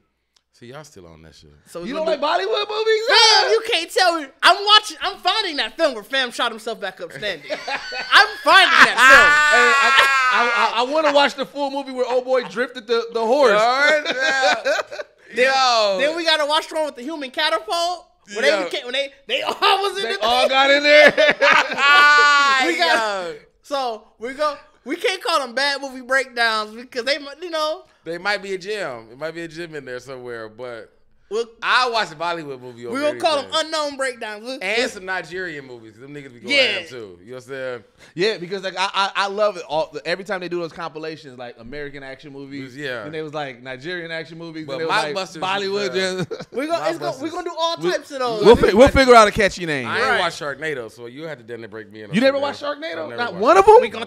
See, y'all still on that shit. So You don't like Bollywood movies? Fam, you can't tell me. I'm finding that film where Fam shot himself back up standing. I'm finding that I want to watch the full movie where old boy drifted the horse. Then we gotta watch the one with the human catapult. When they all was in They all got in there. We can't call them bad movie breakdowns because They might be a gem. It might be a gem in there somewhere, but I watch a Bollywood movie over we're gonna call them anything. unknown breakdowns. And some Nigerian movies. Them niggas be going ham too. You know what I'm saying? Yeah, because like I love it. Every time they do those compilations, like American action movies. Yeah. And they was like Nigerian action movies. But and they was like Bollywood. We're gonna do all types of those. We'll figure out a catchy name. I ain't watched Sharknado, so you had to then break me in. You never watched Sharknado? Not watched one of them? We're gonna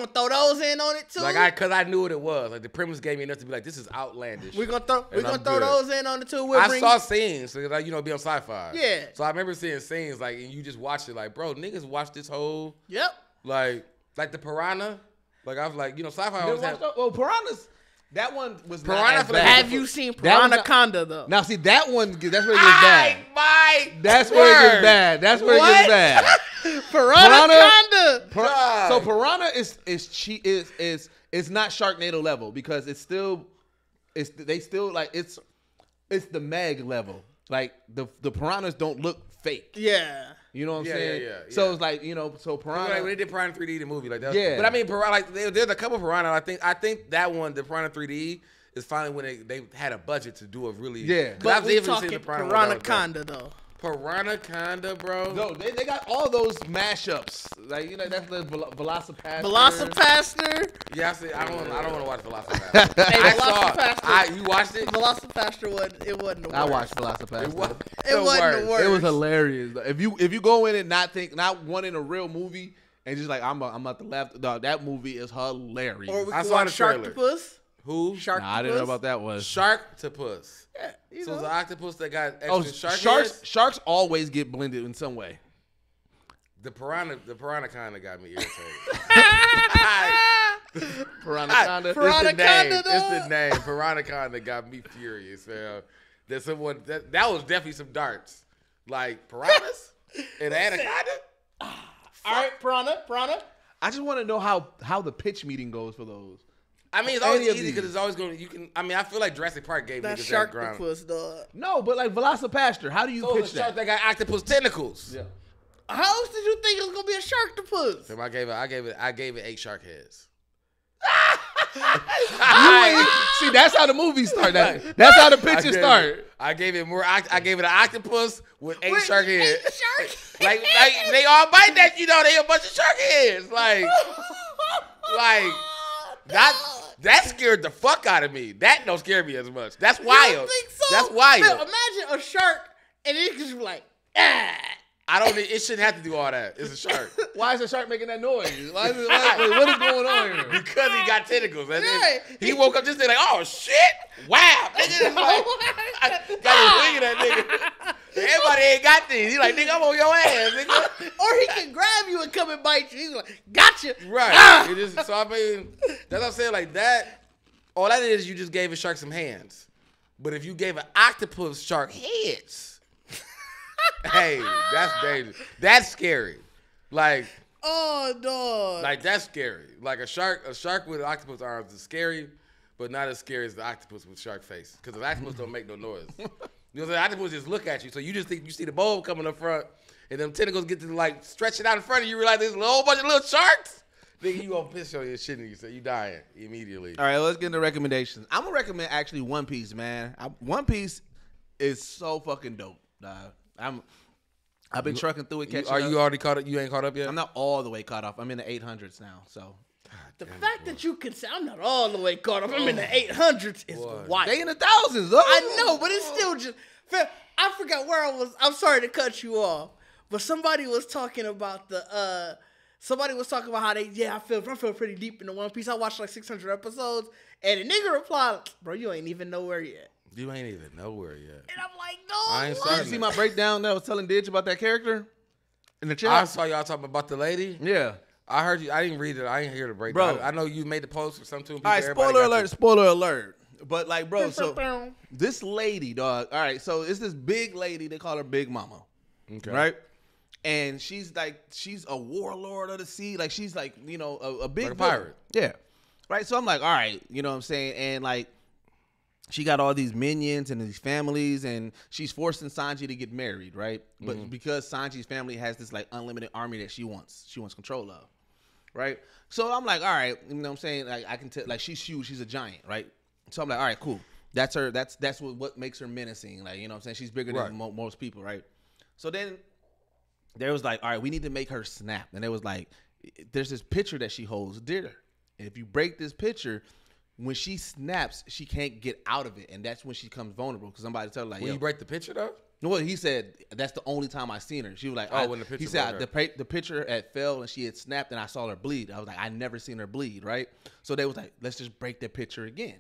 throw those in on it too. Cause I knew what it was. Like the premise gave me enough to be like, this is outlandish. We're gonna throw those in on it too. I saw scenes, so like, be on sci-fi. Yeah. So I remember seeing scenes like, and you just watched it like, bro, niggas watched this whole. Yep. Like the Piranha. Like I was like, sci-fi. Well, Piranhas. That one was Piranha. not as bad. Have you seen Piranha though? Now see that one. That's where it gets bad. That's where it gets bad. That's where it gets bad. Piranha. So Piranha is not Sharknado level because it's the Meg level. Like the piranhas don't look fake. Yeah. You know what I'm saying? Yeah. So it's like, so Piranha. Like when they did Piranha 3D, the movie, like that. Yeah. But I mean, Piranha, like there's a couple Piranha. I think that one, the Piranha 3D, is finally when they had a budget to do a really. Yeah. But we talking Piranha though. Piranha, bro. No, they got all those mashups. Like that's the Velocipaster. Velocipaster. Yeah, I don't want to watch Velocipaster. Hey, you watched it? Velocipaster wasn't the worst. I watched Velocipaster. It wasn't the worst. It was hilarious. If you go in and not wanting a real movie and just like I'm at the left, dog, that movie is hilarious. Or we could watch Sharktopus. Who? Sharktopus. Nah, I didn't know about that one. Sharktopus. Yeah, so it's an octopus that got extra sharks always get blended in some way. The piranha kind of got me irritated. Piranha. It's the name. Piranha kind of got me furious, fam. There's someone that was definitely some darts, like piranhas and anaconda. All right, piranha. I just want to know how the pitch meeting goes for those. I mean, it's always easy because it's always going to, I feel like Jurassic Park gave that niggas that ground. Sharktopus, dog. No, but like Velocipaster, how do you pitch that? They got octopus tentacles. Yeah. How else did you think it was going to be a Sharktopus? So I gave it 8 shark heads. See, that's how the movies start. That's how the pictures start. I gave it an octopus with 8 shark heads. 8 shark like they all bite that, they a bunch of shark heads. Like that scared the fuck out of me. That don't scare me as much. That's wild. You don't think so? That's wild. Now, imagine a shark and it just be like, ah. It shouldn't have to do all that. It's a shark. Why is the shark making that noise? What is going on here? Because he got tentacles. He woke up just like, oh shit! Wow! Nigga, like, I got his wing in that nigga. Everybody ain't got these. He like, nigga, I'm on your ass, nigga. Or he can grab you and come and bite you. He's like, gotcha. Right. Ah! So I mean, that's what I'm saying. Like that. All that is, you just gave a shark some hands. But if you gave an octopus shark heads. Hey, that's dangerous. That's scary. Like, oh dog. Like that's scary. Like a shark with octopus arms is scary, but not as scary as the octopus with shark face. Because the octopus don't make no noise. You know what I'm saying? Octopus just look at you, so you just think you see the bulb coming up front, and them tentacles get to like stretch it out in front of you. You realize there's a whole bunch of little sharks. Nigga, you gonna piss on your shit and you dying immediately. All right, let's get into recommendations. I'm gonna recommend actually One Piece, man. One Piece is so fucking dope, dog. I've been trucking through it. Are you already caught up? You ain't caught up yet? I'm not all the way caught up. I'm in the 800s now. So the fact that you can say I'm not all the way caught up. I'm in the 800s is wild. They in the thousands, though. I know, but it's still just. I forgot where I was. I'm sorry to cut you off, but somebody was talking about how they. Yeah, I feel pretty deep in the One Piece. I watched like 600 episodes, and a nigga replied, "Bro, you ain't even nowhere yet." You ain't even nowhere yet. And I'm like, no. I ain't Did you see my breakdown that I was telling Ditch about that character in the chat? I saw y'all talking about the lady. Yeah. I heard you. I didn't read it. I didn't hear the breakdown. Bro. I know you made the post or something. All right, spoiler alert. But like, bro, so this lady, dog. All right, so it's this big lady. They call her Big Mama. Okay. Right. And she's a warlord of the sea. Like she's like, you know, a big like a pirate. Yeah. Right. So I'm like, all right, you know what I'm saying? And like, she got all these minions and these families, and she's forcing Sanji to get married, right? But because Sanji's family has this like unlimited army that she wants control of, right? So I'm like, all right, you know what I'm saying? Like I can tell, like she's huge, she's a giant, right? So I'm like, all right, cool. That's her. That's what makes her menacing. Like, you know what I'm saying? She's bigger than most people, right? So then there was like, all right, we need to make her snap, and it was like, there's this picture that she holds dear, and if you break this picture, when she snaps, she can't get out of it, and that's when she becomes vulnerable. Because somebody tell her like, when you break the picture though? Well, he said that's the only time I seen her. She was like, when the picture. He said the picture had fell and she had snapped, and I saw her bleed. I was like, I never seen her bleed, right? So they was like, let's just break that picture again,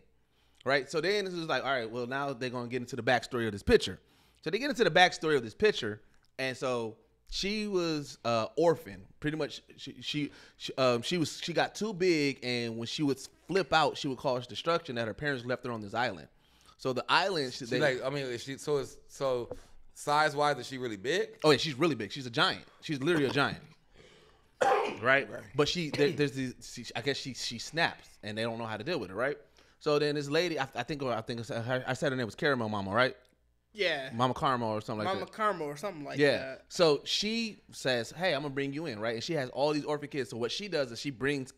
right? So then this was like, all right, well now they're gonna get into the backstory of this picture. So they get into the backstory of this picture, and so she was orphan, pretty much. She got too big, and when she would flip out, she would cause destruction. That her parents left her on this island. So the island, so size wise, is she really big? Oh yeah, she's really big. She's a giant. She's literally a giant, right? But there's these. I guess she snaps, and they don't know how to deal with it, right? So then this lady, I think I said her name was Caramel Mama, right? Yeah. Mama Caramel or something like that. Mama Caramel or something like that. Yeah. So she says, hey, I'm going to bring you in, right? And she has all these orphan kids. So what she does is she brings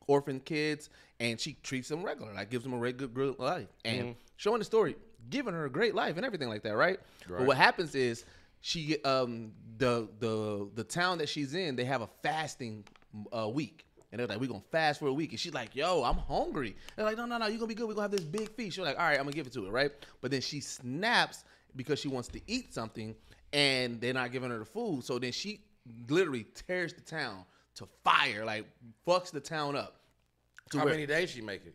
orphan kids and she treats them regular, like gives them a regular good life. And showing the story, giving her a great life and everything like that, right? But what happens is she the town that she's in, they have a fasting week. And they're like, we're going to fast for a week. And she's like, yo, I'm hungry. They're like, no, you're going to be good. We're going to have this big feast. She's like, all right, I'm going to give it to her, right? But then she snaps because she wants to eat something, and they're not giving her the food. So then she literally tears the town to fire, like fucks the town up. How many days she make it?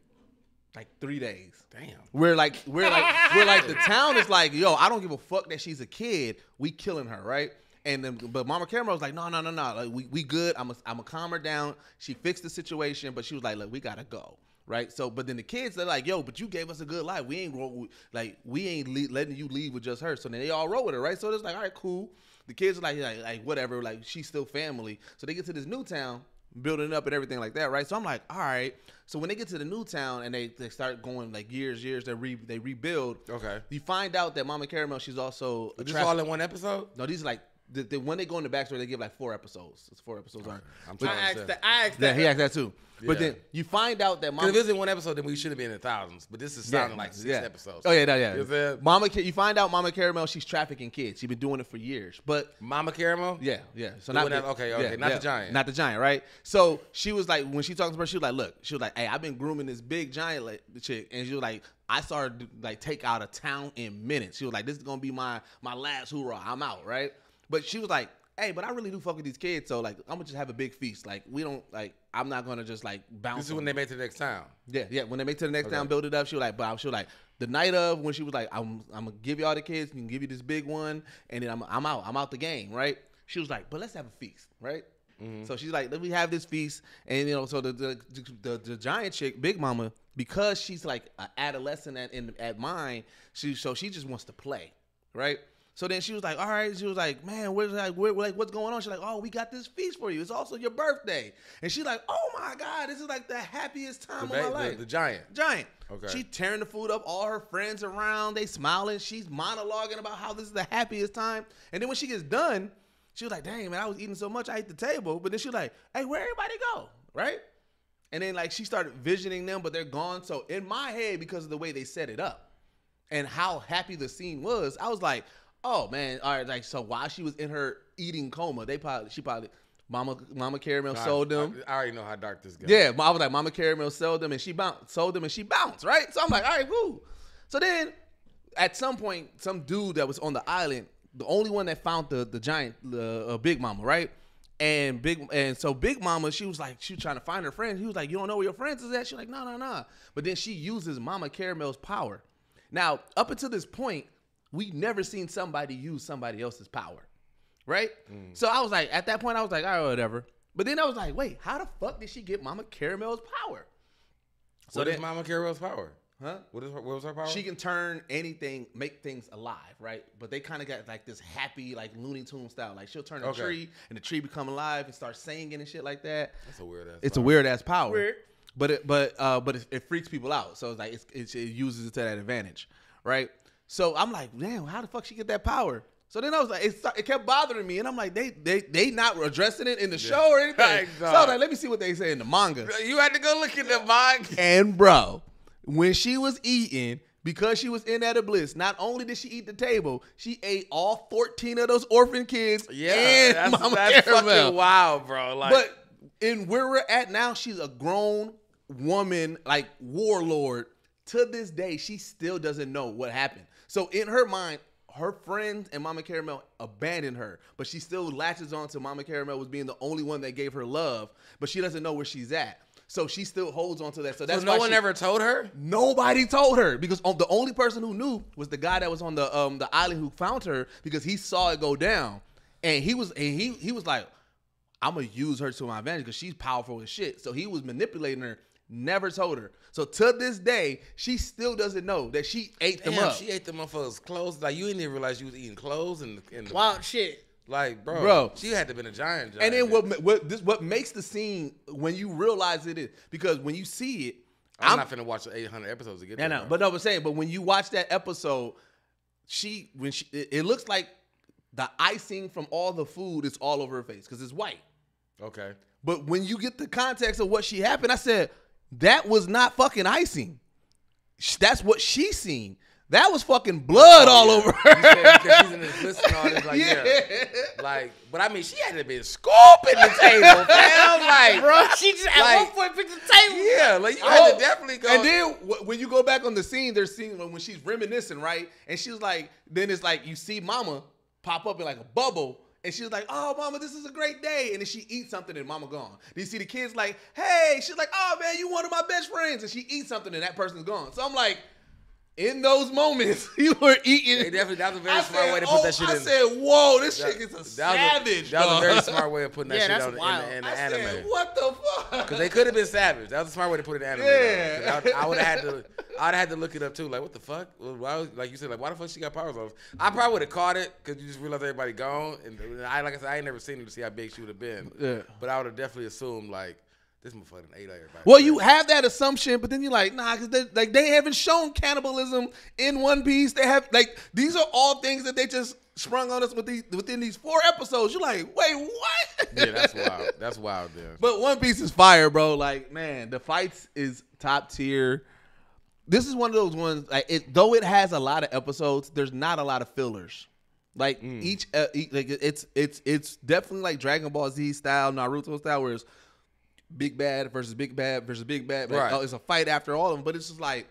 Like 3 days. Damn. We're like the town is like, yo, I don't give a fuck that she's a kid. We killing her, right? And then, but Mama Caramel was like, no, like, we good. I'm a calm her down. She fixed the situation, but she was like, look, we gotta go, right? So, but then the kids, they're like, yo, but you gave us a good life. We ain't letting you leave with just her. So then they all roll with her, right? So it's like, all right, cool. The kids are like whatever, like she's still family. So they get to this new town, building up and everything like that, right? So I'm like, all right. So when they get to the new town and they start going like years, they rebuild. Okay. You find out that Mama Caramel, she's also Is this all in one episode? No, these are like. When they go in the backstory, they give like 4 episodes. It's 4 episodes. Okay. I asked that. He asked that too. Yeah. But then you find out that Mama. If it's in one episode, then we should have been in thousands. But this is sounding like 6 episodes. Oh yeah. You find out Mama Caramel, she's trafficking kids. She's been doing it for years. But Mama Caramel. Yeah. So not the giant. Not the giant, right? So she was like, when she talked to her, she was like, hey, I've been grooming this big giant chick, and she was like, I saw her like take out a town in minutes. She was like, this is gonna be my last hoorah. I'm out, right? But she was like, hey, but I really do fuck with these kids, so like I'm gonna just have a big feast. Like we don't like I'm not gonna just like bounce. This is when they make to the next town. Yeah. When they make to the next town, build it up. She was like, the night of when she was like, I'm gonna give y'all the kids, and give you this big one, and then I'm out the game, right? She was like, but let's have a feast, right? Mm-hmm. So she's like, let me have this feast, and so the giant chick, Big Mama, because she's like an adolescent at mine, she just wants to play, right? So then she was like, all right. She was like, man, what's going on? She's like, oh, we got this feast for you. It's also your birthday. And she's like, oh my God, this is like the happiest time of my life. The giant. Okay. She tearing the food up, all her friends around, they smiling. She's monologuing about how this is the happiest time. And then when she gets done, she was like, dang, man, I was eating so much, I ate the table. But then she was like, hey, where everybody go? Right? And then like she started visioning them, but they're gone. So in my head, because of the way they set it up and how happy the scene was, I was like, oh man, all right. Like so, while she was in her eating coma, she probably Mama Caramel sold them. I already know how dark this goes. Yeah, I was like, Mama Caramel sold them, and she bounced, right? So I'm like, all right, woo. So then, at some point, some dude that was on the island, the only one that found the giant, Big Mama, right? And so Big Mama, she was trying to find her friends. He was like, you don't know where your friends is at? She's like, no. But then she uses Mama Caramel's power. Now, up until this point, we never seen somebody use somebody else's power, right? So I was like, at that point, I was like, all right, whatever. But then I was like, wait, how the fuck did she get Mama Caramel's power? So what is Mama Caramel's power? Huh? What was her power? She can turn anything, make things alive, right? But they kind of got like this happy, like Looney Tunes style. Like she'll turn a tree and the tree become alive and start singing and shit like that. That's a weird ass. It's a weird ass power. Weird. But it freaks people out. So it's like it uses it to that advantage, right? So I'm like, damn, how the fuck she get that power? So then I was like, it kept bothering me, and I'm like, they not addressing it in the show or anything. Right, so I was like, let me see what they say in the manga. You had to go look at the manga. And bro, when she was eating, because she was in that bliss, not only did she eat the table, she ate all 14 of those orphan kids. Yeah, and that's Mama fucking Caramel. wild, bro. Like, But in where we're at now, she's a grown woman, like warlord. To this day, she still doesn't know what happened. So in her mind, her friends and Mama Caramel abandoned her, but she still latches on to Mama Caramel was being the only one that gave her love, but she doesn't know where she's at. So she still holds on to that. So that's no why one ever told her? Nobody told her, because the only person who knew was the guy that was on the island who found her, because he saw it go down, and he was like, I'm gonna use her to my advantage because she's powerful as shit. So he was manipulating her. Never told her. So to this day, she still doesn't know that she ate them up. She ate the motherfuckers' clothes. Like, you didn't even realize you was eating clothes and Wild shit. Like, bro, she had to have been a giant. And then what makes the scene, when you realize it is, because when you see it, I'm not finna watch the 800 episodes to get there. But when you watch that episode, it looks like the icing from all the food is all over her face because it's white. Okay. But when you get the context of what she happened, I said, that was not fucking icing. That's what she seen. That was fucking blood all over her. You said because she's in this bliss and all this, like, yeah. Like, but I mean, she had to have been scooping the table, fam. Like, bro, she just at one point picked the table. Yeah, like, you had to definitely go. And then when you go back on the scene, there's scene when she's reminiscing, right? And she's like, then it's like, you see Mama pop up in like a bubble. And she's like, oh, Mama, this is a great day. And then she eats something and Mama gone. Then you see the kids like, hey, she's like, oh, man, you one of my best friends. And she eats something and that person's gone. So I'm like, in those moments, you were eating. That was a very smart way to put that shit in. I said, whoa, this chick is a savage. That was a very smart way of putting that shit that's in the anime. Said, what the fuck? Because they could have been savage. That was a smart way to put it in the anime. Yeah. I would have had to look it up too. Like, what the fuck? Why, like you said, like, why the fuck she got powers off? I probably would have caught it because you just realized everybody gone. And like I said, I ain't never seen her to see how big she would have been. Yeah. But I would have definitely assumed, like, this motherfucker ate everybody. Well, you have that assumption, but then you're like, nah, because they haven't shown cannibalism in One Piece. They have, like, these are all things that they just sprung on us within these 4 episodes. You're like, wait, what? Yeah, that's wild. That's wild, dude. But One Piece is fire, bro. Like, man, the fights is top tier. This is one of those ones, like, though it has a lot of episodes, there's not a lot of fillers. Like each like it's definitely like Dragon Ball Z style, Naruto style, where it's big bad versus big bad versus big bad. Right. It's a fight after all of them, but it's just like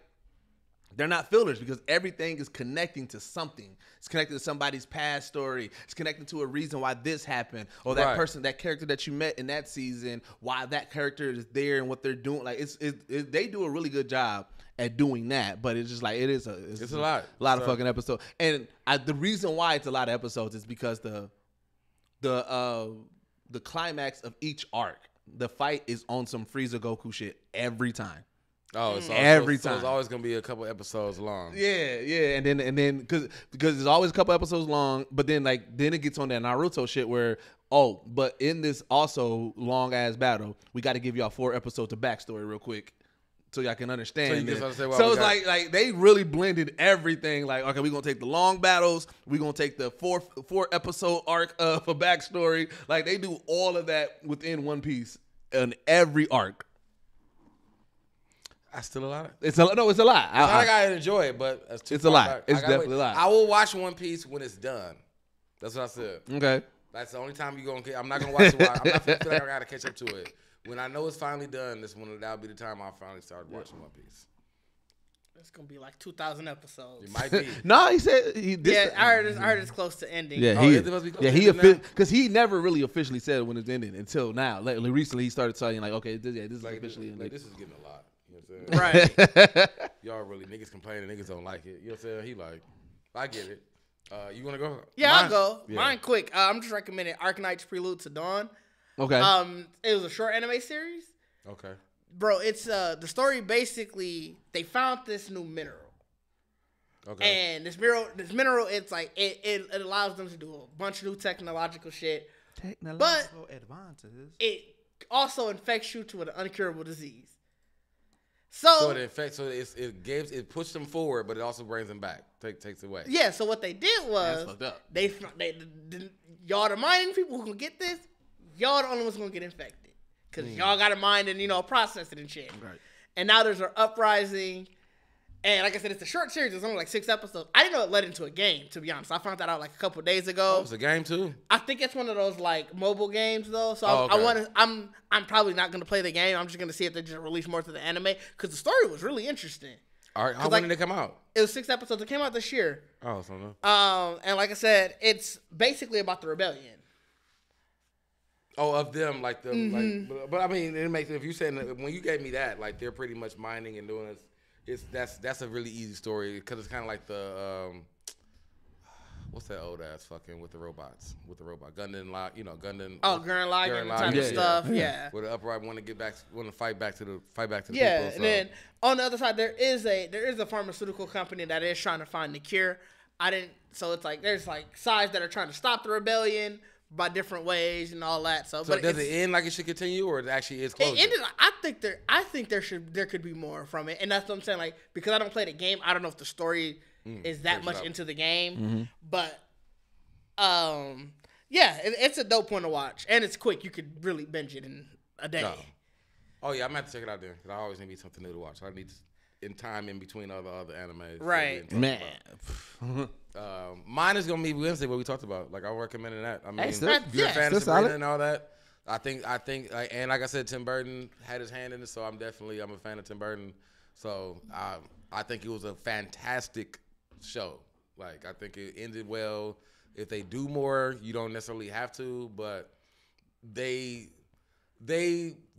they're not fillers because everything is connecting to something. It's connected to somebody's past story. It's connected to a reason why this happened, or that person, that character that you met in that season, why that character is there and what they're doing. Like they do a really good job at doing that, but it's just like it's a lot of fucking episodes. And the reason why it's a lot of episodes is because the climax of each arc, the fight is on some Frieza Goku shit every time. Oh, it's every time. So it's always gonna be a couple episodes long. Yeah, and then because it's always a couple episodes long, but then it gets on that Naruto shit where but in this also long ass battle, we got to give y'all 4 episodes of backstory real quick. So y'all can understand. So it's like they really blended everything. Like, okay, we're gonna take the long battles, we're gonna take the 4 episode arc of a backstory. Like, they do all of that within One Piece in every arc. That's still a lot. It's a lot. It's not like I enjoy it, but it's a lot. It's definitely a lot. I will watch One Piece when it's done. That's what I said. Okay. That's the only time you're gonna. I'm not gonna watch it. I'm not gonna feel like I gotta catch up to it. When I know it's finally done, that'll be the time I'll finally start watching One Piece. It's gonna be like 2,000 episodes. It might be. No, he said I heard it's close to ending. Yeah, because he never really officially said when it's ending until now. Like, recently, he started saying like, okay, this is like, officially like this is getting a lot. You know what I'm saying? Right. Y'all really niggas complaining, niggas don't like it. You know what I'm saying? He like, I get it. You wanna go? Yeah, I'll go. Yeah. Mine quick. I'm just recommending Arknight's Prelude to Dawn. Okay. It was a short anime series. Okay. bro, it's the story basically they found this new mineral. Okay. And this mineral, it's like it allows them to do a bunch of new technological shit. Technological advances. It also infects you to an uncurable disease. So it pushed them forward, but it also brings them back. Takes away. Yeah. So what they did was they y'all the mining people who can get this, y'all the only ones gonna get infected because y'all got to mine and process it and shit. Right. And now there's an uprising. And like I said, it's a short series. It's only like 6 episodes. I didn't know it led into a game, to be honest. I found that out like a couple of days ago. Oh, it's a game too? I think it's one of those like mobile games though. So I'm probably not gonna play the game. I'm just gonna see if they just release more to the anime because the story was really interesting. All right, when did it come out? It was 6 episodes. It came out this year. Oh, so no. And like I said, it's basically about the rebellion. Oh, of them, like the but I mean, it makes if you said when you gave me that, like they're pretty much mining and doing this. That's a really easy story because it's kind of like the what's that old ass fucking with the robots Gundam Gundam. Oh, Gurren Lagann type of stuff. Yeah. Where the upright want to fight back to the people. Yeah, and then on the other side there is a pharmaceutical company that is trying to find the cure. So it's like there's like sides that are trying to stop the rebellion by different ways and all that. So but does it end like it should continue, or it actually is closing? It ended. I think there could be more from it, and that's what I'm saying. Like because I don't play the game, I don't know if the story is that much into the game, but yeah, it's a dope one to watch, and it's quick. You could really binge it in a day. No. Oh yeah, I'm gonna have to check it out then because I always need something new to watch. I need in time in between other animes. Right, man. Mine is gonna be Wednesday, what we talked about. Like I recommended that. I mean, you're a fan of Sabrina and all that. I think, and like I said, Tim Burton had his hand in it, so I'm a fan of Tim Burton. So I think it was a fantastic show. Like I think it ended well. If they do more, you don't necessarily have to, but the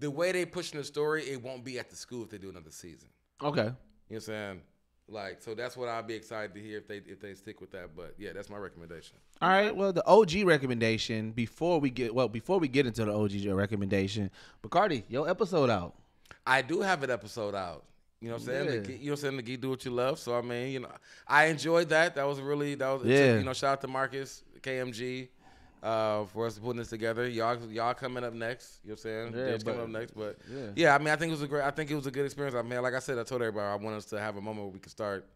way they pushing the story, it won't be at the school if they do another season. Okay. You know what I'm saying? Like, so that's what I'll be excited to hear if they stick with that. But yeah, that's my recommendation. All right. Well, the OG recommendation before we get into the OG recommendation, Bacardi, your episode out. I do have an episode out. You know what I'm saying? You know what I'm saying? The Geek Do What You Love. So I mean, I enjoyed that. That was shout out to Marcus KMG. For us putting this together, y'all coming up next. You know what I'm saying? Yeah, coming up next, but I mean, I think it was a good experience. I mean, like I said, I told everybody I want us to have a moment where we can start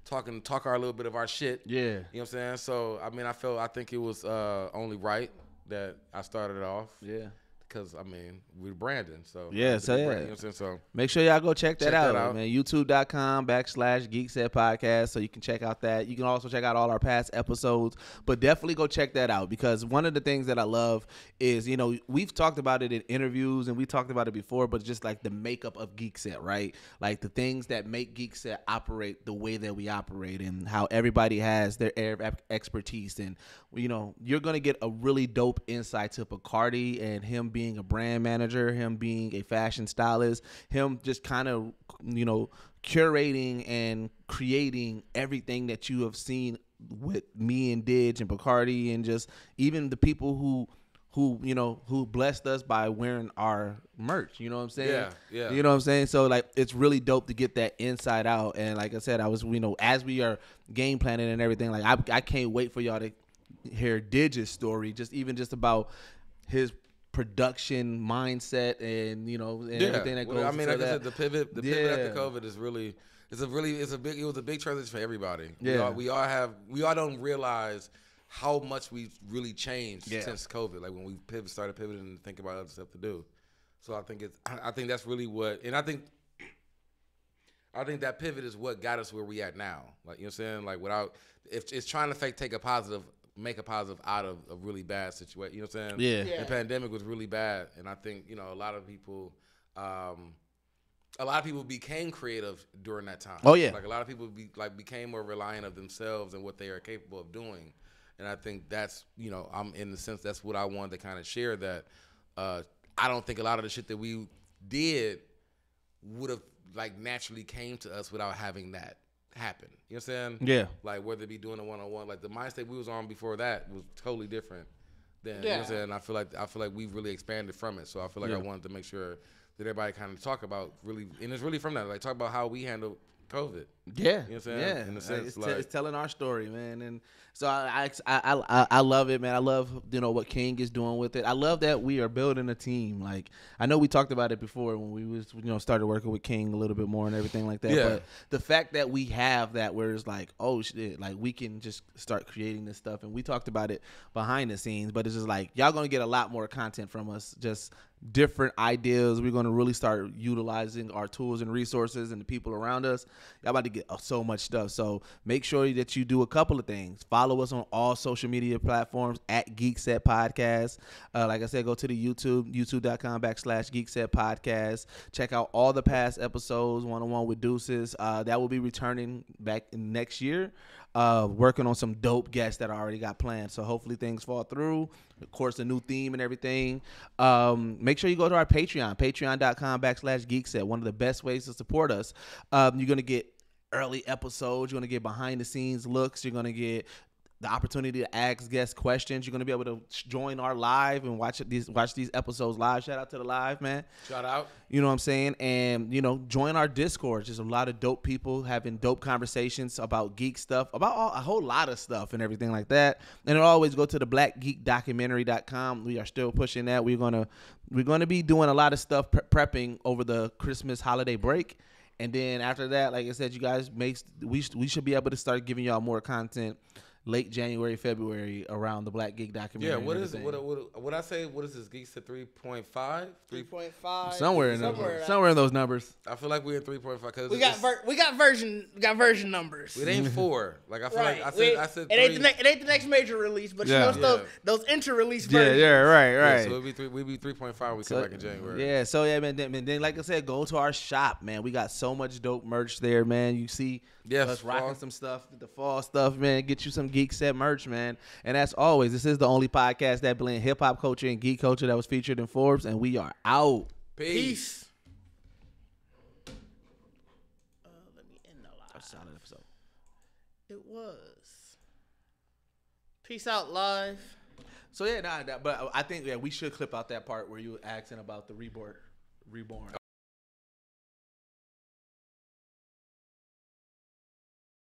talk our little bit of our shit. Yeah, you know what I'm saying? So I mean, I think it was only right that I started it off. Yeah. Because, I mean, we're Brandon, so. Yeah, so yeah. You know what I'm saying? So make sure y'all go check that out, man. YouTube.com/GeeksetPodcast, so you can check out that. You can also check out all our past episodes, but definitely go check that out because one of the things that I love is, we've talked about it in interviews and we talked about it before, but just like the makeup of Geekset, right? Like the things that make Geekset operate the way that we operate and how everybody has their area of expertise. And, you're going to get a really dope insight to Bacardi and him being a brand manager, him being a fashion stylist, him just kind of, curating and creating everything that you have seen with me and Didge and Bacardi and just even the people who blessed us by wearing our merch. You know what I'm saying? Yeah. You know what I'm saying? So like, it's really dope to get that inside out. And like I said, I was, as we are game planning and everything, like I can't wait for y'all to hear Didge's story, just about his production mindset and everything that goes. I mean, like I said, the pivot after COVID is really it was a big transition for everybody. Yeah, we all don't realize how much we've really changed since COVID. Like when we started pivoting and thinking about other stuff to do. So I think that's really what, and I think that pivot is what got us where we at now. Like, you know what I'm saying? Like if it's trying to make a positive out of a really bad situation. You know what I'm saying? Yeah. The pandemic was really bad, and I think a lot of people became creative during that time. Oh yeah. Like a lot of people became more reliant of themselves and what they are capable of doing, and I think that's I'm in the sense that's what I wanted to kind of share that I don't think a lot of the shit that we did would have naturally came to us without having that happen. You know what I'm saying? Yeah. Like whether it be doing a one-on-one, like the mind state we was on before that was totally different than you know what I'm saying? I feel like we've really expanded from it. So I feel like I wanted to make sure that everybody kind of talk about really, and it's really from that, like talk about how we handle COVID. Yeah, you know what I'm saying? Yeah, In a sense, it's telling our story, man, and so I love it, man. I love what King is doing with it. I love that we are building a team. Like I know we talked about it before when we was started working with King a little bit more and everything like that. Yeah. But the fact that we have that, where it's like, oh shit, like we can just start creating this stuff, and we talked about it behind the scenes, but it's just like y'all gonna get a lot more content from us, just different ideas. We're gonna really start utilizing our tools and resources and the people around us. Y'all about to get so much stuff. So make sure that you do a couple of things. Follow us on all social media platforms at GeeksetPodcast. Like I said, go to the youtube.com/GeeksetPodcast. Check out all the past episodes, one-on-one with Deuces. That will be returning back next year. Working on some dope guests that I already got planned. So hopefully things fall through. Of course, a new theme and everything. Make sure you go to our Patreon, patreon.com/Geekset. One of the best ways to support us. You're going to get early episodes. You're going to get behind the scenes looks. You're going to get the opportunity to ask guest questions. You're going to be able to join our live and watch these episodes live. Shout out to the live, man. Shout out. You know what I'm saying? And, join our Discord. Just a lot of dope people having dope conversations about geek stuff, about a whole lot of stuff and everything like that. And always go to the blackgeekdocumentary.com. We are still pushing that. We're going to be doing a lot of stuff prepping over the Christmas holiday break. And then after that, like I said, you guys, we should be able to start giving y'all more content late January, February around the Black Geek documentary. Yeah, what is I say? What is this? Geekset 3.5? 3.5. Somewhere in those numbers. I feel like we're at 3.5 because we got version numbers. It ain't 4. Like I feel like I said it 3. It ain't the next major release, but those inter-release versions. Yeah, right. Yeah, so we'll be 3.5 when we come back in January. Yeah, so yeah, man. Then like I said, go to our shop, man. We got so much dope merch there, man. You see us rocking some stuff, the fall stuff, man. Get you some Geekset merch, man. And as always, this is the only podcast that blend hip hop culture and geek culture that was featured in Forbes, and we are out. Peace. Let me end the live. That's a solid episode. It was. Peace out, live. So yeah, but I think we should clip out that part where you were asking about the reborn.